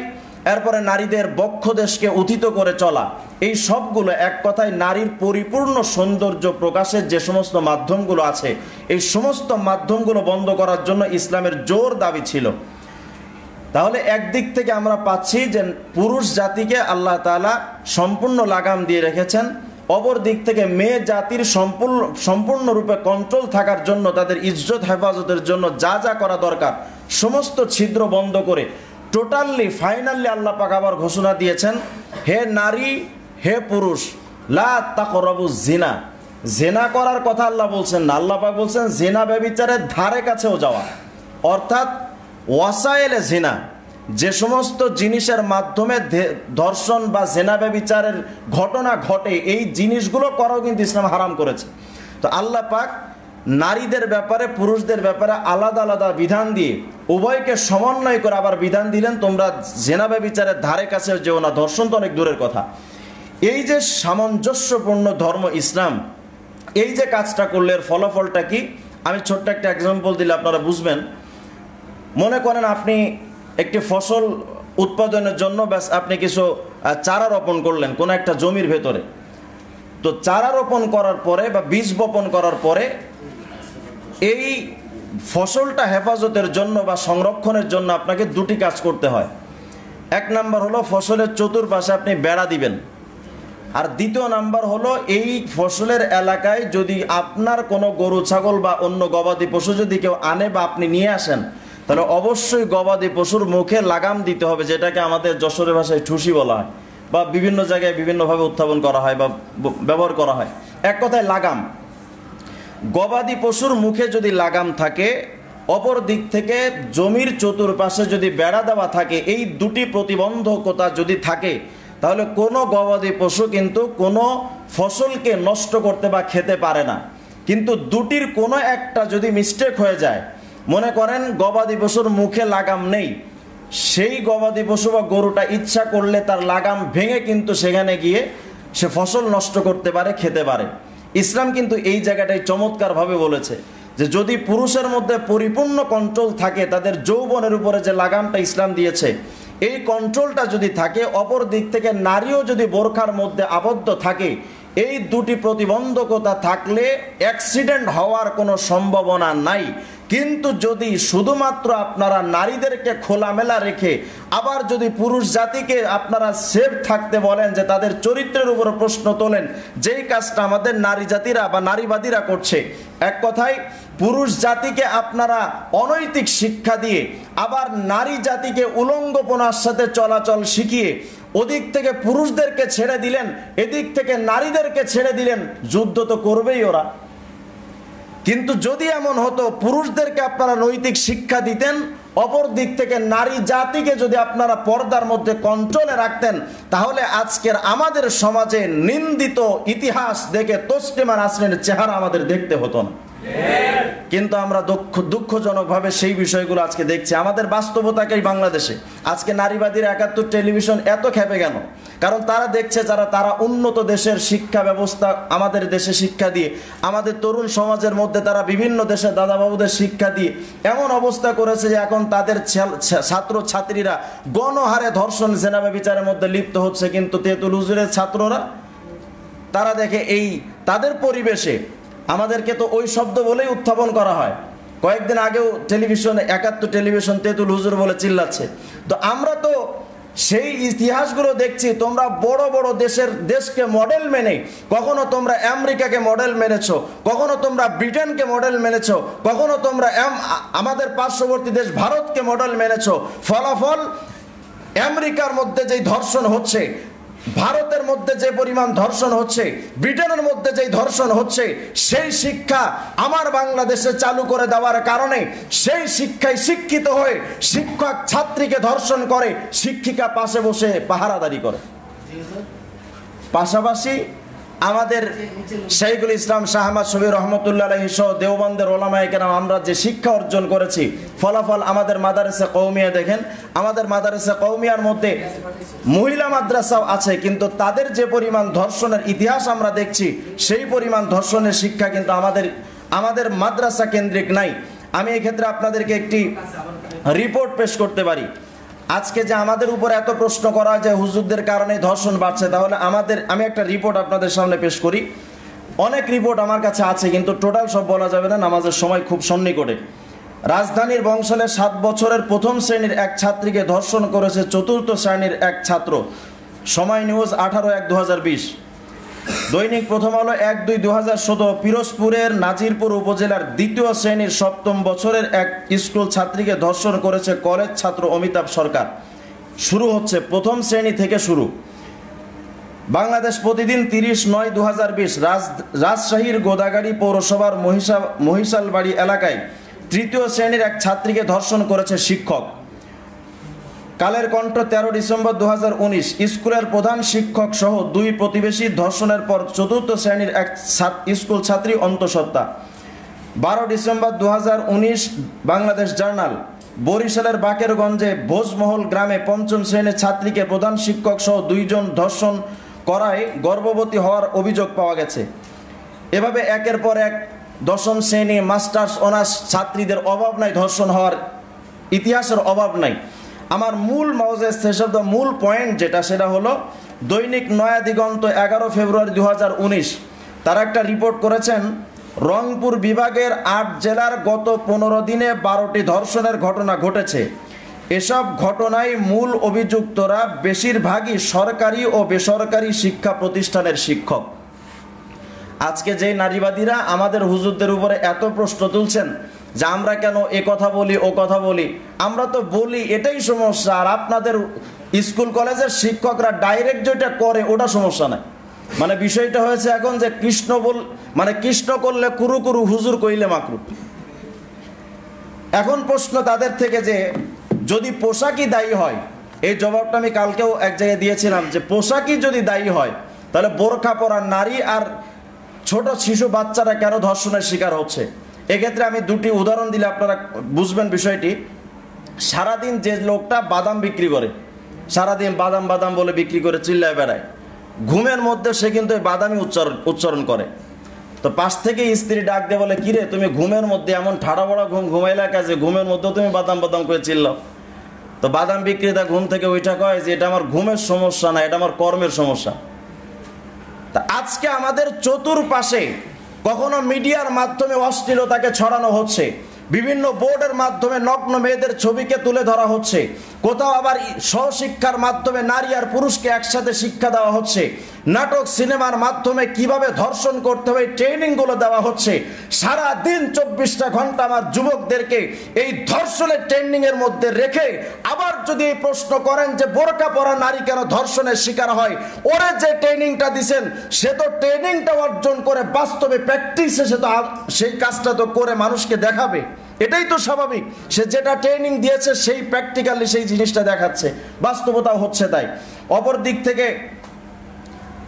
এরপরে নারীদের বক্ষদেশকে উত্থিত করে চলা, এই সবগুলো এক কথায় নারীর পরিপূর্ণ সৌন্দর্য প্রকাশের যে সমস্ত মাধ্যমগুলো আছে এই সমস্ত মাধ্যমগুলো বন্ধ করার জন্য ইসলামের জোর দাবি ছিল। তাহলে একদিক থেকে আমরা পাচ্ছি যে পুরুষ জাতিকে আল্লাহ তাআলা সম্পূর্ণ লাগাম দিয়ে রেখেছেন, অপর দিক থেকে মেয়ে জাতির সম্পূর্ণরূপে কন্ট্রোল থাকার জন্য, তাদের ইজ্জত হেফাজতের জন্য যা যা করা দরকার সমস্ত ছিদ্র বন্ধ করে ফাইনালি আল্লাহ পাক আবার ঘোষণা দিয়েছেন, হে নারী হে পুরুষ, লা তাকরাবুজ জিনা, জিনা করার কথা আল্লাহ বলছেন না, আল্লাহ পাক বলছেন জিনা ব্যভিচারের ধারে কাছেও যাওয়া, অর্থাৎ ওয়াসাইলে জিনা, যে সমস্ত জিনিসের মাধ্যমে ধর্ষণ বা জেনা ব্যভিচারের ঘটনা ঘটে, এই জিনিসগুলো করাও কিন্তু ইসলাম হারাম করেছে। তো আল্লাহ পাক নারীদের ব্যাপারে পুরুষদের ব্যাপারে আলাদা আলাদা বিধান দিয়ে উভয়কে সমন্বয় করে আবার বিধান দিলেন, তোমরা জেনা ব্যভিচারের ধারে কাছে যেও না, ধর্ষণ তো অনেক দূরের কথা। এই যে সামঞ্জস্যপূর্ণ ধর্ম ইসলাম, এই যে কাজটা করলে এর ফলাফলটা কি, আমি ছোট্ট একটা এক্সাম্পল দিলে আপনারা বুঝবেন। মনে করেন আপনি একটি ফসল উৎপাদনের জন্য ব্যাস আপনি কিছু চারা রোপণ করলেন কোনো একটা জমির ভেতরে। তো চারা রোপণ করার পরে বা বীজ বপন করার পরে এই ফসলটা হেফাজতের জন্য বা সংরক্ষণের জন্য আপনাকে দুটি কাজ করতে হয়। এক নাম্বার হলো ফসলের চতুর্পাশে আপনি বেড়া দিবেন, আর দ্বিতীয় নাম্বার হলো এই ফসলের এলাকায় যদি আপনার কোনো গরু ছাগল বা অন্য গবাদি পশু যদি কেউ আনে বা আপনি নিয়ে আসেন, তাহলে অবশ্যই গবাদি পশুর মুখে লাগাম দিতে হবে, যেটাকে আমাদের যশোরের ভাষায় ঠুসি বলা হয় বা বিভিন্ন জায়গায় বিভিন্নভাবে উত্থাপন করা হয় বা ব্যবহার করা হয়। এক কথায় লাগাম। গবাদি পশুর মুখে যদি লাগাম থাকে, অপর দিক থেকে জমির চতুর্পাশে যদি বেড়া দেওয়া থাকে, এই দুটি প্রতিবন্ধকতা যদি থাকে, তাহলে কোনো গবাদি পশু কিন্তু কোনো ফসলকে নষ্ট করতে বা খেতে পারে না। কিন্তু দুটির কোনো একটা যদি মিস্টেক হয়ে যায়, মনে করেন গবাদি পশুর মুখে লাগাম নেই, সেই গবাদি পশু বা গরুটা ইচ্ছা করলে তার লাগাম ভেঙে কিন্তু সেখানে গিয়ে সে ফসল নষ্ট করতে পারে, খেতে পারে। ইসলাম কিন্তু এই জায়গাটাই চমৎকারভাবে বলেছে যে যদি পুরুষের মধ্যে পরিপূর্ণ কন্ট্রোল থাকে, তাদের যৌবনের উপরে যে লাগামটা ইসলাম দিয়েছে, এই কন্ট্রোলটা যদি থাকে, অপর দিক থেকে নারীও যদি বোরখার মধ্যে আবদ্ধ থাকে, এই দুটি প্রতিবন্ধকতা থাকলে অ্যাক্সিডেন্ট হওয়ার কোনো সম্ভাবনা নাই। কিন্তু যদি শুধুমাত্র আপনারা নারীদেরকে খোলামেলা রেখে আবার যদি পুরুষ জাতিকে আপনারা সেফ থাকতে বলেন, যে তাদের চরিত্রের উপর প্রশ্ন তোলেন, যেই কাজটা আমাদের নারী জাতিরা বা নারীবাদীরা করছে, এক কথায় পুরুষ জাতিকে আপনারা অনৈতিক শিক্ষা দিয়ে আবার নারী জাতিকে উলঙ্গপনার সাথে চলাচল শিখিয়ে ওদিক থেকে পুরুষদেরকে ছেড়ে দিলেন, এদিক থেকে নারীদেরকে ছেড়ে দিলেন, যুদ্ধ তো করবেই ওরা। কিন্তু যদি এমন হতো পুরুষদেরকে আপনারা নৈতিক শিক্ষা দিতেন, অপর দিক থেকে নারী জাতিকে যদি আপনারা পর্দার মধ্যে কন্ট্রোলে রাখতেন, তাহলে আজকের আমাদের সমাজে নিন্দিত ইতিহাস দেখে তসলিমা নাসরিনের চেহারা আমাদের দেখতে হতো না। কিন্তু আমরা দুঃখজনকভাবে সেই বিষয়গুলো আজকে দেখছি আমাদের বাস্তবতাকেই। বাংলাদেশে আজকে নারীবাদীরা ৭১ টেলিভিশন এত খেপে কেন? কারণ তারা দেখছে তারা উন্নত দেশের শিক্ষা ব্যবস্থা আমাদের দেশে শিক্ষা দিয়ে, আমাদের তরুণ সমাজের মধ্যে তারা বিভিন্ন দেশের দাদাবাবুদের শিক্ষা দিয়ে এমন অবস্থা করেছে যে এখন তাদের ছাত্র ছাত্রীরা গণহারে ধর্ষণ জেনা ব্যভিচারের মধ্যে লিপ্ত হচ্ছে। কিন্তু তেঁতুল হুজুরের ছাত্ররা তারা দেখে এই তাদের পরিবেশে আমাদেরকে তো ওই শব্দ বলেই উত্থাপন করা হয়। কয়েকদিন আগেও টেলিভিশনে ৭১ টেলিভিশন তেঁতুল হুজুর বলে চিল্লাচ্ছে। তো আমরা তো সেই ইতিহাসগুলো দেখছি। তোমরা বড় বড় দেশকে মডেল মেনে, কখনো তোমরা আমেরিকাকে মডেল মেনেছো, কখনো তোমরা ব্রিটেনকে মডেল মেনেছো, কখনো তোমরা আমাদের পার্শ্ববর্তী দেশ ভারতকে মডেল মেনেছো। ফলাফল আমেরিকার মধ্যে যেই ধর্ষণ হচ্ছে, ভারতের মধ্যে যে পরিমাণ ধর্ষণ হচ্ছে, ব্রিটেনের মধ্যে যেই ধর্ষণ হচ্ছে, সেই শিক্ষা আমার বাংলাদেশে চালু করে দেওয়ার কারণে সেই শিক্ষায় শিক্ষিত হয়ে শিক্ষক ছাত্রীকে ধর্ষণ করে, শিক্ষিকা পাশে বসে পাহারাদারি করে। পাশাপাশি আমাদের শাইখুল ইসলাম শাহ আহমদ শফি রহমতুল্লাহ আলাইহি সহ দেওবন্দের ওলামায়ে কেরাম আমরা যে শিক্ষা অর্জন করেছি, ফলাফল আমাদের মাদারেসা কওমিয়া দেখেন, আমাদের মাদারেসা কওমিয়ার মধ্যে মহিলা মাদ্রাসাও আছে, কিন্তু তাদের যে পরিমাণ ধর্ষণের ইতিহাস আমরা দেখছি, সেই পরিমাণ ধর্ষণের শিক্ষা কিন্তু আমাদের মাদ্রাসা কেন্দ্রিক নাই। আমি এই ক্ষেত্রে আপনাদেরকে একটি রিপোর্ট পেশ করতে পারি। আজকে যে আমাদের উপর এত প্রশ্ন করা হয় যে হুজুরদের কারণে ধর্ষণ বাড়ছে, তাহলে আমি একটা রিপোর্ট আপনাদের সামনে পেশ করি। অনেক রিপোর্ট আমার কাছে আছে, কিন্তু টোটাল সব বলা যাবে না, নামাজের সময় খুব সন্নিকটে। রাজধানীর বংশালে ৭ বছরের প্রথম শ্রেণীর এক ছাত্রীকে ধর্ষণ করেছে ৪র্থ শ্রেণীর এক ছাত্র। সময় নিউজ 18/1/2020। দৈনিক প্রথম আলো 1/2/2017। পিরোজপুরের নাজিরপুর উপজেলার ২য় শ্রেণীর ৭ম বছরের এক স্কুল ছাত্রীকে ধর্ষণ করেছে কলেজ ছাত্র অমিতাভ সরকার। শুরু হচ্ছে প্রথম শ্রেণী থেকে শুরু। বাংলাদেশ প্রতিদিন 30/9/2020। রাজশাহীর গোদাগাড়ী পৌরসভার মহিশালবাড়ি এলাকায় 3য় শ্রেণীর এক ছাত্রীকে ধর্ষণ করেছে শিক্ষক। কালের কণ্ঠ 13 ডিসেম্বর 2019, স্কুলের প্রধান শিক্ষক সহ 2 প্রতিবেশী ধর্ষণের পর 4th শ্রেণীর এক স্কুল ছাত্রী অন্তঃসত্ত্বা। 12 ডিসেম্বর 2019, বাংলাদেশ জার্নাল, বরিশালের বাকেরগঞ্জে ভোজমহল গ্রামে 5ম শ্রেণীর ছাত্রীকে প্রধান শিক্ষক সহ 2 জন ধর্ষণ করায় গর্ভবতী হওয়ার অভিযোগ পাওয়া গেছে। এভাবে একের পর এক 10ম শ্রেণী, মাস্টার্স, অনার্স ছাত্রীদের অভাব নাই, ধর্ষণ হওয়ার ইতিহাসের অভাব নাই। আমার মূল মৌজে সেসব মূল পয়েন্ট যেটা, সেটা হলো দৈনিক নয়া দিগন্ত 11 ফেব্রুয়ারি 2019 তারা একটা রিপোর্ট করেছেন, রংপুর বিভাগের 8 জেলার গত 15 দিনে 12টি ধর্ষণের ঘটনা ঘটেছে। এসব ঘটনায় মূল অভিযুক্তরা বেশিরভাগই সরকারি ও বেসরকারি শিক্ষা প্রতিষ্ঠানের শিক্ষক। আজকে যে নারীবাদীরা আমাদের হুজুরদের উপরে এত প্রশ্ন তুলছেন যে আমরা কেন এ কথা বলি ও কথা বলি, আমরা তো বলি, এটাই সমস্যা। আর আপনাদের স্কুল কলেজের শিক্ষকরা ডাইরেক্ট যেটা করে ওটা সমস্যা নাই। মানে বিষয়টা হয়েছে এখন যে কৃষ্ণ করলে কুরু কুরু, হুজুর কইলে মাকরু। এখন প্রশ্ন তাদের থেকে যে যদি পোশাকই দায়ী হয়, এই জবাবটা আমি কালকেও এক জায়গায় দিয়েছিলাম, যে পোশাকই যদি দায়ী হয় তাহলে বোরখা পরা নারী আর ছোট শিশু বাচ্চারা কেন ধর্ষণের শিকার হচ্ছে? এক্ষেত্রে আমি 2টি উদাহরণ দিলে আপনারা বুঝবেন বিষয়টি। সারাদিন যে লোকটা বাদাম বিক্রি করে, সারাদিন বাদাম বাদাম বলে বিক্রি করে চিল্লায় বেড়ায়, ঘুমের মধ্যে সে কিন্তু বাদামই উচ্চারণ করে। তো পাশ থেকে স্ত্রী ডাক দিয়ে বলে, কিরে তুমি ঘুমের মধ্যে এমন ঠাড়া বড়া ঘুমাইলা কাজে, ঘুমের মধ্যেও তুমি বাদাম বাদাম করে চিল্লাও। তো বাদাম বিক্রেতা ঘুম থেকে ওইটা কয় যে এটা আমার ঘুমের সমস্যা না, এটা আমার কর্মের সমস্যা। তা আজকে আমাদের চতুর্পাশে কখনো মিডিয়ার মাধ্যমে অশ্লীলতাকে ছড়ানো হচ্ছে, বিভিন্ন বোর্ডের মাধ্যমে নগ্ন মেয়েদের ছবিকে তুলে ধরা হচ্ছে, কোথাও আবার স্বশিক্ষার মাধ্যমে নারী আর পুরুষকে একসাথে শিক্ষা দেওয়া হচ্ছে, নাটক সিনেমার মাধ্যমে কিভাবে ধর্ষণ করতে হবে ট্রেনিংগুলো দেওয়া হচ্ছে। সারা দিন 24টা ঘন্টা আমার যুবকদেরকে এই ধর্ষণের ট্রেনিংয়ের মধ্যে রেখে আবার যদি এই প্রশ্ন করেন যে বোরকা পরা নারী কেন ধর্ষণের শিকার হয়, ওরে যে ট্রেনিংটা দিছেন সে তো ট্রেনিংটা অর্জন করে বাস্তবে প্র্যাকটিসে সে তো সেই কাজটা তো করে মানুষকে দেখাবে, এটাই তো স্বাভাবিক। সে যেটা ট্রেনিং দিয়েছে সেই প্র্যাকটিক্যালি সেই জিনিসটা দেখাচ্ছে, বাস্তবতাও হচ্ছে তাই। অপর দিক থেকে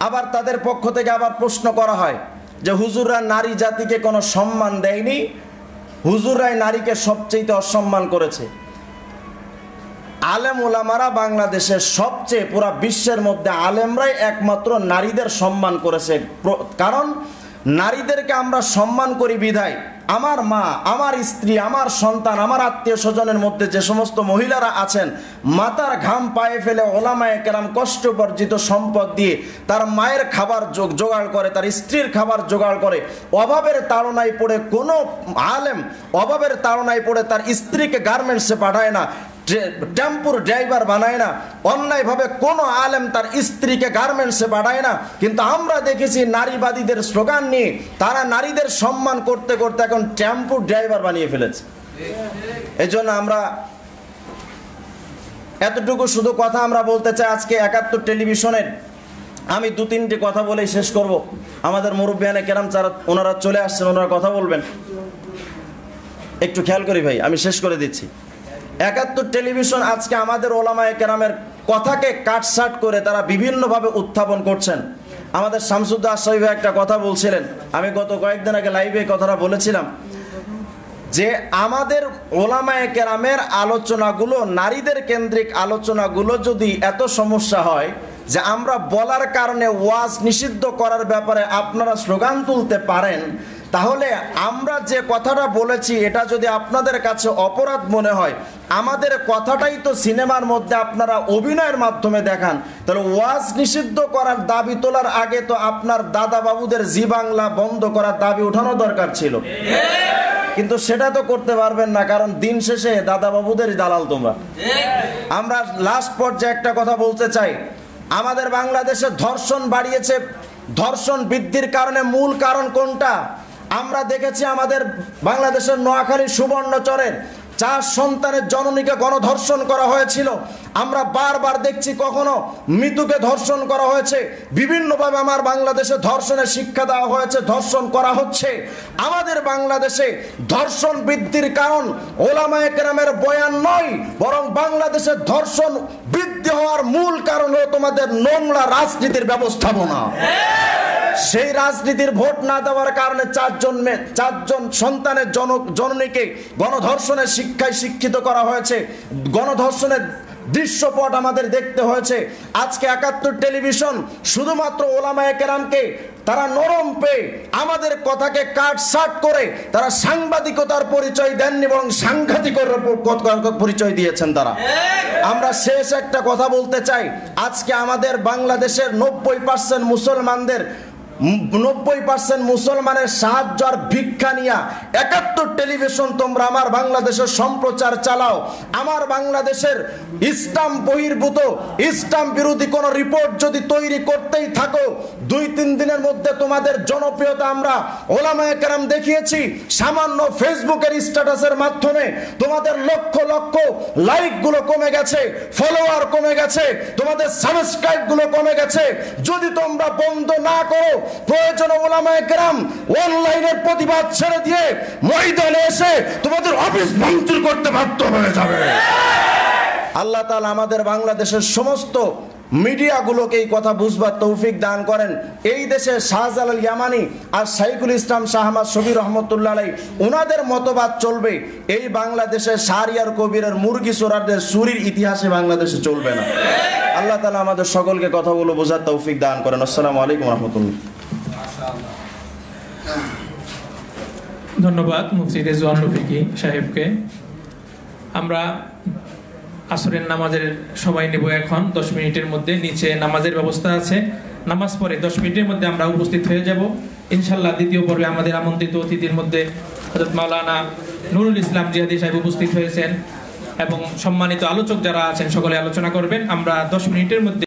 আবার তাদের পক্ষ থেকে আবার প্রশ্ন করা হয় যে হুজুররা নারী জাতিকে কোনো সম্মান দেয়নি, হুজুররাই নারীকে সবচেয়ে অসম্মান করেছে। আলেম ওলামারা বাংলাদেশের সবচেয়ে পুরা বিশ্বের মধ্যে আলেমরাই একমাত্র নারীদের সম্মান করেছে। কারণ নারীদেরকে আমরা সম্মান করি বিধায় আমার মা, আমার স্ত্রী, আমার সন্তান, আমার আত্মীয় স্বজনের মধ্যে যে সমস্ত মহিলারা আছেন, মাথার ঘাম পায়ে ফেলে ওলামায়ে কেরাম কষ্ট উপার্জিত সম্পদ দিয়ে তার মায়ের খাবার জোগাড় করে, তার স্ত্রীর খাবার জোগাড় করে। অভাবের তাড়নায় পড়ে কোনো আলেম অভাবের তাড়নায় পড়ে তার স্ত্রীকে গার্মেন্টসে পাঠায় না, টেম্পুর ড্রাইভার বানায় না, অন্যায়ভাবে কোনো আলেম তার স্ত্রীকে গার্মেন্টসে পাঠায় না। কিন্তু আমরা দেখেছি নারীবাদীদের স্লোগান নিয়ে তারা নারীদের সম্মান করতে করতে এখন টেম্পুর ড্রাইভার বানিয়ে ফেলেছে। এই জন্য আমরা এতটুকু শুধু কথা আমরা বলতে চাই। আজকে 71 টেলিভিশনের আমি 2-3টি কথা বলেই শেষ করব। আমাদের মুরব্বিয়ানে কেরাম যারা ওনারা চলে আসছেন, ওনারা কথা বলবেন, একটু খেয়াল করি ভাই, আমি শেষ করে দিচ্ছি। 71 টেলিভিশন আজকে আমাদের ওলামায়ে কেরামের কথাকে কাটছাট করে তারা বিভিন্নভাবে উত্থাপন করছেন। আমাদের শামসুদ্দা আশরাফি ভাই একটা কথা বলছিলেন, আমি গত কয়েকদিন আগে লাইভে কথাটা বলেছিলাম যে আমাদের ওলামায়ে কেরামের আলোচনাগুলো, নারীদের কেন্দ্রিক আলোচনাগুলো যদি এত সমস্যা হয় যে আমরা বলার কারণে ওয়াজ নিষিদ্ধ করার ব্যাপারে আপনারা স্লোগান তুলতে পারেন, তাহলে আমরা যে কথাটা বলেছি এটা যদি আপনাদের কাছে অপরাধ মনে হয়, আমাদের কথাটাই তো সিনেমার মধ্যে আপনারা অভিনয়ের মাধ্যমে দেখান, তাহলে ওয়াজ নিষিদ্ধ করার দাবি তোলার আগে তো আপনার দাদা বাবুদের জি বাংলা বন্ধ করার দাবি উঠানো দরকার ছিল। কিন্তু সেটা তো করতে পারবেন না, কারণ দিন শেষে দাদা বাবুদেরই দালাল তোমরা। আমরা লাস্ট পর্যায়ে একটা কথা বলতে চাই, আমাদের বাংলাদেশে ধর্ষণ বাড়িয়েছে। ধর্ষণ বৃদ্ধির কারণে মূল কারণ কোনটা? আমরা দেখেছি আমাদের বাংলাদেশের নোয়াখালী সুবর্ণচরের 4 সন্তানের জননীকে গণধর্ষণ করা হয়েছিল। আমরা বারবার দেখছি কখনো মৃত্যুকে ধর্ষণ করা হয়েছে। বিভিন্নভাবে আমার বাংলাদেশে ধর্ষণের শিক্ষা দেওয়া হয়েছে, ধর্ষণ করা হচ্ছে। আমাদের বাংলাদেশে ধর্ষণ বৃদ্ধির কারণ ওলামায়ে কেরামের বয়ান নয়, বরং বাংলাদেশে ধর্ষণ বৃদ্ধি হওয়ার মূল কারণ হলো তোমাদের নোংরা রাজনীতির ব্যবস্থাপনা। সেই রাজনীতির ভোট না দেওয়ার কারণে 4জন সন্তানের জননীকে গণধর্ষণের শিক্ষায় শিক্ষিত করা হয়েছে। গণধর্ষণের দৃশ্যপট আমাদের দেখতে হয়েছে। আজকে 71 টেলিভিশন শুধুমাত্র ওলামায়ে কেরামকে তারা নরম পেয়ে আমাদের কথাকে কাটছাট করে তারা সাংবাদিকতার পরিচয় দেননি, বরং সাংঘাতিকের পরিচয় দিয়েছেন তারা। আমরা শেষ একটা কথা বলতে চাই, আজকে আমাদের বাংলাদেশের 90% মুসলমানদের 90% মুসলমানের সাহায্য আর ভিক্ষা নিয়া 71 টেলিভিশন তোমরা আমার বাংলাদেশের সম্প্রচার চালাও। আমার বাংলাদেশের ইসলাম বহির্ভূত, ইসলাম বিরোধী কোন রিপোর্ট যদি তৈরি করতেই থাকো, 2-3 দিনের মধ্যে তোমাদের জনপ্রিয়তা আমরা ওলামায়ে কেরাম দেখিয়েছি। সামান্য ফেসবুকের স্ট্যাটাসের মাধ্যমে তোমাদের লক্ষ লক্ষ লাইক গুলো কমে গেছে, ফলোয়ার কমে গেছে, তোমাদের সাবস্ক্রাইব গুলো কমে গেছে। যদি তোমরা বন্ধ না করো, প্রয়োজন ওলামায়ে কেরাম অনলাইনের প্রতিবাদ ছেড়ে দিয়ে ময়দানে এসে তোমাদের অফিস ভাঙচুর করতে বাধ্য হয়ে যাবে। আল্লাহ তাআলা আমাদের বাংলাদেশের সমস্ত মিডিয়াগুলোকে এই কথা বুঝবার তৌফিক দান করেন। এই দেশে শাহজালাল ইয়ামানি আর শাইখুল ইসলাম শাহ আহমদ শফি রহমতুল্লাহ আলাইহি ওনাদের মতবাদ চলবে। এই বাংলাদেশে শাহরিয়ার কবিরের মুরগি চোরাদের চুরির ইতিহাসে বাংলাদেশে চলবে না। আল্লাহ তাআলা আমাদের সকলকে কথাগুলো বোঝার তৌফিক দান করেন। আসসালামু আলাইকুম ওয়া রাহমাতুল্লাহ। ধন্যবাদ মুফতি রেজওয়ান রফিকি সাহেবকে। আমরা আসরের নামাজের সময় নেব এখন 10 মিনিটের মধ্যে। নিচে নামাজের ব্যবস্থা আছে, নামাজ পড়ে 10 মিনিটের মধ্যে আমরা উপস্থিত হয়ে যাব ইনশাআল্লাহ। দ্বিতীয় পর্বে আমাদের আমন্ত্রিত অতিথির মধ্যে হযরত মাওলানা নুরুল ইসলাম জিহাদি সাহেব উপস্থিত হয়েছেন এবং সম্মানিত আলোচক যারা আছেন সকলে আলোচনা করবেন। আমরা 10 মিনিটের মধ্যে